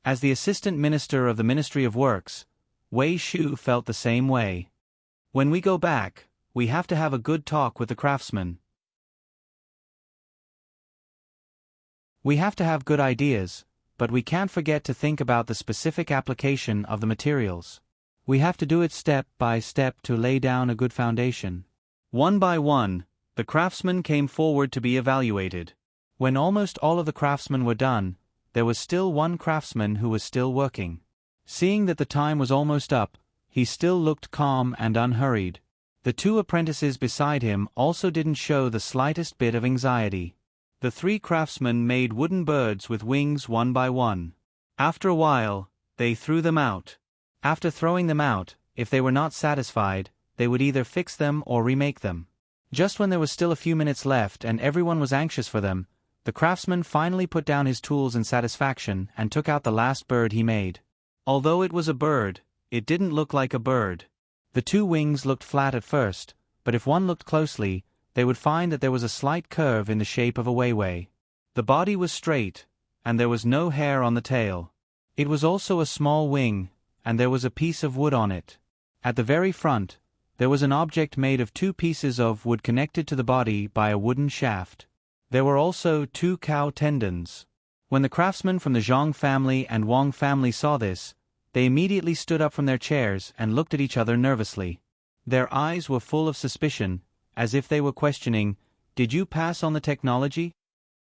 As the assistant minister of the Ministry of Works, Wei Shu felt the same way. When we go back, we have to have a good talk with the craftsmen. We have to have good ideas, but we can't forget to think about the specific application of the materials. We have to do it step by step to lay down a good foundation. One by one, the craftsmen came forward to be evaluated. When almost all of the craftsmen were done, there was still one craftsman who was still working. Seeing that the time was almost up, he still looked calm and unhurried. The 2 apprentices beside him also didn't show the slightest bit of anxiety. The 3 craftsmen made wooden birds with wings one by one. After a while, they threw them out. After throwing them out, if they were not satisfied, they would either fix them or remake them. Just when there was still a few minutes left and everyone was anxious for them, the craftsman finally put down his tools in satisfaction and took out the last bird he made. Although it was a bird, it didn't look like a bird. The 2 wings looked flat at first, but if one looked closely, they would find that there was a slight curve in the shape of a weiwei. The body was straight, and there was no hair on the tail. It was also a small wing, and there was a piece of wood on it. At the very front, there was an object made of 2 pieces of wood connected to the body by a wooden shaft. There were also 2 cow tendons. When the craftsmen from the Zhang family and Wang family saw this, they immediately stood up from their chairs and looked at each other nervously. Their eyes were full of suspicion, as if they were questioning, "Did you pass on the technology?"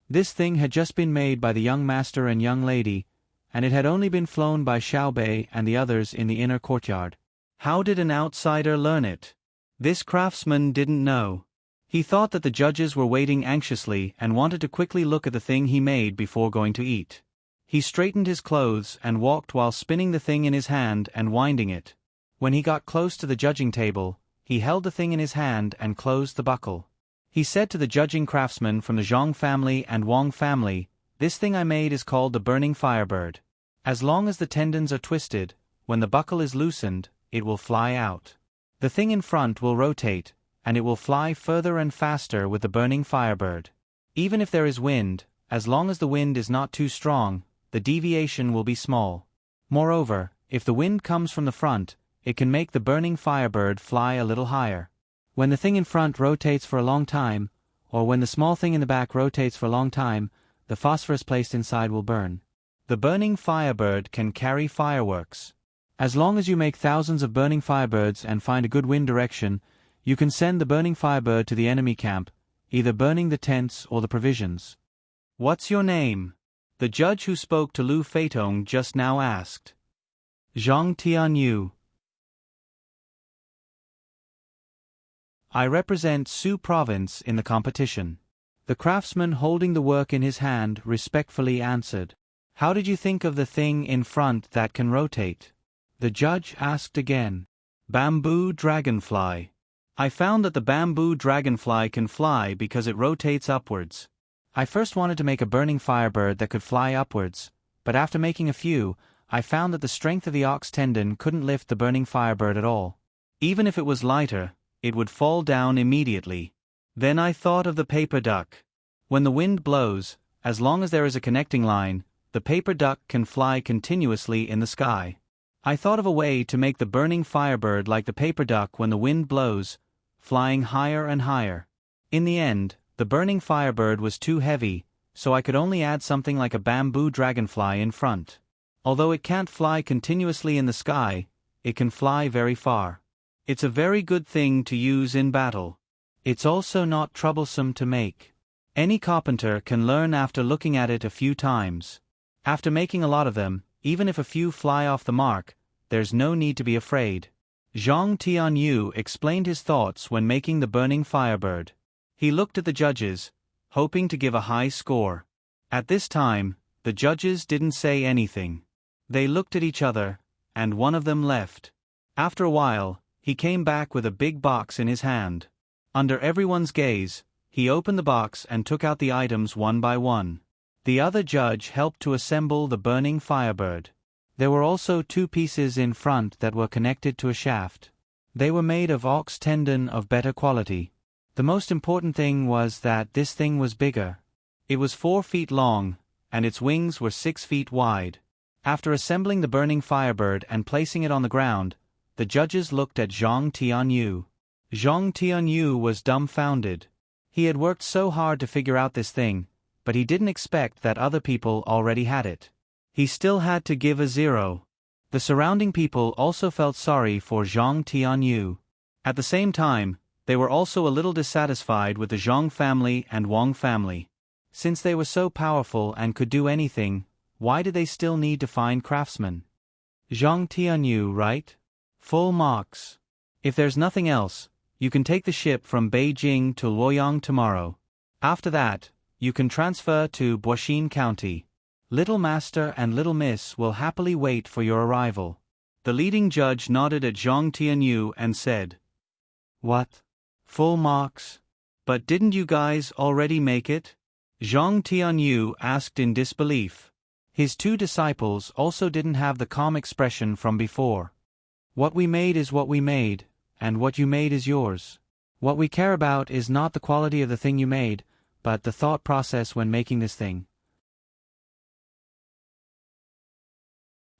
This thing had just been made by the young master and young lady, and it had only been flown by Xiaobei and the others in the inner courtyard. How did an outsider learn it? This craftsman didn't know. He thought that the judges were waiting anxiously and wanted to quickly look at the thing he made before going to eat. He straightened his clothes and walked while spinning the thing in his hand and winding it. When he got close to the judging table, he held the thing in his hand and closed the buckle. He said to the judging craftsmen from the Zhang family and Wang family, "This thing I made is called the burning firebird. As long as the tendons are twisted, when the buckle is loosened, it will fly out. The thing in front will rotate, and it will fly further and faster with the burning firebird. Even if there is wind, as long as the wind is not too strong, the deviation will be small. Moreover, if the wind comes from the front, it can make the burning firebird fly a little higher. When the thing in front rotates for a long time, or when the small thing in the back rotates for a long time, the phosphorus placed inside will burn. The burning firebird can carry fireworks. As long as you make thousands of burning firebirds and find a good wind direction, you can send the burning firebird to the enemy camp, either burning the tents or the provisions." "What's your name?" the judge who spoke to Lu Feitong just now asked. "Zhang Tianyu. I represent Su province in the competition." The craftsman holding the work in his hand respectfully answered. "How did you think of the thing in front that can rotate?" The judge asked again. "Bamboo dragonfly. I found that the bamboo dragonfly can fly because it rotates upwards. I first wanted to make a burning firebird that could fly upwards, but after making a few, I found that the strength of the ox tendon couldn't lift the burning firebird at all. Even if it was lighter, it would fall down immediately. Then I thought of the paper duck. When the wind blows, as long as there is a connecting line, the paper duck can fly continuously in the sky. I thought of a way to make the burning firebird like the paper duck when the wind blows, flying higher and higher. In the end, the burning firebird was too heavy, so I could only add something like a bamboo dragonfly in front. Although it can't fly continuously in the sky, it can fly very far. It's a very good thing to use in battle. It's also not troublesome to make. Any carpenter can learn after looking at it a few times. After making a lot of them, even if a few fly off the mark, there's no need to be afraid." Zhang Tianyu explained his thoughts when making the burning firebird. He looked at the judges, hoping to give a high score. At this time, the judges didn't say anything. They looked at each other, and one of them left. After a while, he came back with a big box in his hand. Under everyone's gaze, he opened the box and took out the items one by one. The other judge helped to assemble the burning firebird. There were also 2 pieces in front that were connected to a shaft. They were made of ox tendon of better quality. The most important thing was that this thing was bigger. It was 4 feet long, and its wings were 6 feet wide. After assembling the burning firebird and placing it on the ground, the judges looked at Zhang Tianyu. Zhang Tianyu was dumbfounded. He had worked so hard to figure out this thing, but he didn't expect that other people already had it. He still had to give a 0. The surrounding people also felt sorry for Zhang Tianyu. At the same time, they were also a little dissatisfied with the Zhang family and Wang family. Since they were so powerful and could do anything, why did they still need to find craftsmen? Zhang Tianyu, right? Full marks. If there's nothing else, you can take the ship from Beijing to Luoyang tomorrow. After that, you can transfer to Buxin County. Little Master and Little Miss will happily wait for your arrival." The leading judge nodded at Zhang Tianyu and said, "What? Full marks? But didn't you guys already make it?" Zhang Tianyu asked in disbelief. His 2 disciples also didn't have the calm expression from before. "What we made is what we made, and what you made is yours. What we care about is not the quality of the thing you made, but the thought process when making this thing."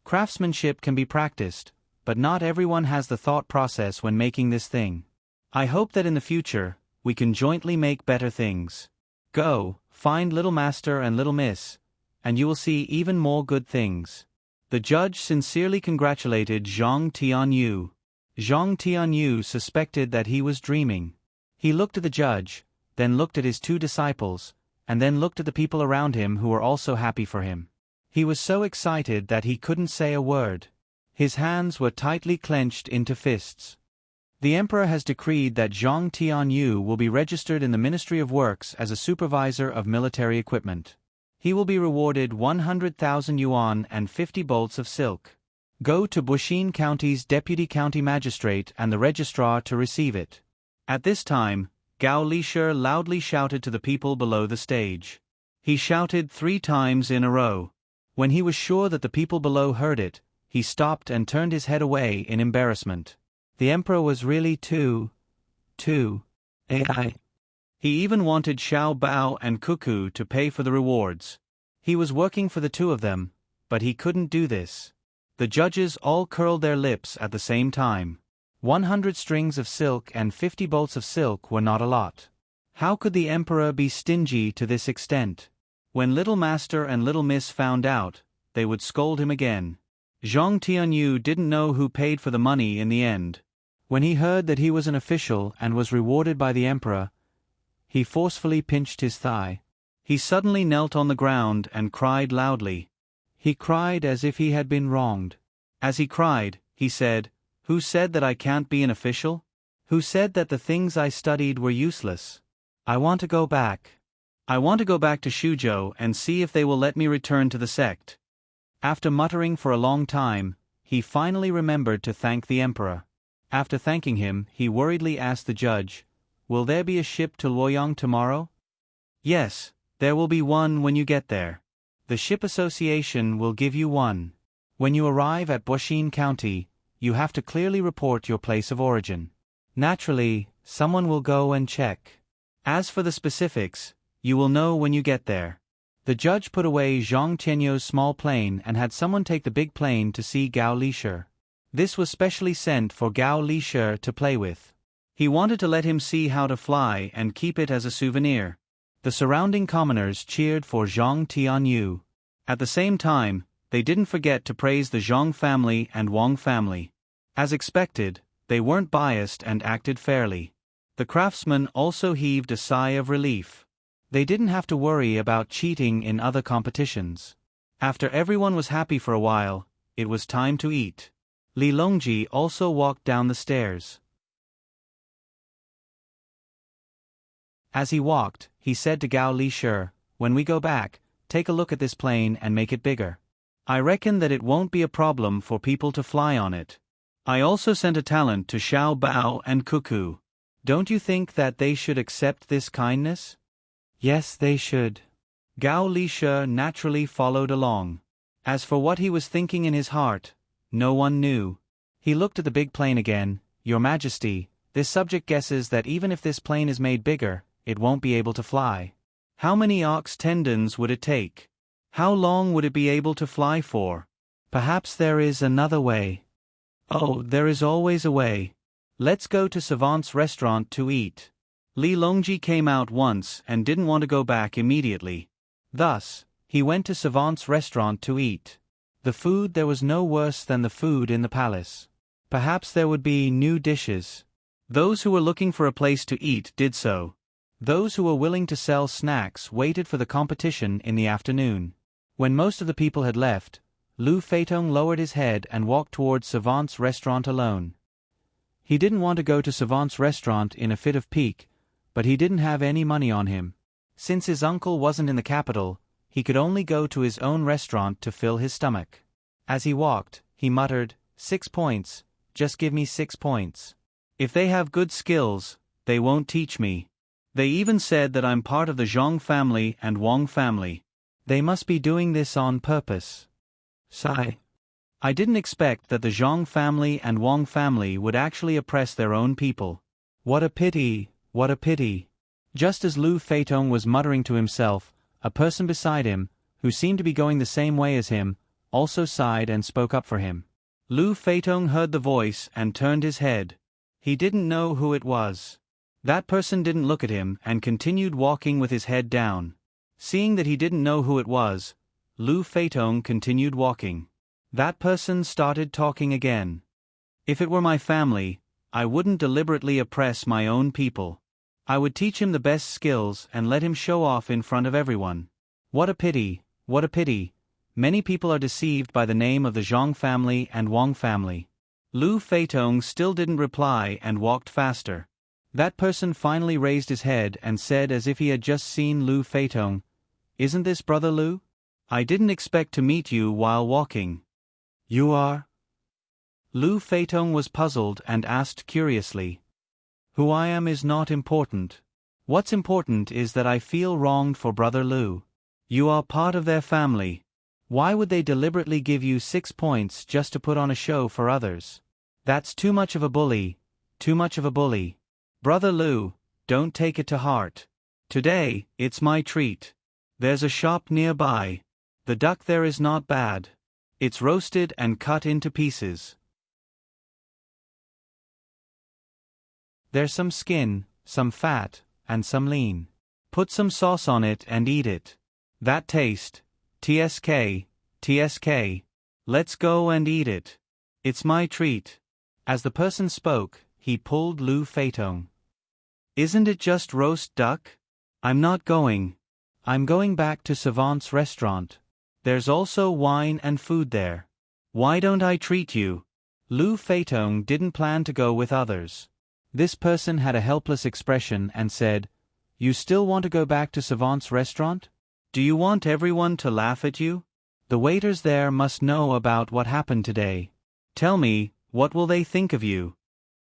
Craftsmanship can be practiced, but not everyone has the thought process when making this thing. I hope that in the future, we can jointly make better things. Go, find Little Master and Little Miss, and you will see even more good things. The judge sincerely congratulated Zhang Tianyu. Zhang Tianyu suspected that he was dreaming. He looked at the judge, then looked at his 2 disciples, and then looked at the people around him who were also happy for him. He was so excited that he couldn't say a word. His hands were tightly clenched into fists. The emperor has decreed that Zhang Tianyu will be registered in the Ministry of Works as a supervisor of military equipment. He will be rewarded 100,000 yuan and 50 bolts of silk. Go to Buxin County's deputy county magistrate and the registrar to receive it. At this time, Gao Lisher loudly shouted to the people below the stage. He shouted 3 times in a row. When he was sure that the people below heard it, he stopped and turned his head away in embarrassment. The emperor was really too AI. He even wanted Xiao Bao and Cuckoo to pay for the rewards. He was working for the 2 of them, but he couldn't do this. The judges all curled their lips at the same time. 100 strings of silk and 50 bolts of silk were not a lot. How could the emperor be stingy to this extent? When Little Master and Little Miss found out, they would scold him again. Zhang Tianyu didn't know who paid for the money in the end. When he heard that he was an official and was rewarded by the emperor, he forcefully pinched his thigh. He suddenly knelt on the ground and cried loudly. He cried as if he had been wronged. As he cried, he said, "Who said that I can't be an official? Who said that the things I studied were useless? I want to go back. I want to go back to Shuzhou and see if they will let me return to the sect." After muttering for a long time, he finally remembered to thank the emperor. After thanking him, he worriedly asked the judge, "Will there be a ship to Luoyang tomorrow?" "Yes, there will be one when you get there. The ship association will give you one. When you arrive at Boxin County, you have to clearly report your place of origin. Naturally, someone will go and check. As for the specifics, you will know when you get there." The judge put away Zhang Tianyu's small plane and had someone take the big plane to see Gao Lisher. This was specially sent for Gao Lisher to play with. He wanted to let him see how to fly and keep it as a souvenir. The surrounding commoners cheered for Zhang Tianyu. At the same time, they didn't forget to praise the Zhang family and Wang family. As expected, they weren't biased and acted fairly. The craftsmen also heaved a sigh of relief. They didn't have to worry about cheating in other competitions. After everyone was happy for a while, it was time to eat. Li Longji also walked down the stairs. As he walked, he said to Gao Lisher, "When we go back, take a look at this plane and make it bigger. I reckon that it won't be a problem for people to fly on it. I also sent a talent to Xiao Bao and Cuckoo. Don't you think that they should accept this kindness?" "Yes, they should." Gao Lisher naturally followed along. As for what he was thinking in his heart, no one knew. He looked at the big plane again. "Your Majesty, this subject guesses that even if this plane is made bigger, it won't be able to fly. How many ox tendons would it take? How long would it be able to fly for? Perhaps there is another way." "Oh, there is always a way. Let's go to Savant's restaurant to eat." Li Longji came out once and didn't want to go back immediately. Thus, he went to Savant's restaurant to eat. The food there was no worse than the food in the palace. Perhaps there would be new dishes. Those who were looking for a place to eat did so. Those who were willing to sell snacks waited for the competition in the afternoon. When most of the people had left, Lu Feitong lowered his head and walked towards Savant's restaurant alone. He didn't want to go to Savant's restaurant in a fit of pique, but he didn't have any money on him. Since his uncle wasn't in the capital, he could only go to his own restaurant to fill his stomach. As he walked, he muttered, 6 points, just give me 6 points. If they have good skills, they won't teach me. They even said that I'm part of the Zhang family and Wang family. They must be doing this on purpose. Sigh. I didn't expect that the Zhang family and Wang family would actually oppress their own people. What a pity, what a pity. Just as Lu Feitong was muttering to himself, a person beside him, who seemed to be going the same way as him, also sighed and spoke up for him. Lu Feitong heard the voice and turned his head. He didn't know who it was. That person didn't look at him and continued walking with his head down. Seeing that he didn't know who it was, Lu Feitong continued walking. That person started talking again. If it were my family, I wouldn't deliberately oppress my own people. I would teach him the best skills and let him show off in front of everyone. What a pity, what a pity. Many people are deceived by the name of the Zhang family and Wang family. Lu Feitong still didn't reply and walked faster. That person finally raised his head and said as if he had just seen Lu Feitong, "Isn't this Brother Lu? I didn't expect to meet you while walking." "You are?" Lu Feitong was puzzled and asked curiously. "Who I am is not important. What's important is that I feel wronged for Brother Lu. You are part of their family. Why would they deliberately give you 6 points just to put on a show for others? That's too much of a bully. Too much of a bully. Brother Lu, don't take it to heart. Today, it's my treat. There's a shop nearby. The duck there is not bad. It's roasted and cut into pieces. There's some skin, some fat, and some lean. Put some sauce on it and eat it. That taste. TSK, TSK. Let's go and eat it. It's my treat. As the person spoke, he pulled Lu Feitong. Isn't it just roast duck? I'm not going. I'm going back to Savant's restaurant. There's also wine and food there. Why don't I treat you? Lu Feitong didn't plan to go with others. This person had a helpless expression and said, You still want to go back to Savant's restaurant? Do you want everyone to laugh at you? The waiters there must know about what happened today. Tell me, what will they think of you?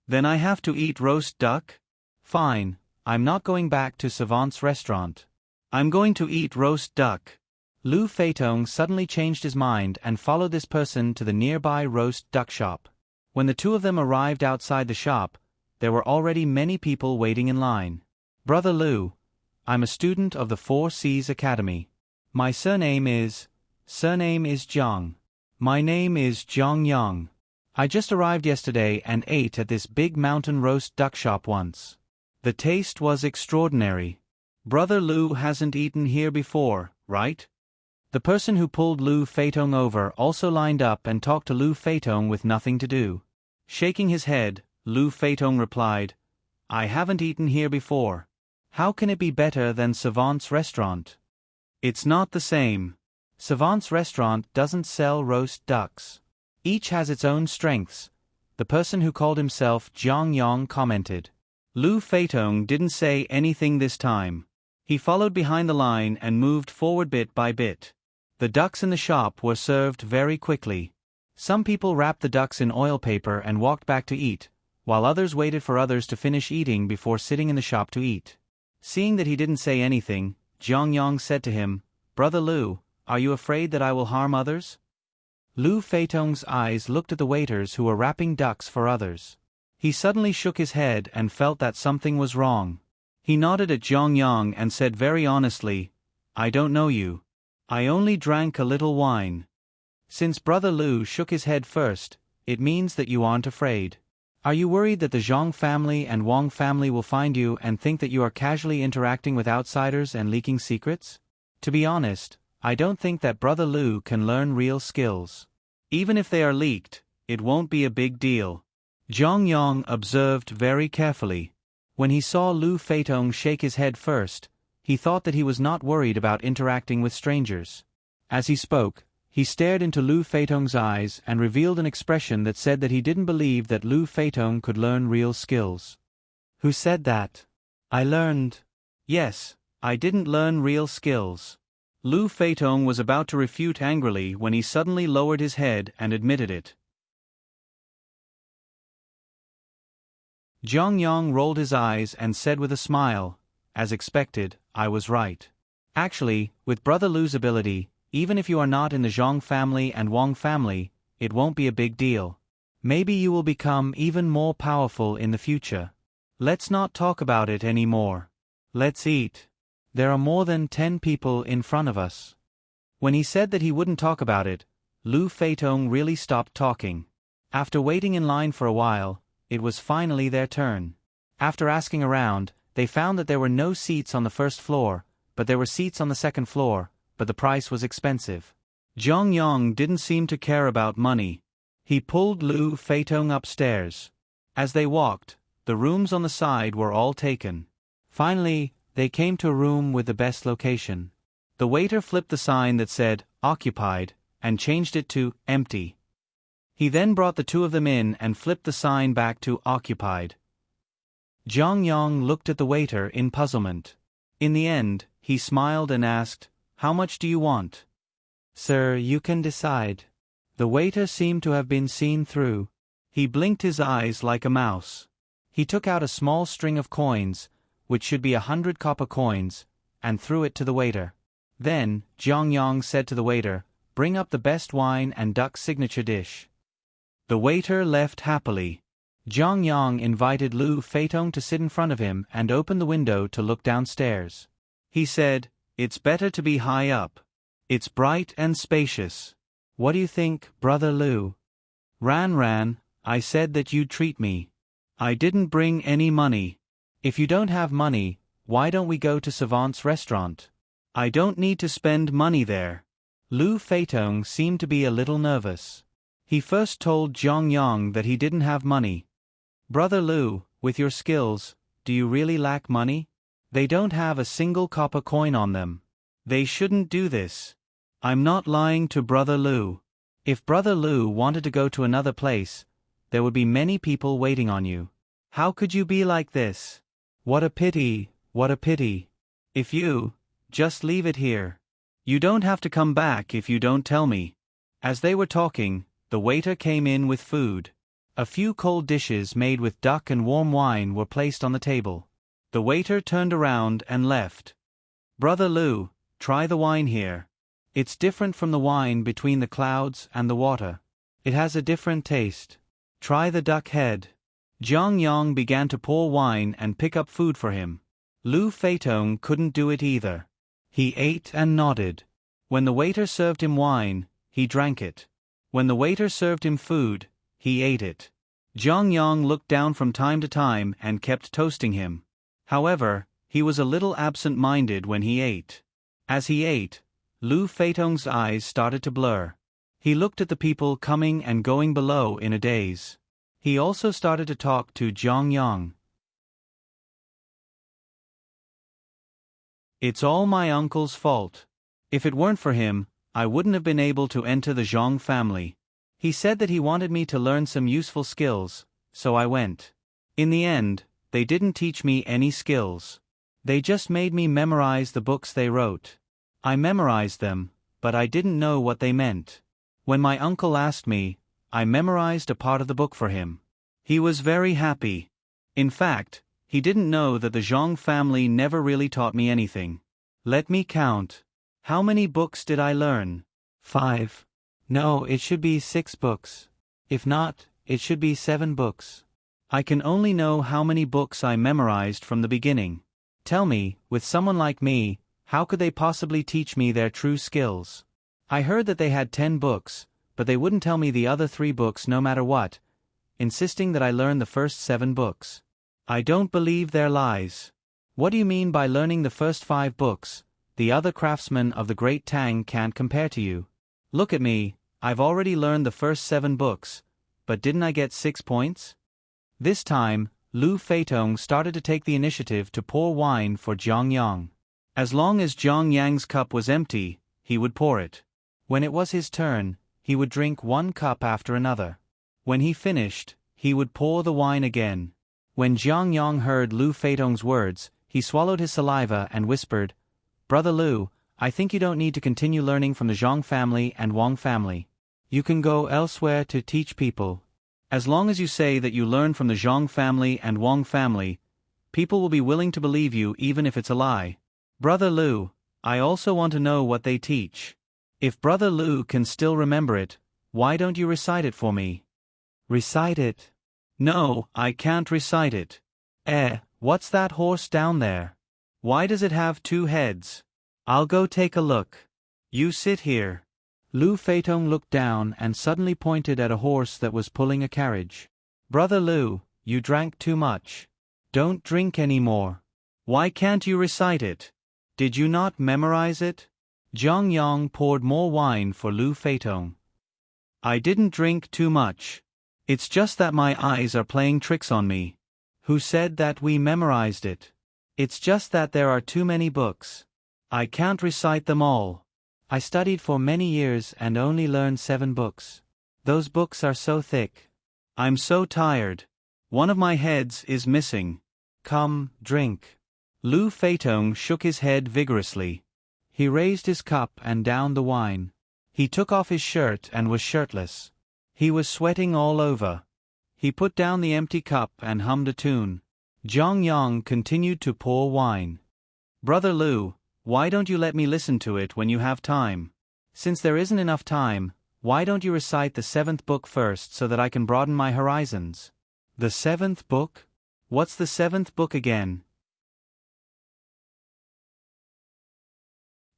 Then I have to eat roast duck? Fine, I'm not going back to Savant's restaurant. I'm going to eat roast duck. Lu Feitong suddenly changed his mind and followed this person to the nearby roast duck shop. When the two of them arrived outside the shop, there were already many people waiting in line. Brother Lu, I'm a student of the 4 Seas Academy. My surname is Jiang. My name is Jiang Yang. I just arrived yesterday and ate at this big mountain roast duck shop once. The taste was extraordinary. Brother Lu hasn't eaten here before, right? The person who pulled Lu Feitong over also lined up and talked to Lu Feitong with nothing to do. Shaking his head, Lu Feitong replied, I haven't eaten here before. How can it be better than Savant's restaurant? It's not the same. Savant's restaurant doesn't sell roast ducks. Each has its own strengths. The person who called himself Jiang Yang commented. Lu Feitong didn't say anything this time. He followed behind the line and moved forward bit by bit. The ducks in the shop were served very quickly. Some people wrapped the ducks in oil paper and walked back to eat, while others waited for others to finish eating before sitting in the shop to eat. Seeing that he didn't say anything, Jiang Yang said to him, Brother Lu, are you afraid that I will harm others? Lu Feitong's eyes looked at the waiters who were wrapping ducks for others. He suddenly shook his head and felt that something was wrong. He nodded at Jiang Yang and said very honestly, I don't know you. I only drank a little wine. Since Brother Lu shook his head first, it means that you aren't afraid. Are you worried that the Zhang family and Wang family will find you and think that you are casually interacting with outsiders and leaking secrets? To be honest, I don't think that Brother Lu can learn real skills. Even if they are leaked, it won't be a big deal. Jiang Yang observed very carefully. When he saw Lu Feitong shake his head first, he thought that he was not worried about interacting with strangers. As he spoke, he stared into Lu Feitong's eyes and revealed an expression that said that he didn't believe that Lu Feitong could learn real skills. Who said that? I learned. Yes, I didn't learn real skills. Lu Feitong was about to refute angrily when he suddenly lowered his head and admitted it. Jiang Yang rolled his eyes and said with a smile, as expected, I was right. Actually, with Brother Lu's ability, even if you are not in the Zhang family and Wang family, it won't be a big deal. Maybe you will become even more powerful in the future. Let's not talk about it anymore. Let's eat. There are more than 10 people in front of us. When he said that he wouldn't talk about it, Lu Feitong really stopped talking. After waiting in line for a while, it was finally their turn. After asking around, they found that there were no seats on the first floor, but there were seats on the second floor, but the price was expensive. Jiang Yang didn't seem to care about money. He pulled Lu Feitong upstairs. As they walked, the rooms on the side were all taken. Finally, they came to a room with the best location. The waiter flipped the sign that said, occupied, and changed it to empty. He then brought the two of them in and flipped the sign back to occupied. Jiang Yang looked at the waiter in puzzlement. In the end, he smiled and asked, How much do you want? Sir, you can decide. The waiter seemed to have been seen through. He blinked his eyes like a mouse. He took out a small string of coins, which should be 100 copper coins, and threw it to the waiter. Then, Jiang Yang said to the waiter, "Bring up the best wine and duck signature dish." The waiter left happily. Jiang Yang invited Lu Feitong to sit in front of him and opened the window to look downstairs. He said, "It's better to be high up. It's bright and spacious. What do you think, Brother Lu?" Ran, I said that you'd treat me. I didn't bring any money. If you don't have money, why don't we go to Savant's restaurant? I don't need to spend money there. Lu Feitong seemed to be a little nervous. He first told Jiang Yang that he didn't have money. "Brother Lu, with your skills, do you really lack money? They don't have a single copper coin on them. They shouldn't do this." "I'm not lying to Brother Lu. If Brother Lu wanted to go to another place, there would be many people waiting on you. How could you be like this? What a pity, what a pity. If you, just leave it here. You don't have to come back if you don't tell me." As they were talking, the waiter came in with food. A few cold dishes made with duck and warm wine were placed on the table. The waiter turned around and left. "Brother Lu, try the wine here. It's different from the wine between the clouds and the water. It has a different taste. Try the duck head." Jiang Yang began to pour wine and pick up food for him. Lu Feitong couldn't do it either. He ate and nodded. When the waiter served him wine, he drank it. When the waiter served him food, he ate it. Jiang Yang looked down from time to time and kept toasting him. However, he was a little absent-minded when he ate. As he ate, Lu Feitong's eyes started to blur. He looked at the people coming and going below in a daze. He also started to talk to Jiang Yang. "It's all my uncle's fault. If it weren't for him, I wouldn't have been able to enter the Zhang family. He said that he wanted me to learn some useful skills, so I went. In the end, they didn't teach me any skills. They just made me memorize the books they wrote. I memorized them, but I didn't know what they meant. When my uncle asked me, I memorized a part of the book for him. He was very happy. In fact, he didn't know that the Zhang family never really taught me anything. Let me count. How many books did I learn? 5. No, it should be 6 books. If not, it should be 7 books. I can only know how many books I memorized from the beginning. Tell me, with someone like me, how could they possibly teach me their true skills? I heard that they had 10 books, but they wouldn't tell me the other 3 books no matter what, insisting that I learn the first 7 books. I don't believe their lies. What do you mean by learning the first 5 books? The other craftsmen of the great Tang can't compare to you. Look at me, I've already learned the first 7 books, but didn't I get 6 points? This time, Lu Feitong started to take the initiative to pour wine for Jiang Yang. As long as Jiang Yang's cup was empty, he would pour it. When it was his turn, he would drink 1 cup after another. When he finished, he would pour the wine again. When Jiang Yang heard Lu Feitong's words, he swallowed his saliva and whispered, "Brother Lu, I think you don't need to continue learning from the Zhang family and Wang family. You can go elsewhere to teach people. As long as you say that you learn from the Zhang family and Wang family, people will be willing to believe you even if it's a lie. Brother Lu, I also want to know what they teach. If Brother Lu can still remember it, why don't you recite it for me?" "Recite it?" "No, I can't recite it." What's that horse down there? Why does it have 2 heads? I'll go take a look. You sit here." Lu Feitong looked down and suddenly pointed at a horse that was pulling a carriage. "Brother Lu, you drank too much. Don't drink any more. Why can't you recite it? Did you not memorize it?" Jiang Yang poured more wine for Lu Feitong. "I didn't drink too much. It's just that my eyes are playing tricks on me." "Who said that we memorized it? It's just that there are too many books. I can't recite them all. I studied for many years and only learned 7 books. Those books are so thick. I'm so tired. One of my heads is missing. Come, drink." Lu Feitong shook his head vigorously. He raised his cup and downed the wine. He took off his shirt and was shirtless. He was sweating all over. He put down the empty cup and hummed a tune. Zhang Yang continued to pour wine. Brother Lu, why don't you let me listen to it when you have time? Since there isn't enough time, why don't you recite the 7th book first so that I can broaden my horizons? The 7th book? What's the 7th book again?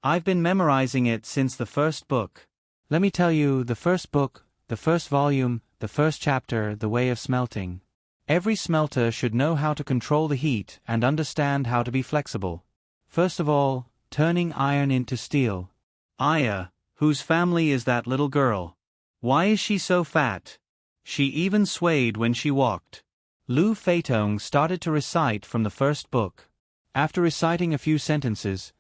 I've been memorizing it since the 1st book. Let me tell you, the 1st book, the 1st volume, the 1st chapter, the way of smelting. Every smelter should know how to control the heat and understand how to be flexible. First of all, turning iron into steel. Aya, whose family is that little girl? Why is she so fat? She even swayed when she walked. Lu Feitong started to recite from the 1st book. After reciting a few sentences,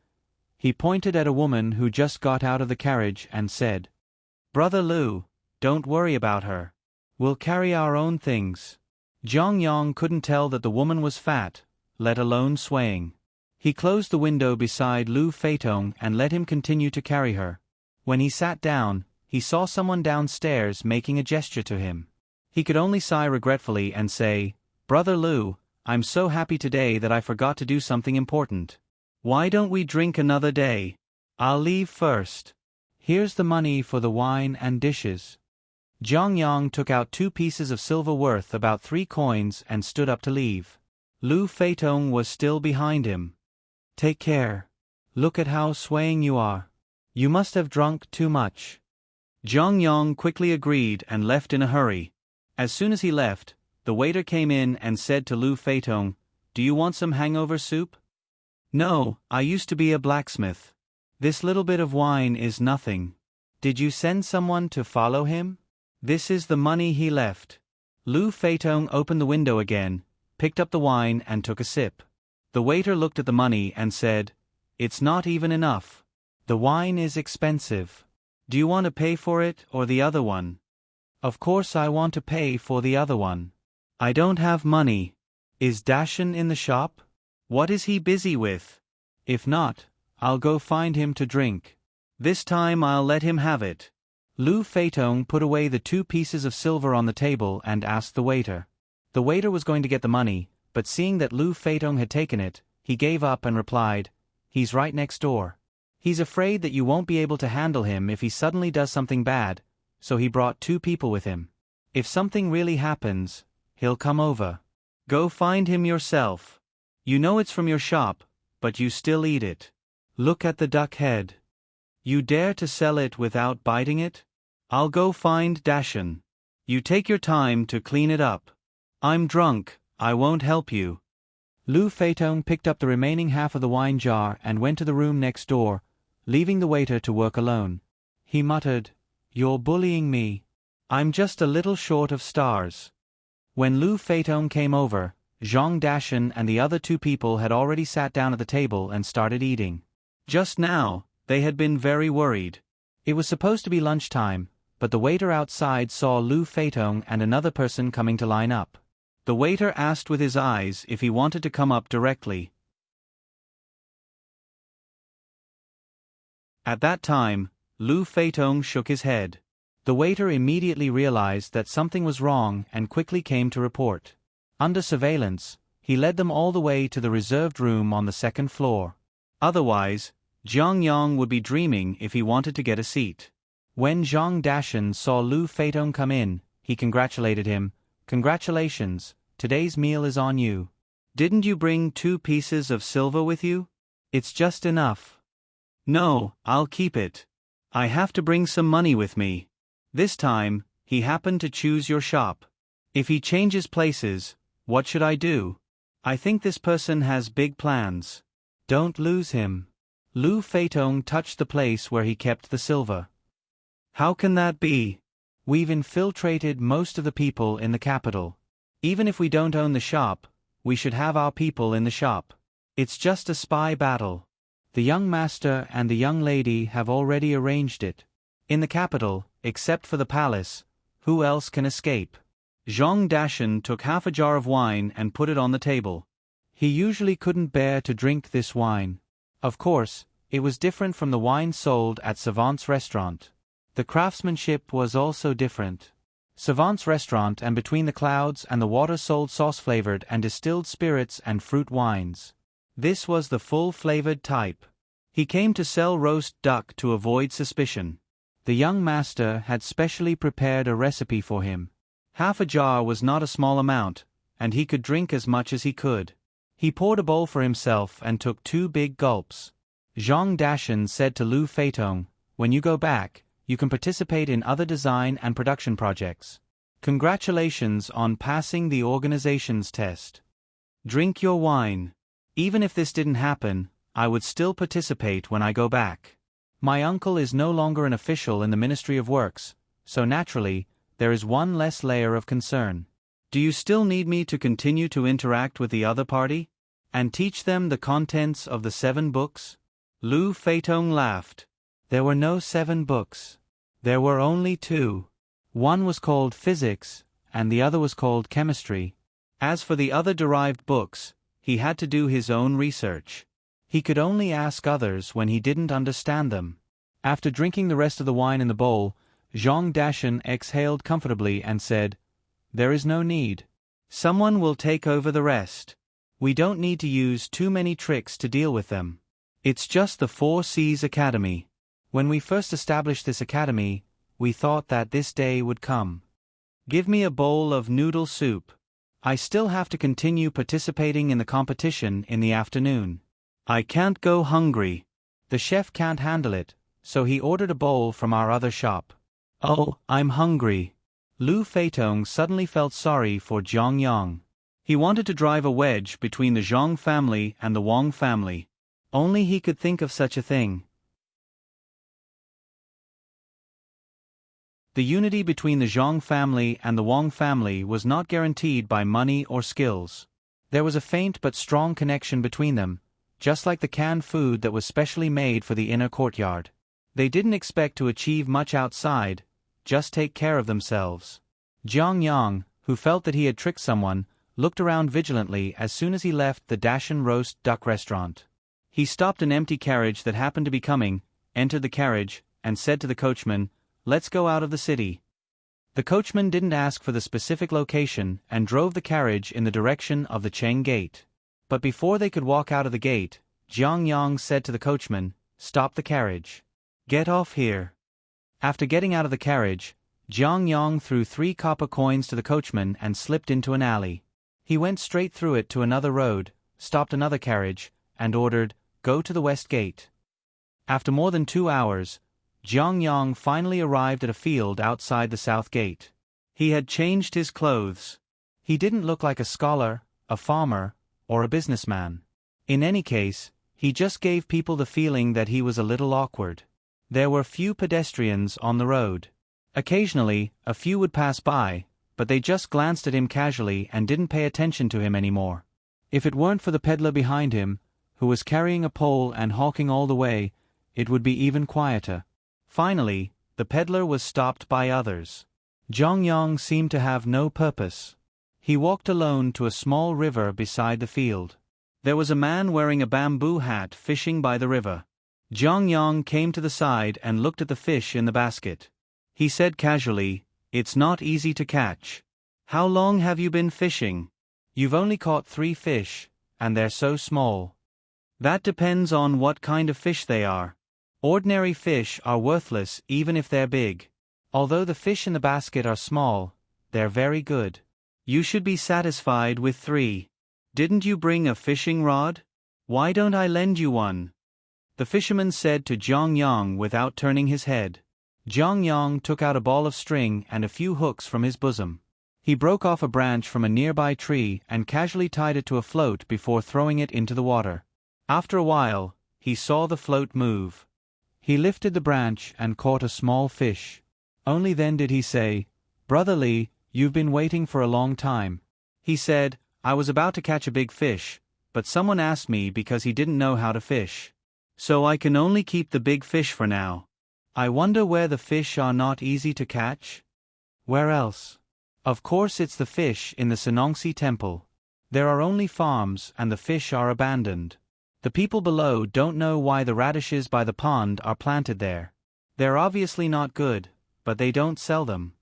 he pointed at a woman who just got out of the carriage and said, Brother Lu, don't worry about her. We'll carry our own things. Zhang Yang couldn't tell that the woman was fat, let alone swaying. He closed the window beside Lu Feitong and let him continue to carry her. When he sat down, he saw someone downstairs making a gesture to him. He could only sigh regretfully and say, Brother Lu, I'm so happy today that I forgot to do something important. Why don't we drink another day? I'll leave first. Here's the money for the wine and dishes. Zhang Yang took out 2 pieces of silver worth about 3 coins and stood up to leave. Lu Feitong was still behind him. Take care. Look at how swaying you are. You must have drunk too much. Zhang Yang quickly agreed and left in a hurry. As soon as he left, the waiter came in and said to Lu Feitong, Do you want some hangover soup? No, I used to be a blacksmith. This little bit of wine is nothing. Did you send someone to follow him? This is the money he left. Lu Feitong opened the window again, picked up the wine and took a sip. The waiter looked at the money and said, It's not even enough. The wine is expensive. Do you want to pay for it or the other one? Of course I want to pay for the other one. I don't have money. Is Dashan in the shop? What is he busy with? If not, I'll go find him to drink. This time I'll let him have it. Lu Feitong put away the 2 pieces of silver on the table and asked the waiter. The waiter was going to get the money, but seeing that Lu Feitong had taken it, he gave up and replied, He's right next door. He's afraid that you won't be able to handle him if he suddenly does something bad, so he brought 2 people with him. If something really happens, he'll come over. Go find him yourself. You know it's from your shop, but you still eat it. Look at the duck head. You dare to sell it without biting it? I'll go find Dashan. You take your time to clean it up. I'm drunk, I won't help you. Lu Feitong picked up the remaining half of the wine jar and went to the room next door, leaving the waiter to work alone. He muttered, You're bullying me. I'm just a little short of stars. When Lu Feitong came over, Zhang Dashan and the other 2 people had already sat down at the table and started eating. Just now, they had been very worried. It was supposed to be lunchtime, but the waiter outside saw Lu Feitong and another person coming to line up. The waiter asked with his eyes if he wanted to come up directly. At that time, Lu Feitong shook his head. The waiter immediately realized that something was wrong and quickly came to report. Under surveillance, he led them all the way to the reserved room on the 2nd floor. Otherwise, Zhang Yang would be dreaming if he wanted to get a seat. When Zhang Dashan saw Lu Feitong come in, he congratulated him. Congratulations, today's meal is on you. Didn't you bring 2 pieces of silver with you? It's just enough. No, I'll keep it. I have to bring some money with me. This time, he happened to choose your shop. If he changes places, what should I do? I think this person has big plans. Don't lose him. Lu Feitong touched the place where he kept the silver. How can that be? We've infiltrated most of the people in the capital. Even if we don't own the shop, we should have our people in the shop. It's just a spy battle. The young master and the young lady have already arranged it. In the capital, except for the palace, who else can escape? Zhang Dashan took half a jar of wine and put it on the table. He usually couldn't bear to drink this wine. Of course, it was different from the wine sold at Savant's restaurant. The craftsmanship was also different. Savant's restaurant, and between the clouds and the water sold sauce-flavored and distilled spirits and fruit wines. This was the full-flavored type. He came to sell roast duck to avoid suspicion. The young master had specially prepared a recipe for him. Half a jar was not a small amount, and he could drink as much as he could. He poured a bowl for himself and took 2 big gulps. Zhang Dashan said to Lu Feitong, "When you go back, you can participate in other design and production projects. Congratulations on passing the organization's test. Drink your wine. Even if this didn't happen, I would still participate when I go back. My uncle is no longer an official in the Ministry of Works, so naturally, there is one less layer of concern. Do you still need me to continue to interact with the other party? And teach them the contents of the 7 books? Lu Feitong laughed. There were no 7 books. There were only 2. One was called Physics, and the other was called Chemistry. As for the other derived books, he had to do his own research. He could only ask others when he didn't understand them. After drinking the rest of the wine in the bowl, Zhang Dashan exhaled comfortably and said, "There is no need. Someone will take over the rest. We don't need to use too many tricks to deal with them. It's just the 4 C's Academy. When we first established this academy, we thought that this day would come. Give me a bowl of noodle soup. I still have to continue participating in the competition in the afternoon. I can't go hungry. The chef can't handle it, so he ordered a bowl from our other shop." "Oh, I'm hungry." Lu Feitong suddenly felt sorry for Zhang Yang. He wanted to drive a wedge between the Zhang family and the Wang family. Only he could think of such a thing. The unity between the Zhang family and the Wang family was not guaranteed by money or skills. There was a faint but strong connection between them, just like the canned food that was specially made for the inner courtyard. They didn't expect to achieve much outside, just take care of themselves. Jiang Yang, who felt that he had tricked someone, looked around vigilantly as soon as he left the Dashan roast duck restaurant. He stopped an empty carriage that happened to be coming, entered the carriage, and said to the coachman, "Let's go out of the city." The coachman didn't ask for the specific location and drove the carriage in the direction of the Cheng Gate. But before they could walk out of the gate, Jiang Yang said to the coachman, "Stop the carriage. Get off here." After getting out of the carriage, Jiang Yang threw 3 copper coins to the coachman and slipped into an alley. He went straight through it to another road, stopped another carriage, and ordered, "Go to the west gate." After more than 2 hours, Jiang Yang finally arrived at a field outside the south gate. He had changed his clothes. He didn't look like a scholar, a farmer, or a businessman. In any case, he just gave people the feeling that he was a little awkward. There were few pedestrians on the road. Occasionally, a few would pass by, but they just glanced at him casually and didn't pay attention to him anymore. If it weren't for the peddler behind him, who was carrying a pole and hawking all the way, it would be even quieter. Finally, the peddler was stopped by others. Jiang Yang seemed to have no purpose. He walked alone to a small river beside the field. There was a man wearing a bamboo hat fishing by the river. Jiang Yang came to the side and looked at the fish in the basket. He said casually, "It's not easy to catch. How long have you been fishing? You've only caught 3 fish, and they're so small." "That depends on what kind of fish they are. Ordinary fish are worthless even if they're big. Although the fish in the basket are small, they're very good. You should be satisfied with 3. Didn't you bring a fishing rod? Why don't I lend you one?" the fisherman said to Jiang Yang without turning his head. Jiang Yang took out a ball of string and a few hooks from his bosom. He broke off a branch from a nearby tree and casually tied it to a float before throwing it into the water. After a while, he saw the float move. He lifted the branch and caught a small fish. Only then did he say, "Brother Li, you've been waiting for a long time." He said, "I was about to catch a big fish, but someone asked me because he didn't know how to fish. So I can only keep the big fish for now. I wonder where the fish are not easy to catch? Where else? Of course it's the fish in the Senongsi temple. There are only farms and the fish are abandoned. The people below don't know why the radishes by the pond are planted there. They're obviously not good, but they don't sell them.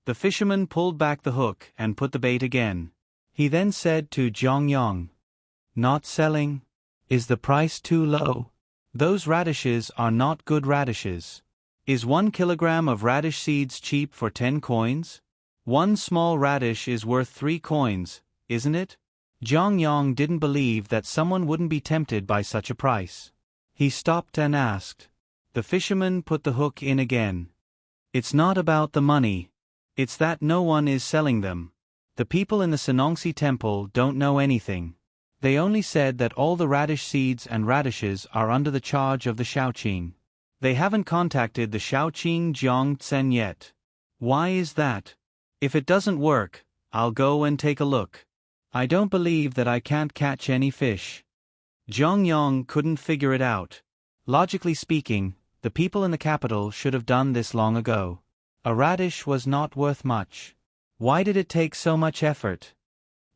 The fisherman pulled back the hook and put the bait again. He then said to Zhang Yong, "Not selling? Is the price too low? Those radishes are not good radishes. Is 1 kilogram of radish seeds cheap for 10 coins? One small radish is worth 3 coins, isn't it?" Zhang Yong didn't believe that someone wouldn't be tempted by such a price. He stopped and asked. The fisherman put the hook in again. "It's not about the money. It's that no one is selling them. The people in the Senongsi temple don't know anything. They only said that all the radish seeds and radishes are under the charge of the Shaoqing. They haven't contacted the Shaoqing Jiangtsen yet. Why is that? If it doesn't work, I'll go and take a look. I don't believe that I can't catch any fish." Zhang Yong couldn't figure it out. Logically speaking, the people in the capital should have done this long ago. A radish was not worth much. Why did it take so much effort?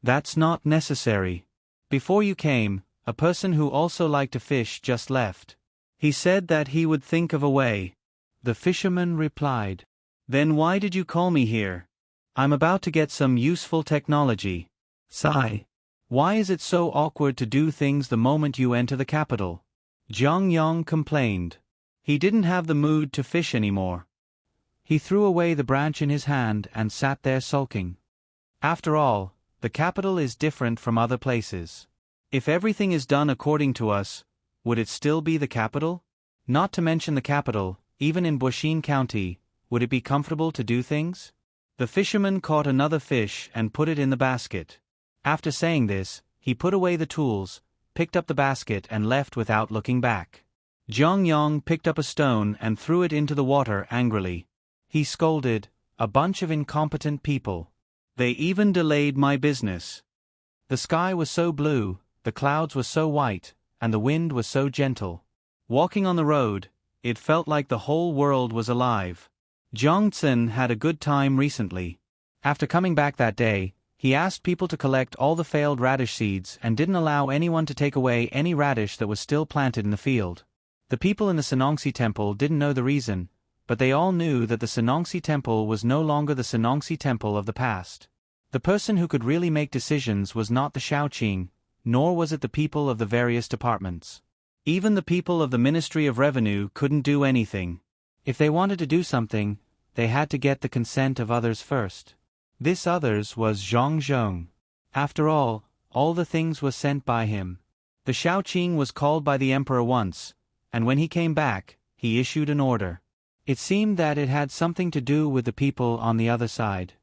That's not necessary. Before you came, a person who also liked to fish just left. He said that he would think of a way. The fisherman replied. "Then why did you call me here? I'm about to get some useful technology." Sigh. Why is it so awkward to do things the moment you enter the capital? Zhang Yong complained. He didn't have the mood to fish anymore. He threw away the branch in his hand and sat there sulking. After all, the capital is different from other places. If everything is done according to us, would it still be the capital? Not to mention the capital, even in Buxin County, would it be comfortable to do things? The fisherman caught another fish and put it in the basket. After saying this, he put away the tools, picked up the basket and left without looking back. Zhang Yong picked up a stone and threw it into the water angrily. He scolded, "A bunch of incompetent people. They even delayed my business." The sky was so blue, the clouds were so white, and the wind was so gentle. Walking on the road, it felt like the whole world was alive. Jiangtsen had a good time recently. After coming back that day, he asked people to collect all the failed radish seeds and didn't allow anyone to take away any radish that was still planted in the field. The people in the Senongsi temple didn't know the reason, but they all knew that the Senongsi temple was no longer the Senongsi temple of the past. The person who could really make decisions was not the Shaoqing, nor was it the people of the various departments. Even the people of the Ministry of Revenue couldn't do anything. If they wanted to do something, they had to get the consent of others first. This others was Zhang Zhong. After all the things were sent by him. The Shaoqing was called by the emperor once, and when he came back, he issued an order. It seemed that it had something to do with the people on the other side.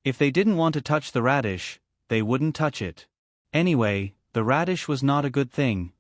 If they didn't want to touch the radish, they wouldn't touch it. Anyway, the radish was not a good thing.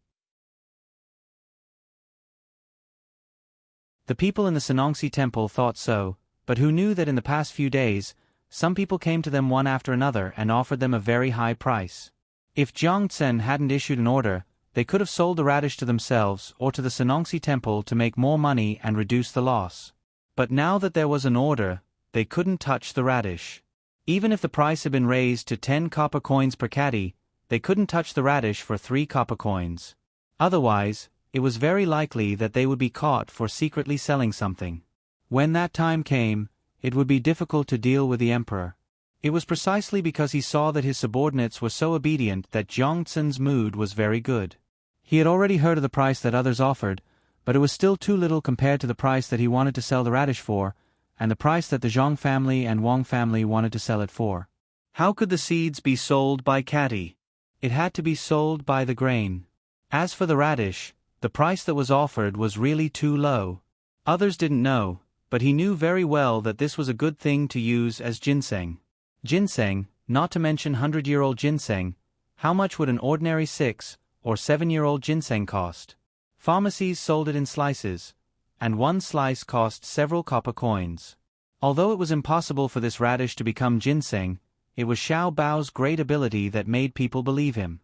The people in the Senongsi temple thought so, but who knew that in the past few days, some people came to them one after another and offered them a very high price. If Jiangtsen hadn't issued an order, they could have sold the radish to themselves or to the Senongsi temple to make more money and reduce the loss. But now that there was an order, they couldn't touch the radish. Even if the price had been raised to 10 copper coins per caddy, they couldn't touch the radish for 3 copper coins. Otherwise, it was very likely that they would be caught for secretly selling something. When that time came, it would be difficult to deal with the emperor. It was precisely because he saw that his subordinates were so obedient that Jiangtsen's mood was very good. He had already heard of the price that others offered, but it was still too little compared to the price that he wanted to sell the radish for, and the price that the Zhang family and Wang family wanted to sell it for. How could the seeds be sold by caddy? It had to be sold by the grain. As for the radish, the price that was offered was really too low. Others didn't know, but he knew very well that this was a good thing to use as ginseng. Ginseng, not to mention 100-year-old ginseng, how much would an ordinary 6- or 7-year-old ginseng cost? Pharmacies sold it in slices, and one slice cost several copper coins. Although it was impossible for this radish to become ginseng, it was Xiao Bao's great ability that made people believe him.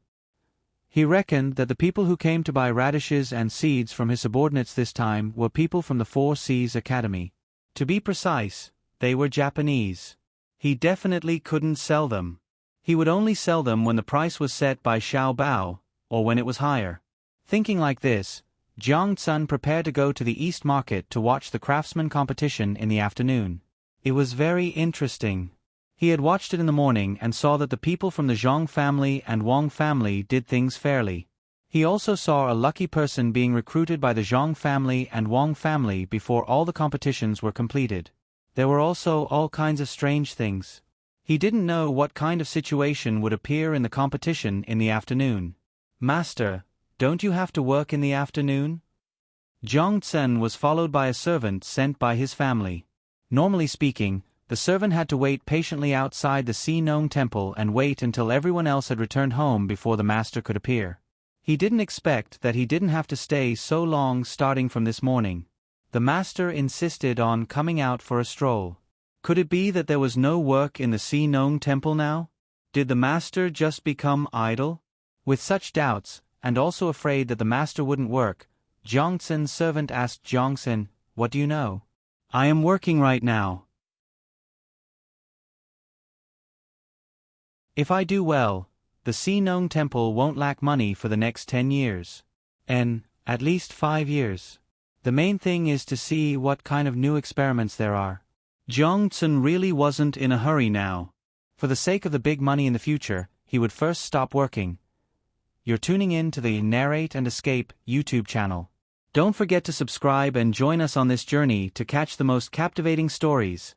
He reckoned that the people who came to buy radishes and seeds from his subordinates this time were people from the Four Seas Academy. To be precise, they were Japanese. He definitely couldn't sell them. He would only sell them when the price was set by Xiao Bao, or when it was higher. Thinking like this, Jiang Tsun prepared to go to the East Market to watch the craftsman competition in the afternoon. It was very interesting. He had watched it in the morning and saw that the people from the Zhang family and Wang family did things fairly. He also saw a lucky person being recruited by the Zhang family and Wang family before all the competitions were completed. There were also all kinds of strange things. He didn't know what kind of situation would appear in the competition in the afternoon. "Master, don't you have to work in the afternoon?" Jiang Tsen was followed by a servant sent by his family. Normally speaking, the servant had to wait patiently outside the Sea Nong Temple and wait until everyone else had returned home before the master could appear. He didn't expect that he didn't have to stay so long starting from this morning. The master insisted on coming out for a stroll. Could it be that there was no work in the Sea Nong Temple now? Did the master just become idle? With such doubts, and also afraid that the master wouldn't work, Jiang Tsen's servant asked Jiang Tsen, "What do you know?" "I am working right now. If I do well, the Sea Nong Temple won't lack money for the next 10 years. At least 5 years. The main thing is to see what kind of new experiments there are." Jiang Tsen really wasn't in a hurry now. For the sake of the big money in the future, he would first stop working. You're tuning in to the Narrate and Escape YouTube channel. Don't forget to subscribe and join us on this journey to catch the most captivating stories.